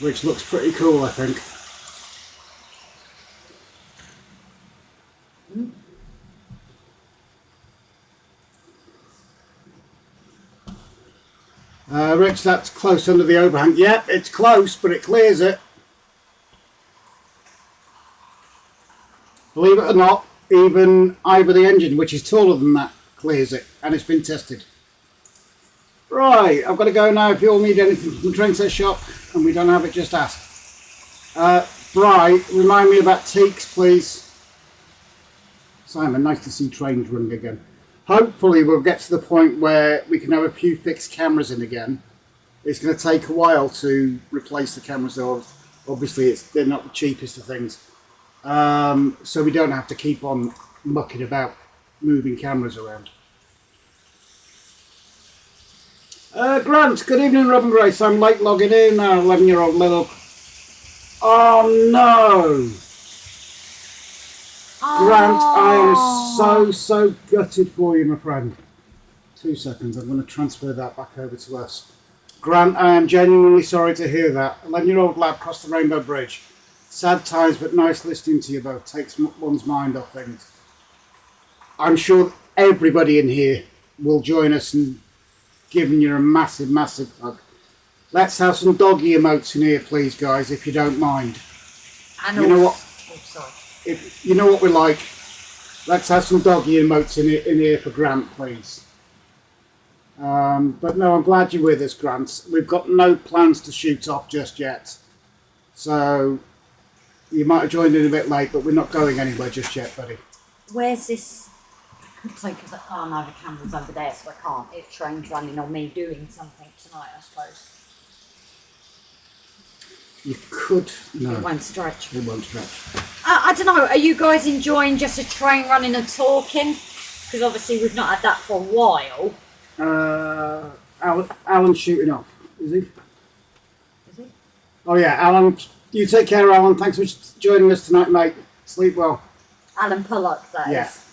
Speaker 1: which looks pretty cool, I think. Rich, that's close under the overhang. Yep, it's close, but it clears it. Believe it or not, even Ivor the engine, which is taller than that, clears it, and it's been tested. Right, I've got to go now. If you all need anything from the train set shop and we don't have it, just ask. Bri, remind me about teaks, please. Simon, nice to see trains running again. Hopefully we'll get to the point where we can have a few fixed cameras in again. It's going to take a while to replace the cameras, though. Obviously they're not the cheapest of things. So we don't have to keep on mucking about moving cameras around. Grant, good evening, Rob and Grace. I'm late logging in. Our 11-year-old little... Oh no! Grant, I am so gutted for you, my friend. 2 seconds, I'm going to transfer that back over to us. Grant, I am genuinely sorry to hear that. 11-year-old lad crossed the Rainbow Bridge. Sad times, but nice listening to you both. Takes one's mind off things. I'm sure everybody in here will join us in giving you a massive, massive hug. Let's have some doggy emotes in here, please, guys, if you don't mind.
Speaker 2: And
Speaker 1: you know what?
Speaker 2: Oh, sorry.
Speaker 1: If you know what we're like, let's have some doggy emotes in here for Grant, please. But no, I'm glad you're with us, Grant. We've got no plans to shoot off just yet. So you might have joined in a bit late, but we're not going anywhere just yet, buddy.
Speaker 2: Where's this? I could take a... Oh no, the camera's over there, so I can't. It's trains running on me doing something tonight, I suppose.
Speaker 1: You could... No.
Speaker 2: It won't stretch.
Speaker 1: It won't stretch.
Speaker 2: I don't know, are you guys enjoying just a train running and talking? Because obviously we've not had that for a while.
Speaker 1: Alan's shooting off, is he?
Speaker 2: Is he?
Speaker 1: Oh yeah, Alan, you take care, Alan. Thanks for joining us tonight, mate. Sleep well.
Speaker 2: Alan Pollock, that
Speaker 1: Yeah.
Speaker 2: is.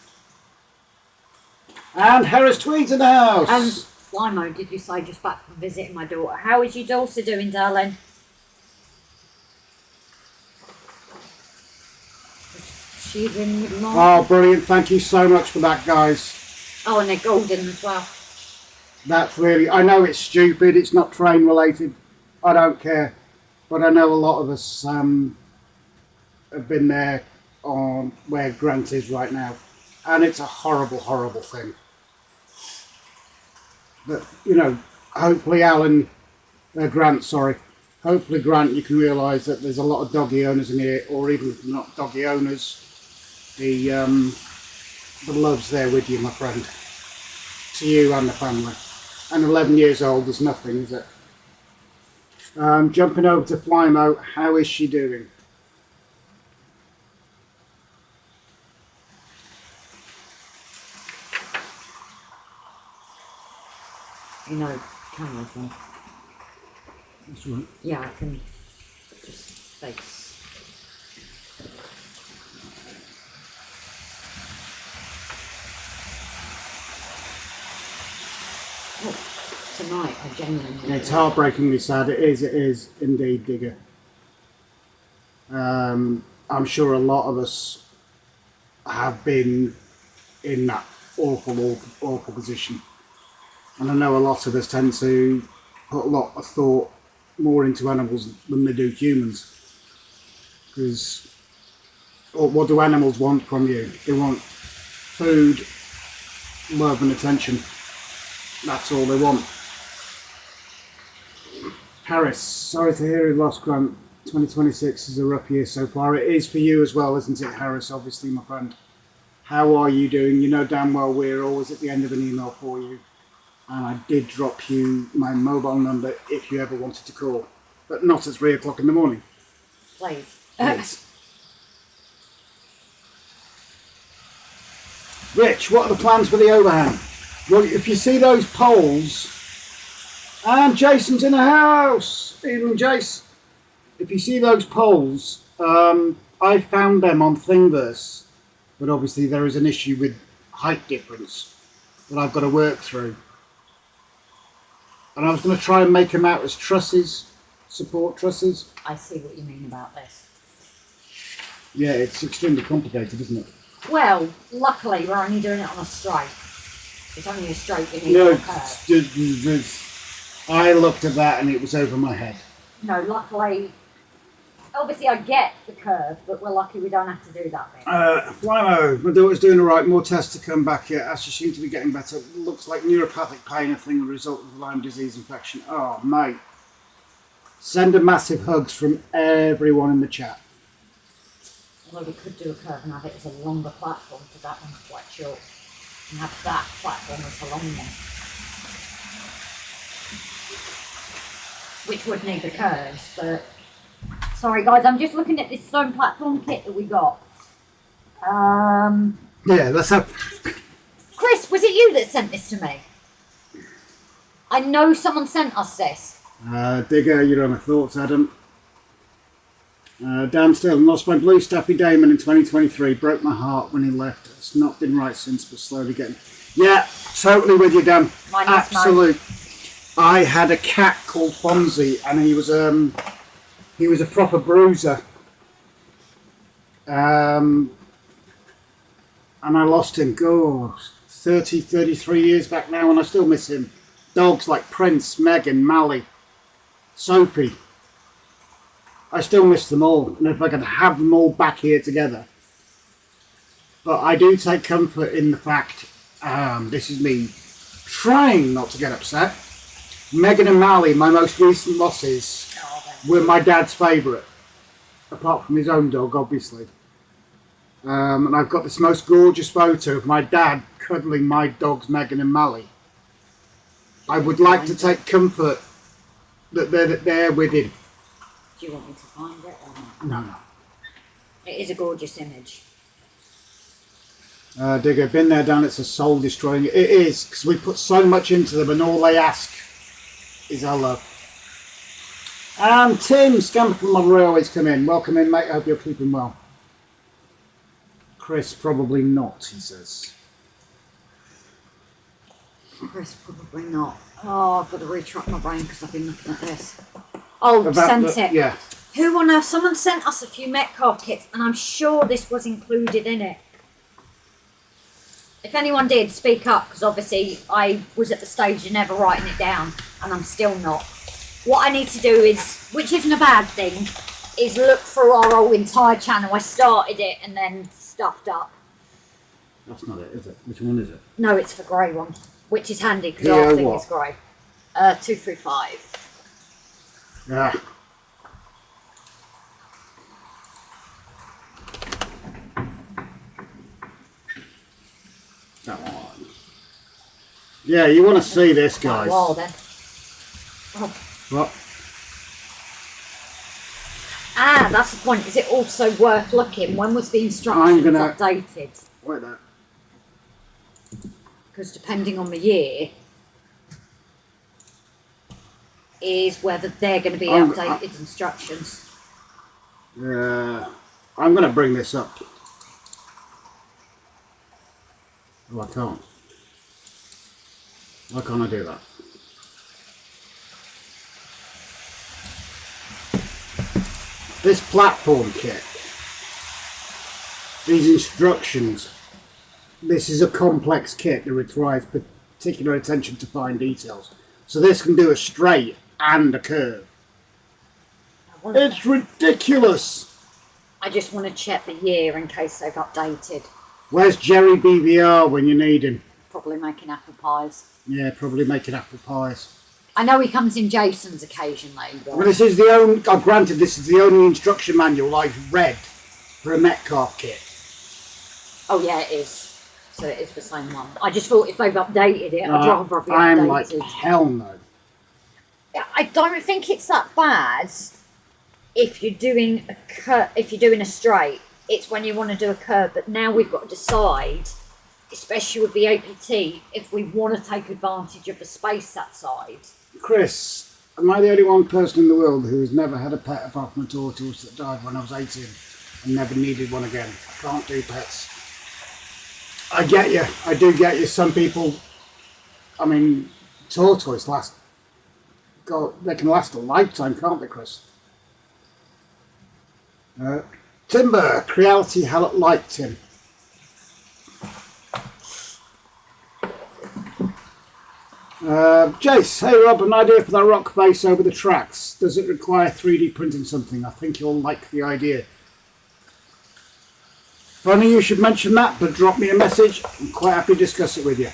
Speaker 1: And Harris Tweed's in the house.
Speaker 2: And Flymo, did you say, just back from visiting my daughter? How is your daughter doing, darling? She's in
Speaker 1: Oh, brilliant. Thank you so much for that, guys.
Speaker 2: Oh, and they're golden as well.
Speaker 1: That's really... I know it's stupid. It's not train related. I don't care. But I know a lot of us have been there on where Grant is right now. And it's a horrible, horrible thing. But, you know, hopefully Grant, sorry. Hopefully, Grant, you can realise that there's a lot of doggy owners in here, or even if they're not doggy owners, the love's there with you, my friend. To you and the family. And 11 years old is nothing, is it? Jumping over to Flymo, how is she doing?
Speaker 2: You know, camera thing.
Speaker 1: That's right.
Speaker 2: Yeah, I can just face. Oh, tonight I genuinely...
Speaker 1: It's heartbreakingly sad. It is indeed, Digger. I'm sure a lot of us have been in that awful position. And I know a lot of us tend to put a lot of thought more into animals than they do humans. Because what do animals want from you? They want food, love and attention. That's all they want. Harris, sorry to hear you lost Grant. 2026 is a rough year so far. It is for you as well, isn't it, Harris? Obviously, my friend. How are you doing? You know damn well we're always at the end of an email for you. And I did drop you my mobile number if you ever wanted to call. But not at 3 o'clock in the morning.
Speaker 2: Please.
Speaker 1: Please. Rich, what are the plans for the overhang? Well, if you see those poles, and Jason's in the house, even Jace. If you see those poles, I found them on Thingiverse, but obviously there is an issue with height difference that I've got to work through. And I was going to try and make them out as trusses, support trusses.
Speaker 2: I see what you mean about this.
Speaker 1: Yeah, it's extremely complicated, isn't it?
Speaker 2: Well, luckily we're only doing it on a straight. It's only a straight in each
Speaker 1: No,
Speaker 2: curve.
Speaker 1: I looked at that and it was over my head.
Speaker 2: No, luckily, obviously I get the curve, but we're lucky we don't have to do that bit.
Speaker 1: Flamo, my daughter's doing all right. More tests to come back yet. As she seems to be getting better. Looks like neuropathic pain, a thing, a result of Lyme disease infection. Oh, mate. Send a massive hugs from everyone in the chat.
Speaker 2: Although we could do a curve and have it as a longer platform, because that one's quite short. And have that platform as a long one. Which would need the curves, but... Sorry guys, I'm just looking at this stone platform kit that we got.
Speaker 1: Yeah, let's have...
Speaker 2: Chris, was it you that sent this to me? I know someone sent us this.
Speaker 1: Digger, you don't have thoughts, Adam. Dan Still, lost my blue Stappy Damon in 2023. Broke my heart when he left. It's not been right since, but slowly getting... Yeah, totally with you, Dan.
Speaker 2: Mine is
Speaker 1: Absolute. I had a cat called Fonzie, and he was a proper bruiser. And I lost him, 33 years back now, and I still miss him. Dogs like Prince, Megan, Mally, Sophie. I still miss them all, and if I could have them all back here together. But I do take comfort in the fact, this is me trying not to get upset. Megan and Mally, my most recent losses, were my dad's favourite, apart from his own dog, obviously. And I've got this most gorgeous photo of my dad cuddling my dogs, Megan and Mally. I would like to take comfort that they're there with him.
Speaker 2: Do you want me to find it or not?
Speaker 1: No.
Speaker 2: It is a gorgeous image.
Speaker 1: Digger, been there, done. It's a soul destroying. It is, because we put so much into them, and all they ask is our love. And Tim, Scamper from Mother always come in. Welcome in, mate. I hope you're keeping well. Chris, probably not, he says.
Speaker 2: Chris, probably not. Oh, I've got to retract my brain because I've been looking at this. Oh, sent it.
Speaker 1: Yeah.
Speaker 2: Who on earth? Someone sent us a few Metcalf kits, and I'm sure this was included in it. If anyone did, speak up, because obviously I was at the stage of never writing it down, and I'm still not. What I need to do is, which isn't a bad thing, is look through our whole entire channel. I started it and then stuffed up.
Speaker 1: That's not it, is it? Which one is it?
Speaker 2: No, it's the grey one, which is handy because our thing is grey. 235.
Speaker 1: Yeah. Come on. Yeah, you want to see this, guys.
Speaker 2: Oh, then. Oh.
Speaker 1: What?
Speaker 2: Ah, that's the point. Is it also worth looking? When was the instructions updated?
Speaker 1: Wait there.
Speaker 2: Because depending on the year, is whether they're going to be updated instructions.
Speaker 1: I'm going to bring this up. Oh, I can't. Why can't I do that? This platform kit, these instructions, this is a complex kit that requires particular attention to fine details. So this can do a straight and a curve. It's ridiculous.
Speaker 2: I just want to check the year in case they've updated.
Speaker 1: Where's Jerry BVR when you need him?
Speaker 2: Probably making apple pies.
Speaker 1: Yeah, probably making apple pies.
Speaker 2: I know he comes in Jason's occasionally. But...
Speaker 1: Well, this is the only, granted, this is the only instruction manual I've read for a Metcalf kit.
Speaker 2: Oh yeah, it is. So it is the same one. I just thought if they've updated it, I'd rather have it
Speaker 1: I'm
Speaker 2: updated.
Speaker 1: like, hell no.
Speaker 2: I don't think it's that bad if you're doing a straight. It's when you want to do a curve. But now we've got to decide, especially with the APT, if we want to take advantage of the space that side.
Speaker 1: Chris, am I the only one person in the world who has never had a pet apart from a tortoise that died when I was 18 and never needed one again? I can't do pets. I get you. I do get you. Some people, I mean, tortoise they can last a lifetime, can't they, Chris? Timber, Creality Light Tin. Jace, hey Rob, an idea for that rock face over the tracks. Does it require 3D printing something? I think you'll like the idea. Funny you should mention that, but drop me a message. I'm quite happy to discuss it with you.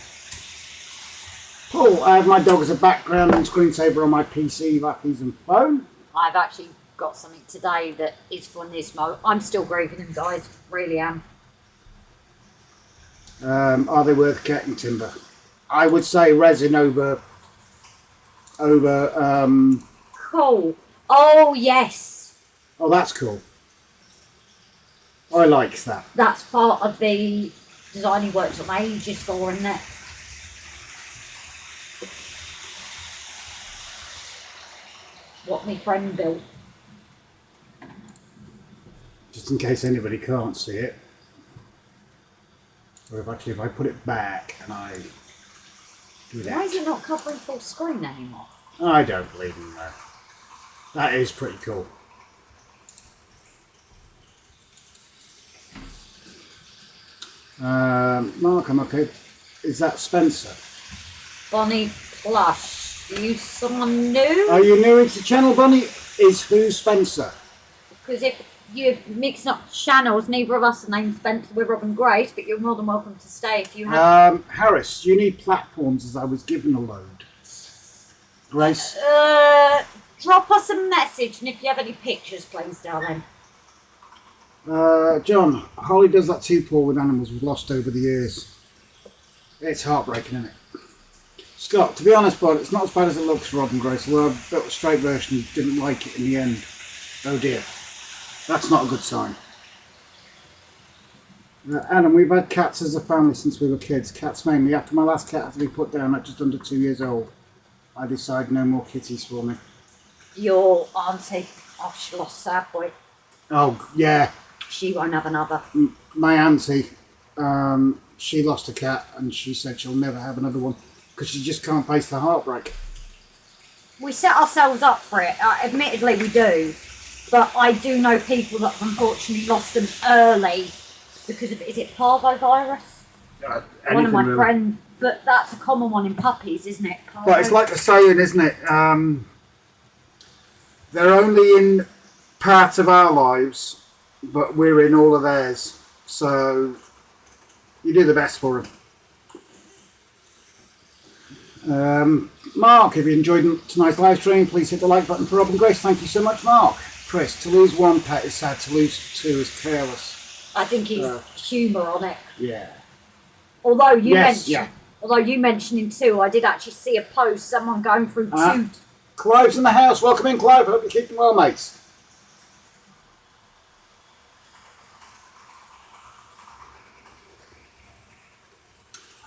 Speaker 1: Paul, I have my dog as a background and screensaver on my PC, laptops and phone.
Speaker 2: I've actually got something today that is for Nismo. I'm still grieving them, guys. Really am.
Speaker 1: Are they worth getting, Timber? I would say resin over.
Speaker 2: Cool. Oh yes.
Speaker 1: Oh, that's cool. I like that.
Speaker 2: That's part of the design he worked on ages for, isn't it? What my friend built.
Speaker 1: Just in case anybody can't see it. Or if I put it back and I do that.
Speaker 2: Why is it not covering full screen anymore?
Speaker 1: I don't believe in that. That is pretty cool. Mark, I'm okay. Is that Spencer?
Speaker 2: Bonnie Plush. Are you someone new?
Speaker 1: Are you new into the channel, Bonnie? Is who Spencer?
Speaker 2: Because if you're mixing up channels, neither of us are named Spencer. We're Rob and Grace, but you're more than welcome to stay if you have.
Speaker 1: Harris, you need platforms as I was given a load. Grace?
Speaker 2: Drop us a message, and if you have any pictures, please, darling.
Speaker 1: John, Holly does that too, Paul, with animals we've lost over the years. It's heartbreaking, isn't it? Scott, to be honest, bud, it's not as bad as it looks for Rob and Grace, although I built a straight version and didn't like it in the end. Oh dear. That's not a good sign. Adam, we've had cats as a family since we were kids. Cats mainly. After my last cat had to be put down at just under 2 years old, I decided no more kitties for me.
Speaker 2: Your auntie, oh, she lost sad boy.
Speaker 1: Oh, yeah.
Speaker 2: She won't have another.
Speaker 1: My auntie, she lost a cat and she said she'll never have another one because she just can't face the heartbreak.
Speaker 2: We set ourselves up for it. Admittedly, we do. But I do know people that unfortunately lost them early because of, is it parvovirus? One of my
Speaker 1: really.
Speaker 2: friends, but that's a common one in puppies, isn't it?
Speaker 1: But it's like the saying, isn't it? They're only in part of our lives, but we're in all of theirs. So you do the best for them. Mark, if you enjoyed tonight's live stream, please hit the like button for Rob and Grace. Thank you so much, Mark. Chris, to lose one pet is sad, to lose two is careless.
Speaker 2: I think he's humour on it.
Speaker 1: Yeah.
Speaker 2: Although you mentioned him too, I did actually see a post, someone going through two.
Speaker 1: Clive's in the house. Welcome in, Clive. Hope you're keeping well, mates.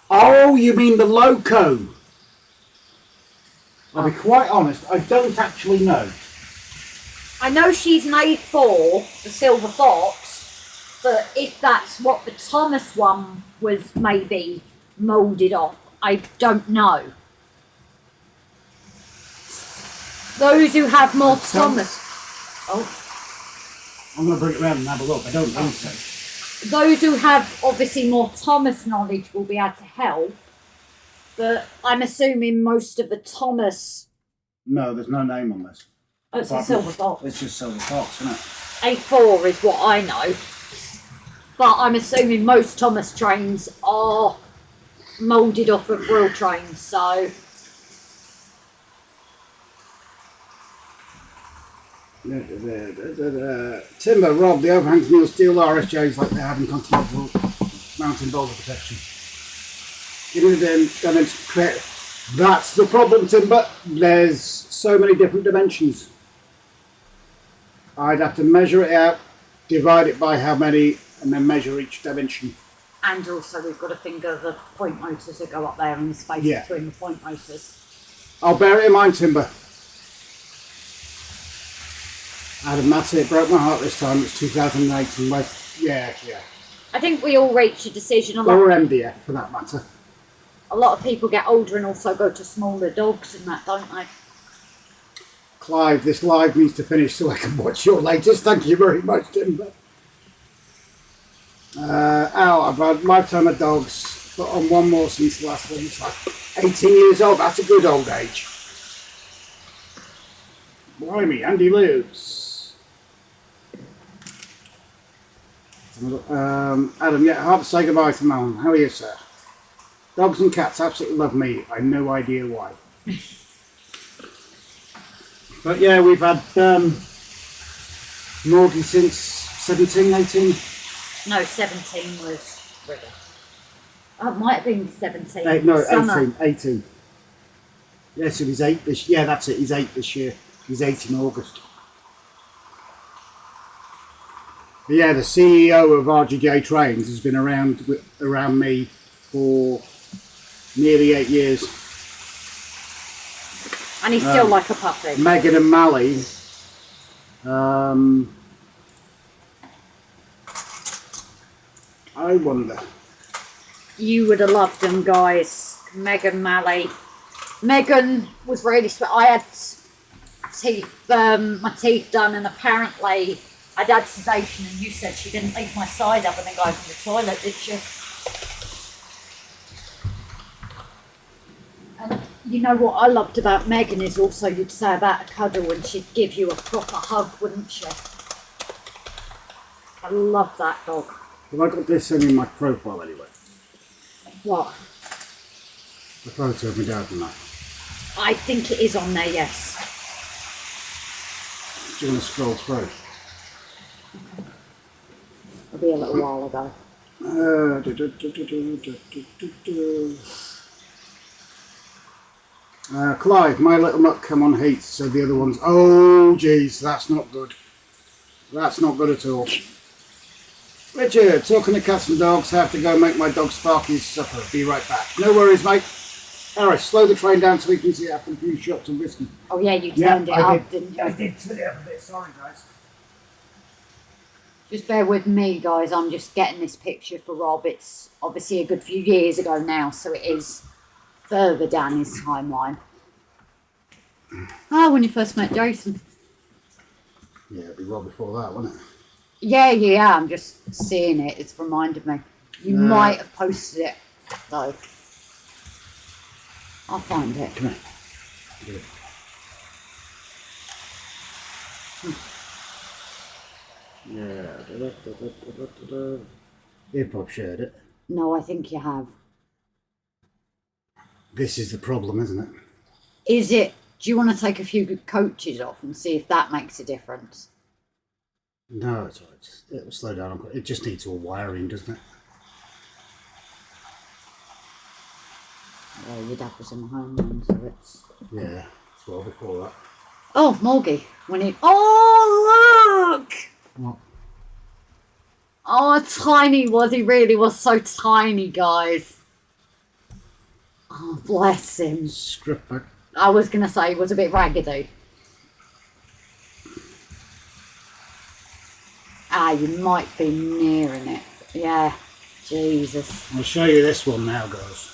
Speaker 1: Oh, you mean the loco? I'll be quite honest, I don't actually know.
Speaker 2: I know she's an A4, the Silver Fox, but if that's what the Thomas one was maybe moulded off, I don't know. Those who have more Thomas... Oh.
Speaker 1: I'm going to bring it around and have a look. I don't think so.
Speaker 2: Those who have obviously more Thomas knowledge will be able to help, but I'm assuming most of the Thomas...
Speaker 1: No, there's no name on this.
Speaker 2: Oh, it's a Silver Fox.
Speaker 1: It's just Silver Fox, isn't it?
Speaker 2: A4 is what I know. But I'm assuming most Thomas trains are moulded off of real trains, so...
Speaker 1: Timber, Rob, the overhang steel RSJs like they have in Continental mountain boulder protection. Give me the dimension. That's the problem, Timber. There's so many different dimensions. I'd have to measure it out, divide it by how many, and then measure each dimension.
Speaker 2: And also we've got to finger the point motors that go up there and the space between the point motors.
Speaker 1: I'll bear it in mind, Timber. Adam, that's it. Broke my heart this time. It's 2018. Yeah.
Speaker 2: I think we all reach a decision.
Speaker 1: Or MDF, for that matter.
Speaker 2: A lot of people get older and also go to smaller dogs and that, don't they?
Speaker 1: Clive, this live needs to finish so I can watch your latest. Thank you very much, Timber. I've had lifetime of dogs, but on one more since the last one. It's like 18 years old. That's a good old age. Blimey, Andy Lewis. Adam, yeah, hard to say goodbye to Malin. How are you, sir? Dogs and cats absolutely love me. I have no idea why. But yeah, we've had Morgie since 17, 18.
Speaker 2: No, 17 was River. Oh, it might have been 17.
Speaker 1: No, 18. Yeah, so he's 8 this year. Yeah, that's it. He's 8 this year. He's 8 in August. But yeah, the CEO of RGJ Trains has been around me for nearly 8 years.
Speaker 2: And he's still like a puppy.
Speaker 1: Megan and Mally. I wonder.
Speaker 2: You would have loved them, guys. Megan, Mally. Megan was really sweet. I had my teeth done, and apparently I'd had sedation, and you said she didn't leave my side other than go to the toilet, did she? And you know what I loved about Megan is also you'd say about a cuddle and she'd give you a proper hug, wouldn't she? I love that dog.
Speaker 1: Have I got this in my profile anyway?
Speaker 2: What?
Speaker 1: The photo of my dad and that.
Speaker 2: I think it is on there, yes.
Speaker 1: Do you want to scroll through?
Speaker 2: It'll be a little while ago.
Speaker 1: Clive, my little mutt come on heat, so the other ones. Oh, geez, that's not good. That's not good at all. Richard, talking to cats and dogs, have to go make my dog Sparky's supper. Be right back. No worries, mate. Harris, slow the train down so we can see it after a few shots of whiskey.
Speaker 2: Oh yeah, you turned it up, didn't you?
Speaker 1: I did turn it up a bit, sorry guys.
Speaker 2: Just bear with me, guys. I'm just getting this picture for Rob. It's obviously a good few years ago now, so it is further down his timeline. Oh, when you first met Jason.
Speaker 1: Yeah, it'd be well before that, wouldn't it?
Speaker 2: Yeah, I'm just seeing it. It's reminded me. You might have posted it, though. I'll find it.
Speaker 1: Come here. Yeah. If I've shared it.
Speaker 2: No, I think you have.
Speaker 1: This is the problem, isn't it?
Speaker 2: Is it? Do you want to take a few coaches off and see if that makes a difference?
Speaker 1: No, it's all right. It'll slow down. It just needs all wiring, doesn't it?
Speaker 2: Well, your dad was in the home then, so it's...
Speaker 1: Yeah, it's well before that.
Speaker 2: Oh, Morgie. When he... Oh, look!
Speaker 1: What?
Speaker 2: Oh, tiny was he really was so tiny, guys. Oh, bless him.
Speaker 1: Script back.
Speaker 2: I was going to say he was a bit raggedy. Ah, you might be nearing it. Yeah, Jesus.
Speaker 1: I'll show you this one now, guys.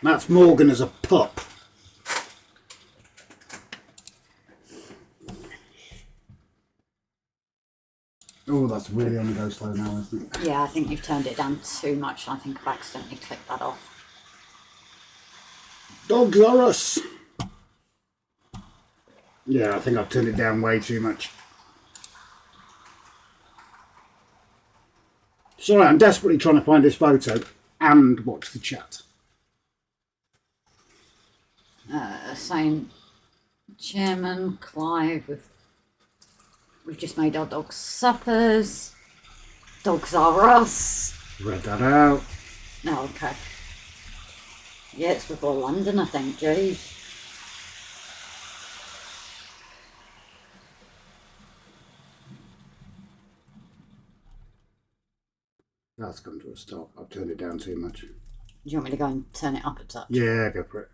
Speaker 1: That's Morgan as a pup. Oh, that's really on the go slow now, isn't it?
Speaker 2: Yeah, I think you've turned it down too much. I think I've accidentally clicked that off.
Speaker 1: Dogs are us. Yeah, I think I've turned it down way too much. Sorry, I'm desperately trying to find this photo and watch the chat.
Speaker 2: saying, Chairman Clive, we've just made our dogs suppers. Dogs are us.
Speaker 1: Read that out.
Speaker 2: Oh, okay. Yeah, it's before London, I think. Jeez.
Speaker 1: That's come to a stop. I've turned it down too much.
Speaker 2: Do you want me to go and turn it up a touch?
Speaker 1: Yeah, go for it.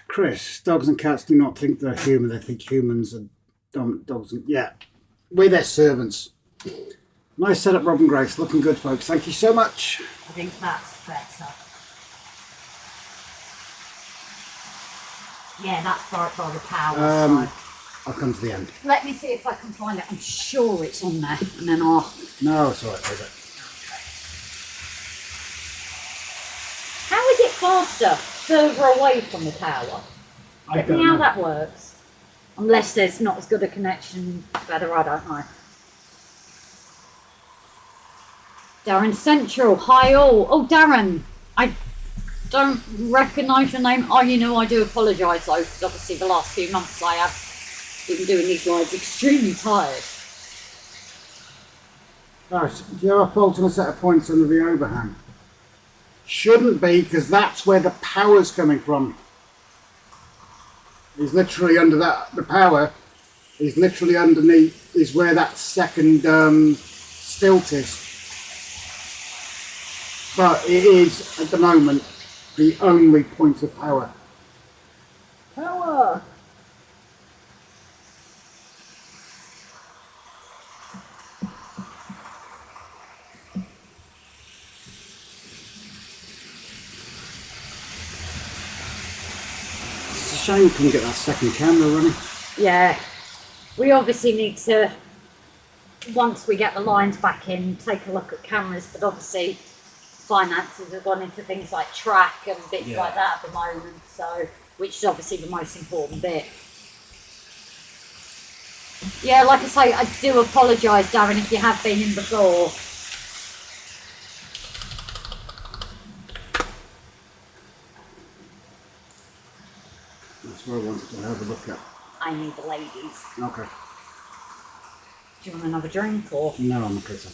Speaker 1: Chris, dogs and cats do not think they're human. They think humans are dogs. Yeah, we're their servants. Nice setup, Rob and Grace. Looking good, folks. Thank you so much.
Speaker 2: I think that's better. Yeah, that's by the power side.
Speaker 1: I'll come to the end.
Speaker 2: Let me see if I can find it. I'm sure it's on there, and then I'll...
Speaker 1: No, it's alright, leave it.
Speaker 2: How is it faster further away from the tower?
Speaker 1: I
Speaker 2: Tell
Speaker 1: don't
Speaker 2: me how
Speaker 1: know.
Speaker 2: that works. Unless there's not as good a connection, better, I don't know. Darren Central, hi all. Oh, Darren, I don't recognise your name. Oh, you know, I do apologise though, because obviously the last few months I have been doing these lives extremely tired.
Speaker 1: Right, do you have a fault in a set of points under the overhang? Shouldn't be, because that's where the power's coming from. He's literally under that, the power is literally underneath, is where that second stilt is. But it is, at the moment, the only point of power.
Speaker 2: Power!
Speaker 1: It's a shame we couldn't get that second camera running.
Speaker 2: Yeah, we obviously need to, once we get the lines back in, take a look at cameras, but obviously finances have gone into things like track and bits like that at the moment, so, which is obviously the most important bit. Yeah, like I say, I do apologise, Darren, if you have been in before.
Speaker 1: That's where I wanted to have a look at.
Speaker 2: I need the ladies.
Speaker 1: Okay.
Speaker 2: Do you want another drink or?
Speaker 1: No, I'm okay, sir.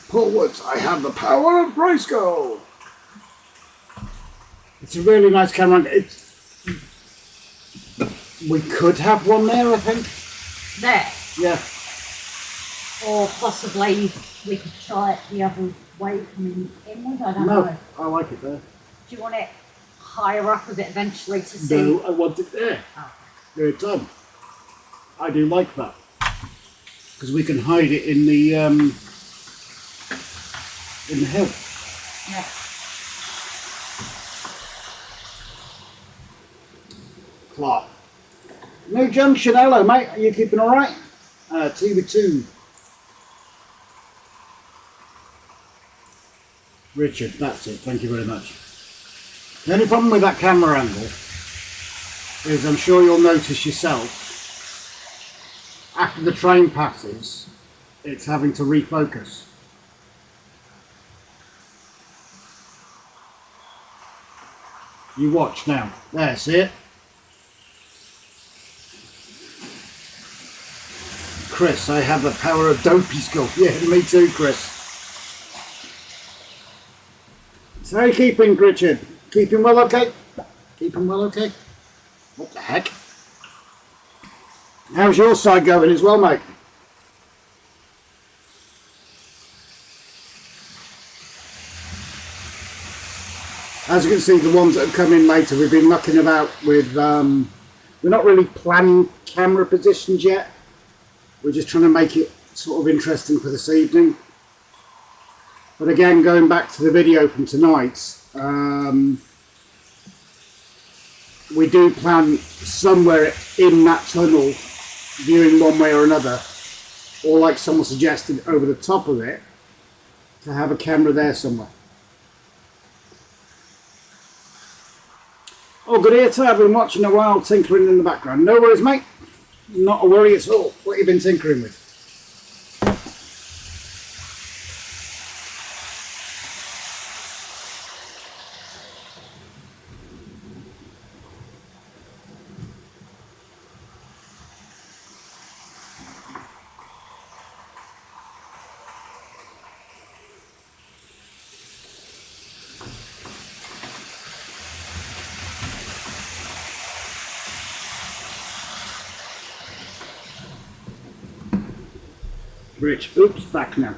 Speaker 1: Paul Woods, I have the power of Grayskull. It's a really nice camera. We could have one there, I think.
Speaker 2: There.
Speaker 1: Yeah.
Speaker 2: Or possibly we could try it the other way coming inward, I don't
Speaker 1: No,
Speaker 2: know.
Speaker 1: I like it there.
Speaker 2: Do you want it higher up a bit eventually to see?
Speaker 1: No, I want it there.
Speaker 2: Oh.
Speaker 1: There it's on. I do like that. Because we can hide it in the hill.
Speaker 2: Yeah.
Speaker 1: Clark. New Junction, hello mate, are you keeping alright? TV2. Richard, that's it, thank you very much. The only problem with that camera angle is I'm sure you'll notice yourself, after the train passes, it's having to refocus. You watch now. There, see it? Chris, I have the power of Dopey Skull. Yeah, me too, Chris. So how are you keeping, Richard? Keeping well okay? Keeping well okay? What the heck? How's your side going as well, mate? As you can see, the ones that have come in later, we've been mucking about with, we're not really planning camera positions yet. We're just trying to make it sort of interesting for this evening. But again, going back to the video from tonight, we do plan somewhere in that tunnel, viewing one way or another, or like someone suggested, over the top of it, to have a camera there somewhere. Oh, good ear, I've been watching a while tinkering in the background. No worries, mate. Not a worry at all. What have you been tinkering with? Rich, oops, back now.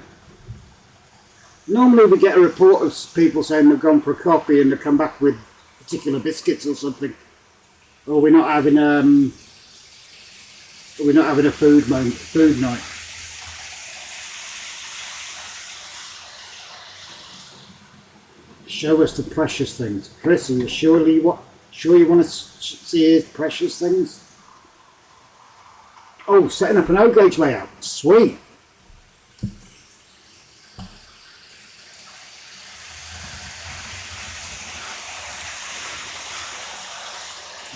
Speaker 1: Normally we get a report of people saying they've gone for a coffee and they come back with particular biscuits or something. Or we're not having a food night. Show us the precious things. Chris, are you sure you want to see his precious things? Oh, setting up an O-gauge layout. Sweet.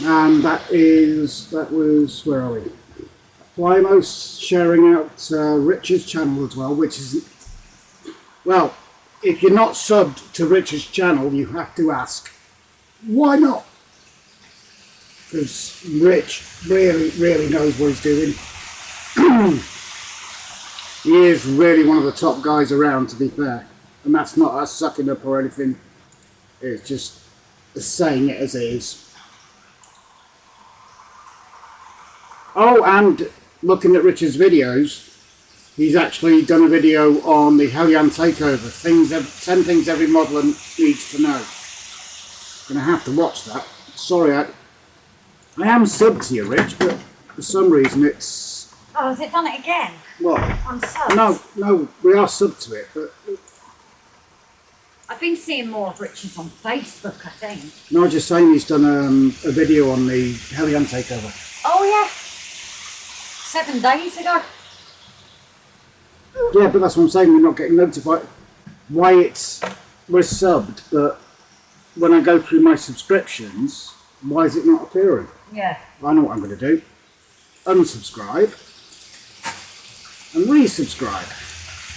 Speaker 1: And that was, where are we? Flymo's sharing out Richard's channel as well, which is, well, if you're not subbed to Richard's channel, you have to ask, why not? Because Rich really knows what he's doing. He is really one of the top guys around, to be fair. And that's not us sucking up or anything. It's just saying it as it is. Oh, and looking at Richard's videos, he's actually done a video on the Hellion takeover. 10 things every modeler needs to know. Gonna have to watch that. Sorry, I am subbed to you, Rich, but for some reason it's...
Speaker 2: Oh, has it done it again?
Speaker 1: What?
Speaker 2: I'm subbed.
Speaker 1: No, we are subbed to it, but...
Speaker 2: I've been seeing more of Richard's on Facebook, I think.
Speaker 1: No, I'm just saying he's done a video on the Hellion takeover.
Speaker 2: Oh, yeah. 7 days ago.
Speaker 1: Yeah, but that's what I'm saying, we're not getting notified. Why we're subbed, but when I go through my subscriptions, why is it not appearing?
Speaker 2: Yeah.
Speaker 1: I know what I'm going to do. Unsubscribe and resubscribe.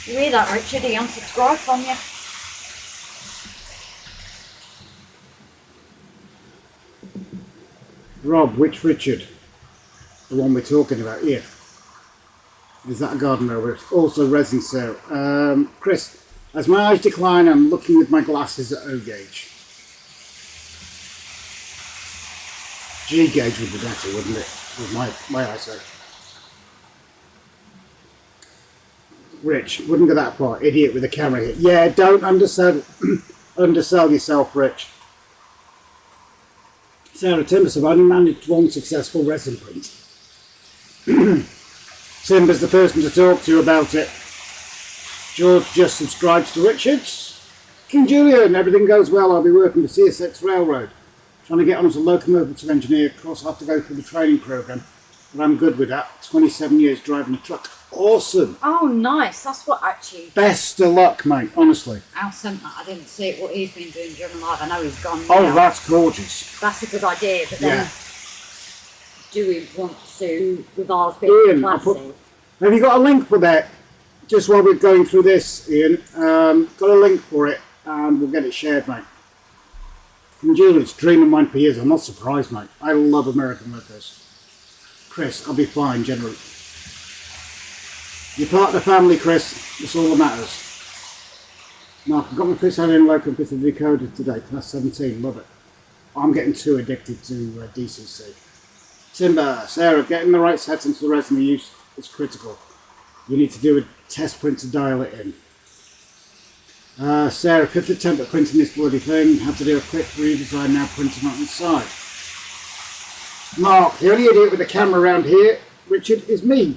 Speaker 2: You hear that, Richard? He unsubscribed from you.
Speaker 1: Rob, which Richard? The one we're talking about here. Is that a garden rover? Also resin Sarah. Chris, as my eyes decline, I'm looking with my glasses at O-gauge. G-gauge would be better, wouldn't it? With my eyesight. Rich, wouldn't go that far. Idiot with a camera here. Yeah, don't undersell yourself, Rich. Sarah Timbers have only managed one successful resin print. Simba's the person to talk to about it. George just subscribes to Richards. King Julian, everything goes well. I'll be working for CSX Railroad. Trying to get on as a locomotive engineer. Of course, I'll have to go through the training program. But I'm good with that. 27 years driving a truck. Awesome.
Speaker 2: Oh, nice. That's what actually...
Speaker 1: Best of luck, mate, honestly.
Speaker 2: Al sent that. I didn't see it, what he's been doing during life. I know he's gone
Speaker 1: Oh,
Speaker 2: now.
Speaker 1: that's gorgeous.
Speaker 2: That's a good idea, but then...
Speaker 1: Yeah.
Speaker 2: Do we want to, with ours being
Speaker 1: Ian,
Speaker 2: classy?
Speaker 1: have you got a link for that? Just while we're going through this, Ian, got a link for it and we'll get it shared, mate. From Julian's dream of mine for years. I'm not surprised, mate. I love American locos. Chris, I'll be fine, generally. You're part of the family, Chris. That's all that matters. Now, I've got my first hand in local bit of decoder today, class 17. Love it. I'm getting too addicted to DCC. Timber, Sarah, getting the right settings for the resin use is critical. You need to do a test print to dial it in. Sarah, 5th attempt at printing this bloody thing. Have to do a quick redesign now, printing on the side. Mark, the only idiot with the camera around here, Richard, is me.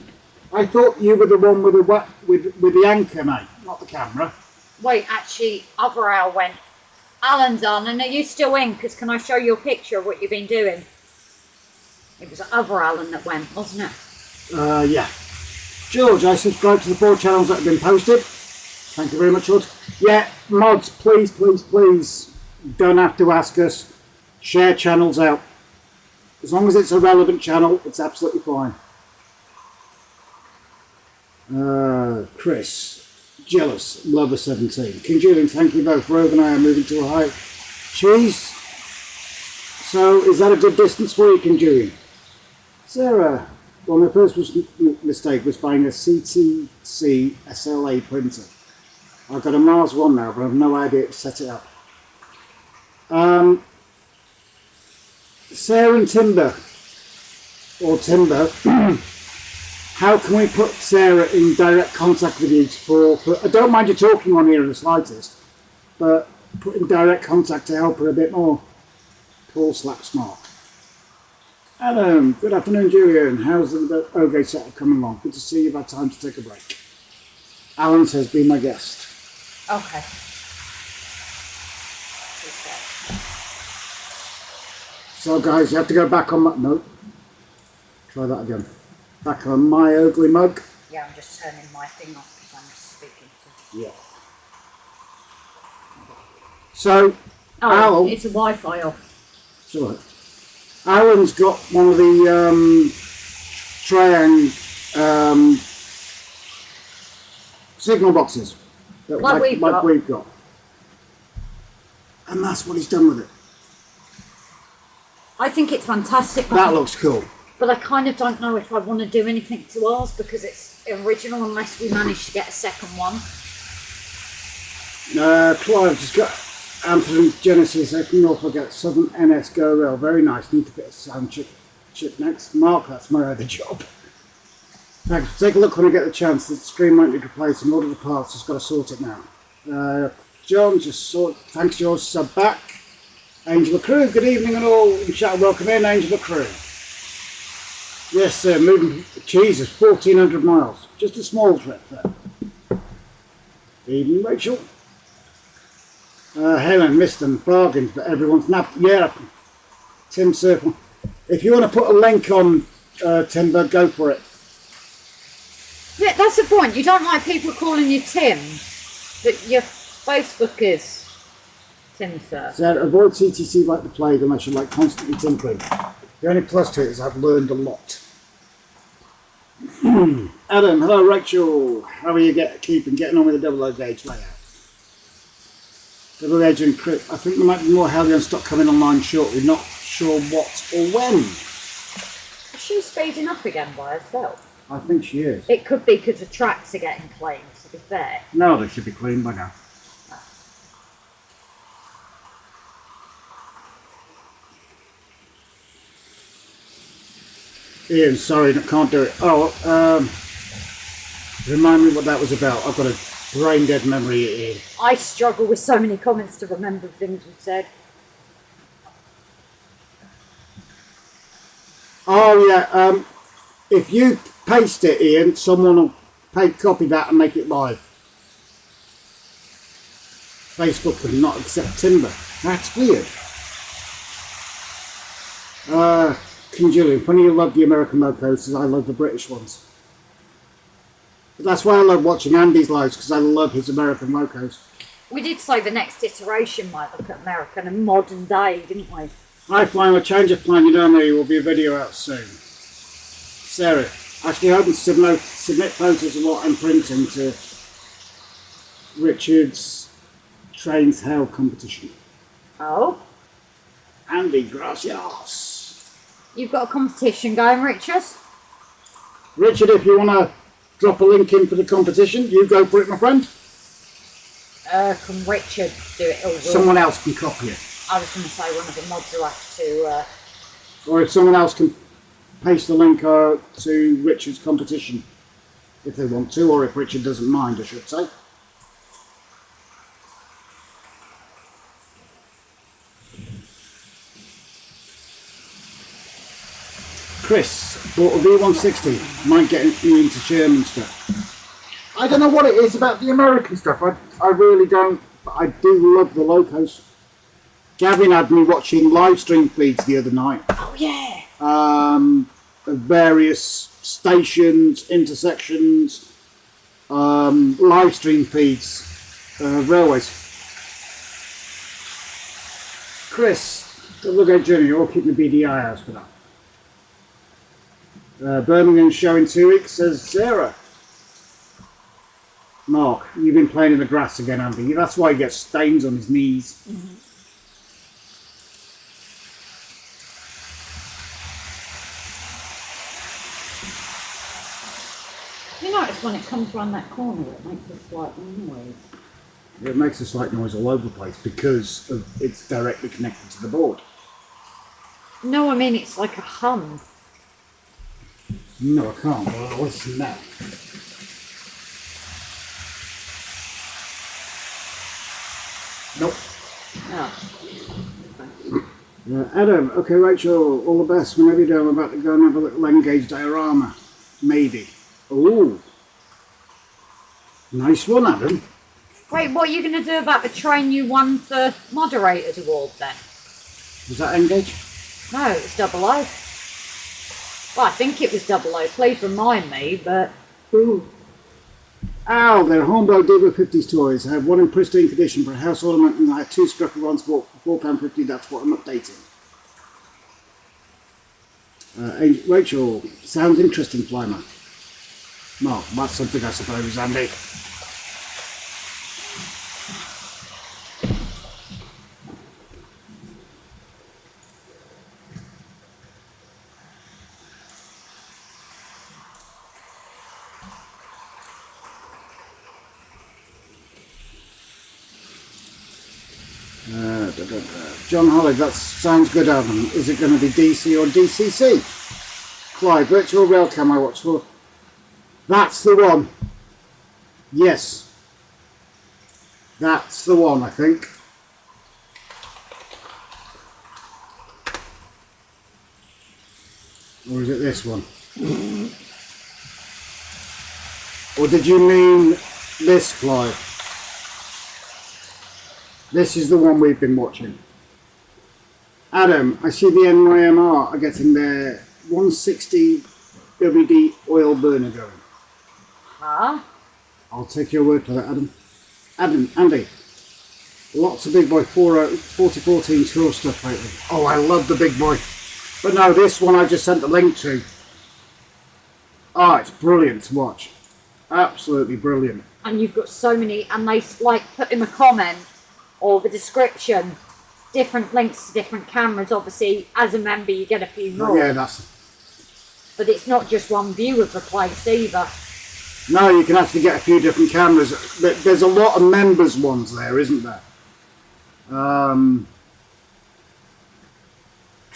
Speaker 1: I thought you were the one with the anchor, mate, not the camera.
Speaker 2: Wait, actually, other Al went. Alan's on, and are you still in? Because can I show you a picture of what you've been doing? It was other Alan that went, wasn't it?
Speaker 1: Yeah. George, I subscribe to the 4 channels that have been posted. Thank you very much, George. Yeah, mods, please, don't have to ask us. Share channels out. As long as it's a relevant channel, it's absolutely fine. Chris, jealous, lover 17. King Julian, thank you both. Rogue and I are moving to Ohio. Cheese. So, is that a good distance for you, King Julian? Sarah, well, my first mistake was buying a CTC SLA printer. I've got a Mars One now, but I have no idea to set it up. Sarah and Timber, or Timber, how can we put Sarah in direct contact with you for I don't mind you talking on here in the slightest, but put in direct contact to help her a bit more. Paul Slap Smart. Adam, good afternoon, Julian. How's the OK setup coming along? Good to see you've had time to take a break. Alan says, be my guest.
Speaker 2: Okay.
Speaker 1: So, guys, you have to go back on that note. Try that again. Back on my ugly mug.
Speaker 2: Yeah, I'm just turning my thing off because I'm speaking to.
Speaker 1: Yeah. So, Alan,
Speaker 2: it's a Wi-Fi off.
Speaker 1: sorry. Alan's got one of the signal boxes that
Speaker 2: Like we've got.
Speaker 1: And that's what he's done with it.
Speaker 2: I think it's fantastic.
Speaker 1: That looks cool.
Speaker 2: But I kind of don't know if I want to do anything to ours because it's original unless we manage to get a second one.
Speaker 1: Clive just got Anthony Genesis, I can not forget Southern NS Go Rail. Very nice. Need to fit a sound chip next. Mark, that's my other job. Thanks. Take a look when I get the chance. The screen might need replacing. Order the parts. Just got to sort it now. John just sort. Thanks, George. Sub back. Angela Crew. Good evening and all. Chat. Welcome in, Angela Crew. Yes, sir. Moving. Jesus, 1,400 miles. Just a small trip there. Evening, Rachel. Helen missed them bargains, but everyone's napped. Yeah, Tim Circle. If you want to put a link on Timber, go for it.
Speaker 2: Yeah, that's the point. You don't like people calling you Tim, but your Facebook is Tim Sir.
Speaker 1: So avoid CTC like the plague unless you like constantly tinkering. The only plus to it is I've learned a lot. Adam, hello Rachel. How are you getting on with the double O gauge layout? Double edge and crit. I think there might be more Hellion stock coming online shortly. Not sure what or when.
Speaker 2: Is she speeding up again by herself?
Speaker 1: I think she is.
Speaker 2: It could be because the tracks are getting clean, to be fair.
Speaker 1: No, they should be clean by now. Ian, sorry, can't do it. Remind me what that was about. I've got a brain dead memory, Ian.
Speaker 2: I struggle with so many comments to remember things we've said.
Speaker 1: Oh yeah, if you paste it, Ian, someone will copy that and make it live. Facebook will not accept Timber. That's weird. King Julian, funny you love the American locos, I love the British ones. But that's why I love watching Andy's lives, because I love his American locos.
Speaker 2: We did say the next iteration might look at American and modern day, didn't we?
Speaker 1: Hi, Flying, a change of plan, you don't know, there will be a video out soon. Sarah, actually hoping to submit photos of what I'm printing to Richard's Trains Hell competition.
Speaker 2: Oh?
Speaker 1: Andy, gracias.
Speaker 2: You've got a competition going, Richard?
Speaker 1: Richard, if you want to drop a link in for the competition, you go for it, my friend.
Speaker 2: Can Richard do it? Or
Speaker 1: Someone else can copy it.
Speaker 2: I was going to say one of the mods will have to...
Speaker 1: Or if someone else can paste the link to Richard's competition, if they want to, or if Richard doesn't mind, I should say. Chris bought a V160, might get me into German stuff. I don't know what it is about the American stuff, I really don't, but I do love the locos. Gavin had me watching live stream feeds the other night.
Speaker 2: Oh yeah!
Speaker 1: Of various stations, intersections, live stream feeds, railways. Chris, Good look at Journey, or keep the BDI house for that. Birmingham show in 2 weeks, says Sarah. Mark, you've been playing in the grass again, Andy. That's why he gets stains on his knees.
Speaker 2: You notice when it comes around that corner, it makes a slight noise.
Speaker 1: It makes a slight noise all over the place because it's directly connected to the board.
Speaker 2: No, I mean it's like a hum.
Speaker 1: No, I can't. Well, listen now. Nope.
Speaker 2: Oh.
Speaker 1: Adam, okay, Rachel, all the best. Whenever you do, I'm about to go and have a little Engage diorama. Maybe. Ooh. Nice one, Adam.
Speaker 2: Wait, what are you going to do about the train you won for Moderator's Award then?
Speaker 1: Was that Engage?
Speaker 2: No, it was double O. Well, I think it was double O. Please remind me, but...
Speaker 1: Ooh. Ow, they're homebrew Diva 50s toys. I have one in pristine condition for a house ornament and I have 2 scruffy ones bought for £4.50. That's what I'm updating. Rachel, sounds interesting, Flyman. No, that's something I suppose, Andy. John Holly, that sounds good, Adam. Is it going to be DC or DCC? Clyde, virtual railcam I watched for. That's the one. Yes. That's the one, I think. Or is it this one? Or did you mean this, Clyde? This is the one we've been watching. Adam, I see the NYMR are getting their 160 WD oil burner going.
Speaker 2: Huh?
Speaker 1: I'll take your word for that, Adam. Andy, lots of big boy 4014 tour stuff lately. Oh, I love the big boy. But no, this one I just sent the link to. Oh, it's brilliant to watch. Absolutely brilliant.
Speaker 2: And you've got so many, and they like put in a comment or the description different links to different cameras. Obviously, as a member, you get a few more.
Speaker 1: Yeah, that's...
Speaker 2: But it's not just one view of the place either.
Speaker 1: No, you can actually get a few different cameras. There's a lot of members ones there, isn't there? Trying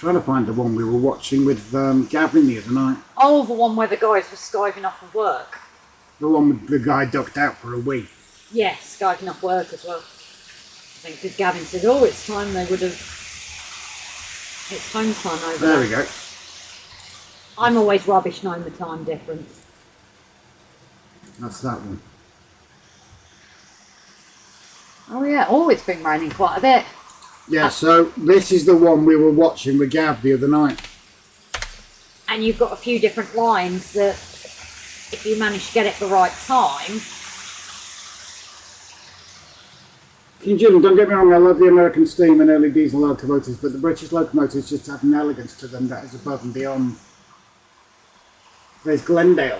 Speaker 1: to find the one we were watching with Gavin the other night.
Speaker 2: Oh, the one where the guys were skiving off of work.
Speaker 1: The one with the guy ducked out for a wee.
Speaker 2: Yes, skiving off work as well. I think because Gavin said, oh, it's time they would have... It's home time over there.
Speaker 1: There we go.
Speaker 2: I'm always rubbish knowing the time difference.
Speaker 1: That's that one.
Speaker 2: Oh yeah, oh, it's been raining quite a bit.
Speaker 1: Yeah, so this is the one we were watching with Gav the other night.
Speaker 2: And you've got a few different lines that, if you manage to get it at the right time...
Speaker 1: Jim, don't get me wrong, I love the American steam and early diesel locomotives, but the British locomotives just have an elegance to them that is above and beyond. There's Glendale.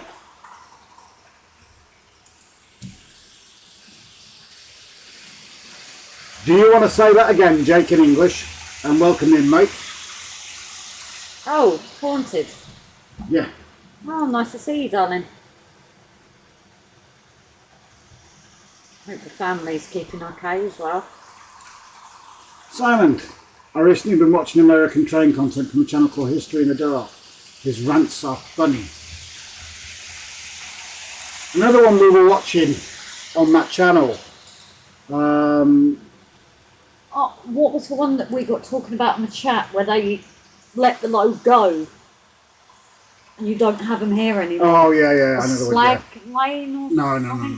Speaker 1: Do you want to say that again, Jake, in English? And welcome in, mate.
Speaker 2: Oh, haunted.
Speaker 1: Yeah.
Speaker 2: Oh, nice to see you, darling. Hope the family's keeping okay as well.
Speaker 1: Simon, I recently been watching American train content from a channel called History in the Dark. His rants are funny. Another one we were watching on that channel.
Speaker 2: Oh, what was the one that we got talking about in the chat where they let the load go and you don't have them here anymore?
Speaker 1: Oh, yeah, I know the one.
Speaker 2: Slag lane or
Speaker 1: No.
Speaker 2: something?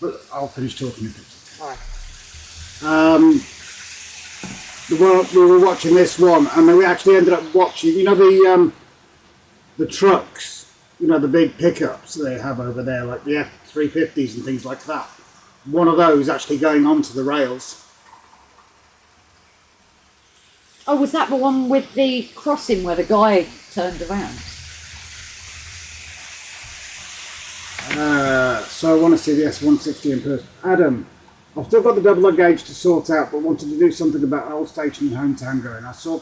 Speaker 1: But I'll finish talking if it's...
Speaker 2: Alright.
Speaker 1: We were watching this one, and then we actually ended up watching, you know, the trucks, you know, the big pickups they have over there, like the F350s and things like that. One of those actually going onto the rails.
Speaker 2: Oh, was that the one with the crossing where the guy turned around?
Speaker 1: So I want to see the S160 in person. Adam, I've still got the double gauge to sort out, but wanted to do something about old station in hometown going. I saw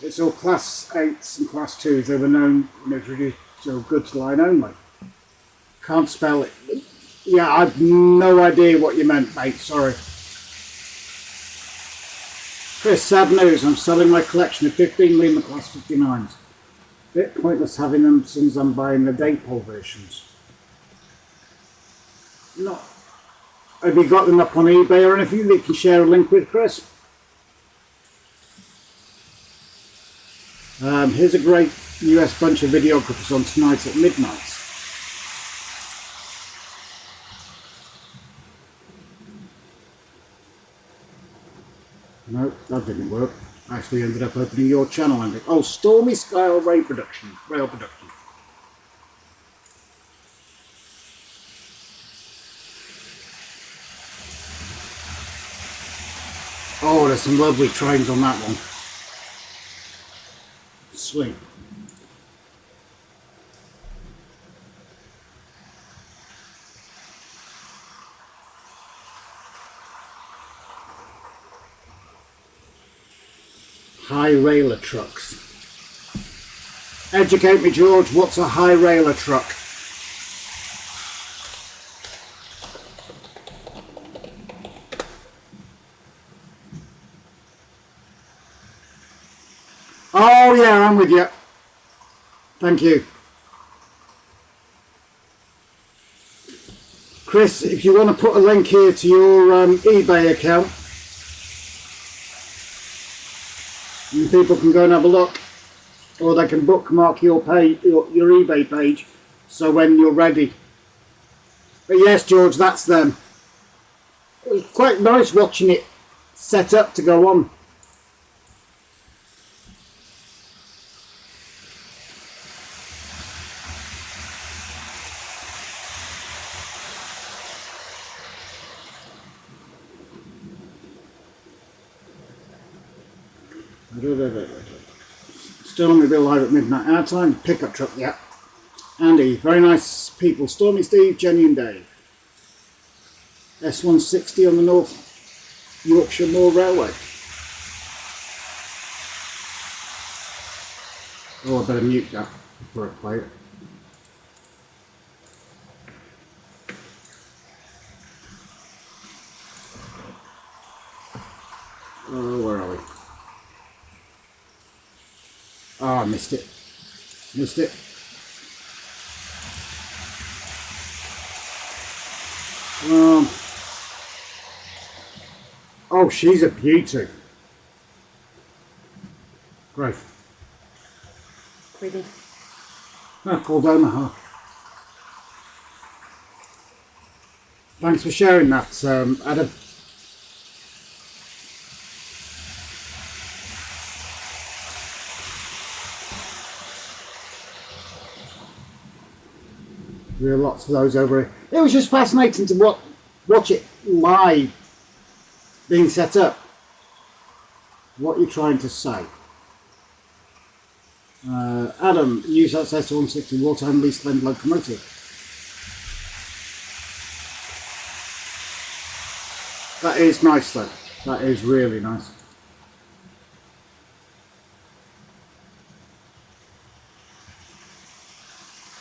Speaker 1: it's all class 8s and class 2s. They were known, reduced to goods line only. Can't spell it. Yeah, I've no idea what you meant, mate. Sorry. Chris, sad news. I'm selling my collection of 15 Lima class 59s. Bit pointless having them since I'm buying the Daypole versions. No. Have you got them up on eBay or anything that you can share a link with, Chris? Here's a great US bunch of videographers on Tonight at Midnight. No, that didn't work. I actually ended up opening your channel and oh, Stormy Sky Rail Production. Oh, there's some lovely trains on that one. Sweet. High railer trucks. Educate me, George. What's a high railer truck? Oh yeah, I'm with you. Thank you. Chris, if you want to put a link here to your eBay account, and people can go and have a look, or they can bookmark your page, your eBay page, so when you're ready. But yes, George, that's them. It was quite nice watching it set up to go on. Still only be live at midnight our time. Pickup truck, yeah. Andy, very nice people. Stormy Steve, Jenny and Dave. S160 on the North Yorkshire Moor Railway. Oh, I better mute that before I play it. Oh, where are we? Oh, I missed it. Missed it. Oh, she's a beauty. Great.
Speaker 2: Pretty.
Speaker 1: Called Omaha. Thanks for sharing that, Adam. There are lots of those over here. It was just fascinating to watch it live being set up. What you're trying to say. Adam, use that S160 wartime leased land locomotive. That is nice though. That is really nice.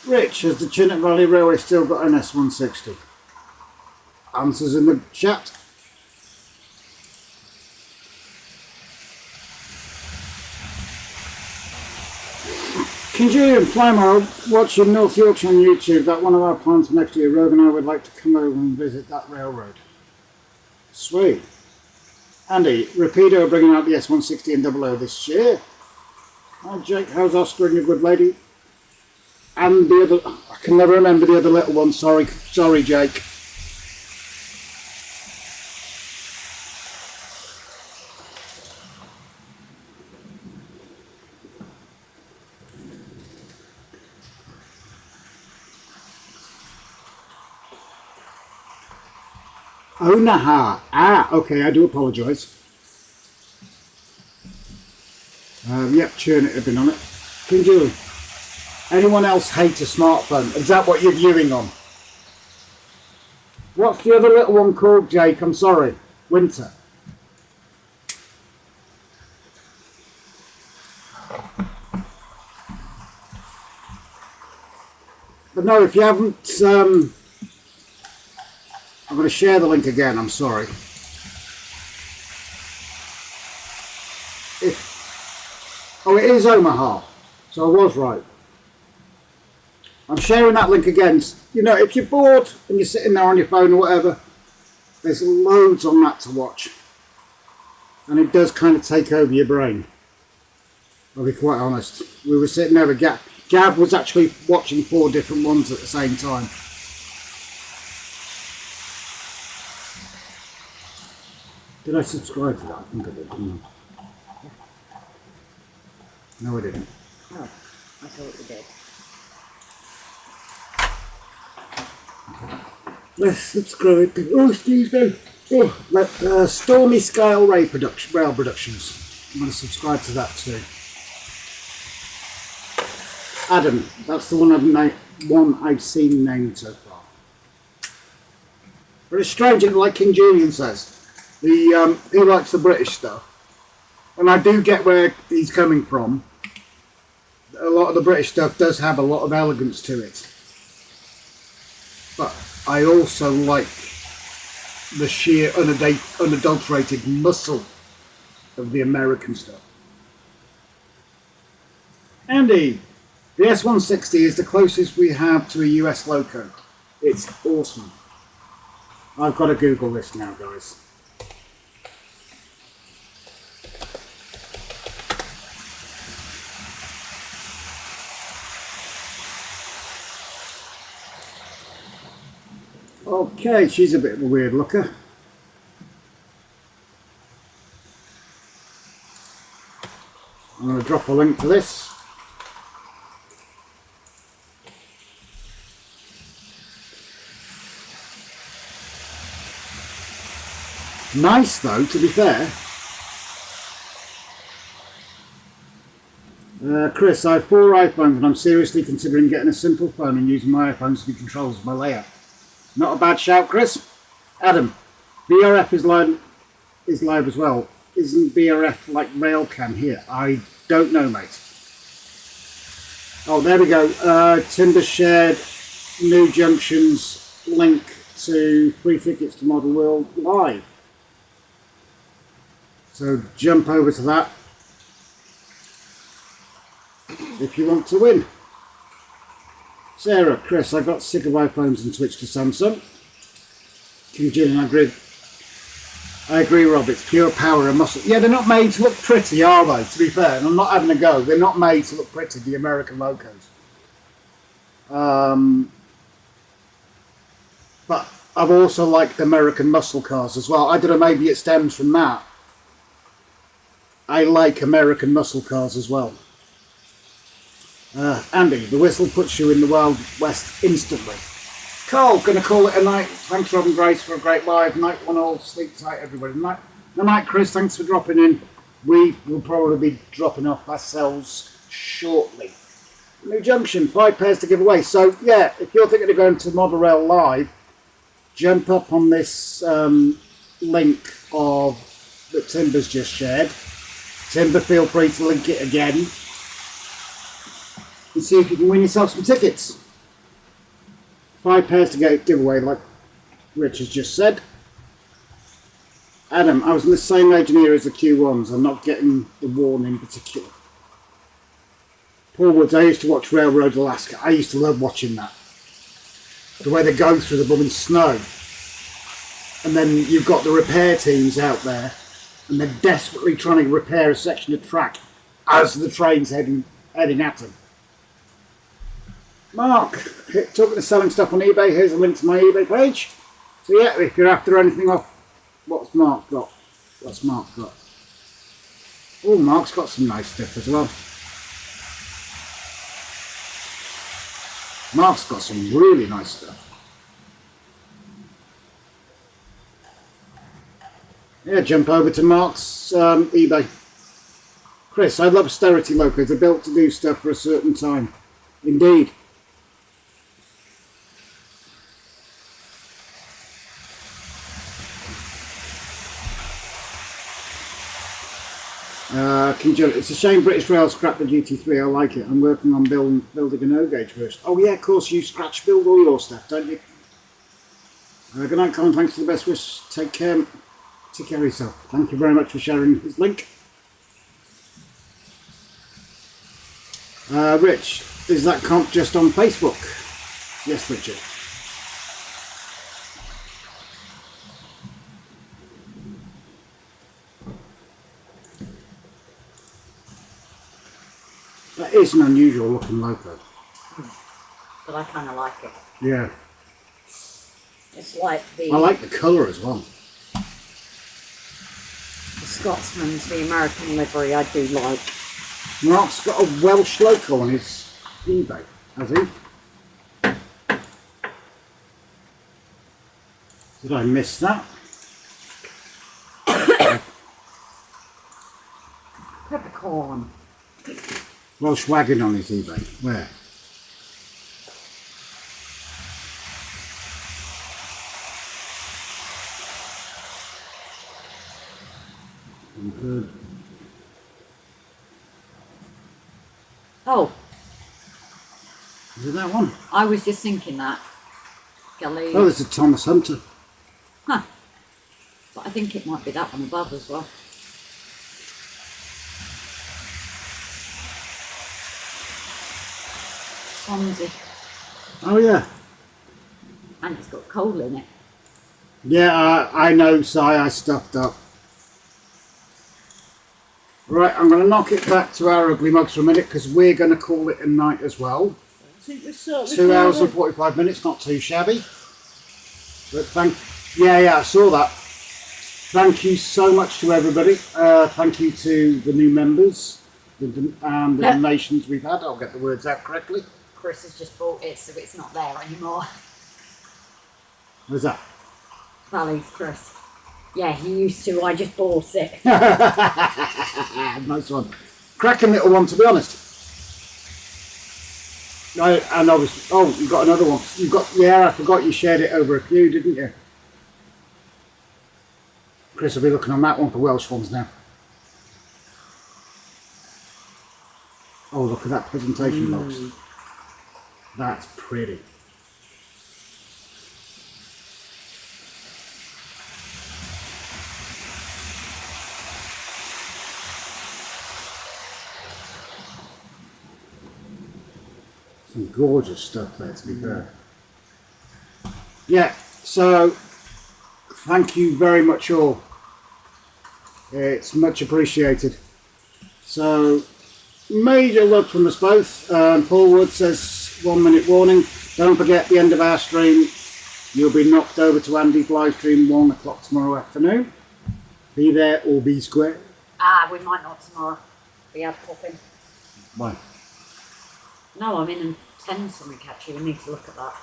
Speaker 1: Rich, has the Chinook Valley Railway still got an S160? Answers in the chat. Kinju and Flymore watching North Yorkshire on YouTube. That one of our plans for next year. Rogue and I would like to come over and visit that railroad. Sweet. Andy, Rapido are bringing out the S160 and 00 this year. Hi Jake, how's Oscar and your good lady? And the other, I can never remember the other little one, sorry Jake. Onaha. Ah, okay, I do apologise. Yep, churn it had been on it. King Julie. Anyone else hate a smartphone? Is that what you're viewing on? What's the other little one called, Jake? I'm sorry. Winter. But no, if you haven't, I'm going to share the link again. I'm sorry. Oh, it is Omaha, so I was right. I'm sharing that link again. You know, if you're bored and you're sitting there on your phone or whatever, there's loads on that to watch. And it does kind of take over your brain. I'll be quite honest. We were sitting there with Gab was actually watching 4 different ones at the same time. Did I subscribe to that? I think I did. No, I didn't.
Speaker 2: Oh, I thought you did.
Speaker 1: Let's subscribe to. Oh, excuse me. Oh, Stormy Scale Rail Productions. I'm going to subscribe to that too. Adam, that's the one I've seen named so far. But it's strange, like King Julian says, he likes the British stuff, and I do get where he's coming from. A lot of the British stuff does have a lot of elegance to it, but I also like the sheer unadulterated muscle of the American stuff. Andy, the S160 is the closest we have to a US loco. It's awesome. I've got to Google this now, guys. Okay, she's a bit of a weird looker. I'm going to drop a link to this. Nice though, to be fair. Chris, I have 4 iPhones and I'm seriously considering getting a simple phone and using my iPhones to be controlled as my layout. Not a bad shout, Chris. Adam, BRF is live as well. Isn't BRF like Railcam here? I don't know, mate. Oh, there we go. Tinder shared New Junction's link to free tickets to Model World Live. So jump over to that if you want to win. Sarah, Chris, I got sick of iPhones and switched to Samsung. King Julian, I agree, Rob. It's pure power and muscle. Yeah, they're not made to look pretty, are they? To be fair, and I'm not having a go. They're not made to look pretty, the American locos. But I've also liked the American muscle cars as well. I don't know, maybe it stems from that. I like American muscle cars as well. Andy, the whistle puts you in the Wild West instantly. Carl, going to call it a night. Thanks, Rob and Grace, for a great live. Night one all. Sleep tight, everybody. Good night, Chris. Thanks for dropping in. We will probably be dropping off ourselves shortly. New Junction, 5 pairs to give away. So, yeah, if you're thinking of going to Model Rail Live, jump up on this link that Timber's just shared. Timber, feel free to link it again and see if you can win yourself some tickets. 5 pairs to give away, like Rich has just said. Adam, I was in the same engineer as the Q1s. I'm not getting the warn in particular. Paul Woods, I used to watch Railroad Alaska. I used to love watching that. The way they go through the blooming snow. And then you've got the repair teams out there, and they're desperately trying to repair a section of track as the train's heading at them. Mark, talking to selling stuff on eBay, here's a link to my eBay page. So yeah, if you're after anything off, what's Mark got? Oh, Mark's got some nice stuff as well. Mark's got some really nice stuff. Yeah, jump over to Mark's eBay. Chris, I love austerity locos. They're built to do stuff for a certain time. Indeed. It's a shame British Rail scrapped the GT3. I like it. I'm working on building a no-gauge version. Oh yeah, of course you scratch build all your stuff, don't you? Good night, Colin. Thanks for the best wish. Take care. Take care of yourself. Thank you very much for sharing his link. Rich, is that comp just on Facebook? Yes, Richard. That is an unusual looking loco.
Speaker 2: But I kind of like it.
Speaker 1: Yeah.
Speaker 2: It's like the...
Speaker 1: I like the colour as well.
Speaker 2: The Scotsman's, the American livery, I do like.
Speaker 1: Mark's got a Welsh loco on his eBay, has he? Did I miss that?
Speaker 2: Peppercorn.
Speaker 1: Welsh wagon on his eBay. Where? Good.
Speaker 2: Oh,
Speaker 1: Is it that one?
Speaker 2: I was just thinking that. Gully.
Speaker 1: Oh, there's a Thomas Hunter.
Speaker 2: Huh. But I think it might be that one above as well. Swansea.
Speaker 1: Oh yeah.
Speaker 2: And it's got coal in it.
Speaker 1: Yeah, I know, Si, I stuffed up. Right, I'm going to knock it back to our ugly mugs for a minute because we're going to call it a night as well. 2 hours and 45 minutes, not too shabby. But yeah, I saw that. Thank you so much to everybody. Thank you to the new members and the donations we've had. I'll get the words out correctly.
Speaker 2: Chris has just bought it, so it's not there anymore.
Speaker 1: Where's that?
Speaker 2: Valley's Chris. Yeah, he used to. I just bought it.
Speaker 1: Nice one. Cracking little one, to be honest. And obviously, oh, you've got another one. Yeah, I forgot you shared it over a few, didn't you? Chris will be looking on that one for Welsh ones now. Oh, look at that presentation box. That's pretty. Some gorgeous stuff there, to be fair. Yeah, so thank you very much all. It's much appreciated. So, major love from us both. Paul Wood says 1 minute warning. Don't forget the end of our stream. You'll be knocked over to Andy's live stream 1 o'clock tomorrow afternoon. Be there or be square.
Speaker 2: We might not tomorrow. We have popping.
Speaker 1: Why?
Speaker 2: No, I'm in 10 something actually. We need to look at that.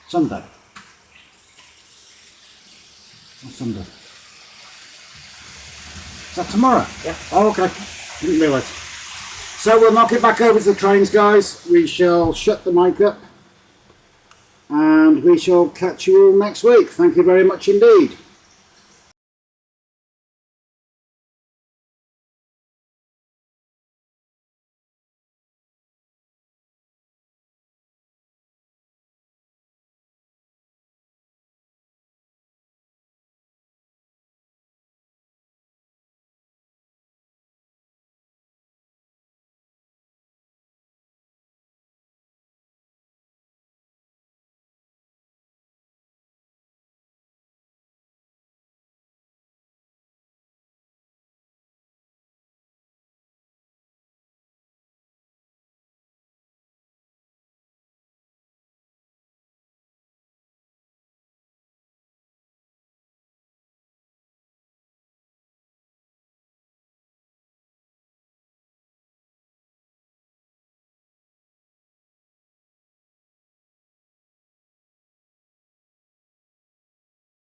Speaker 1: Sunday. What's Sunday? Is that tomorrow?
Speaker 2: Yeah.
Speaker 1: Oh, okay. Didn't realise. So we'll knock it back over to the trains, guys. We shall shut the mic up. And we shall catch you all next week. Thank you very much indeed.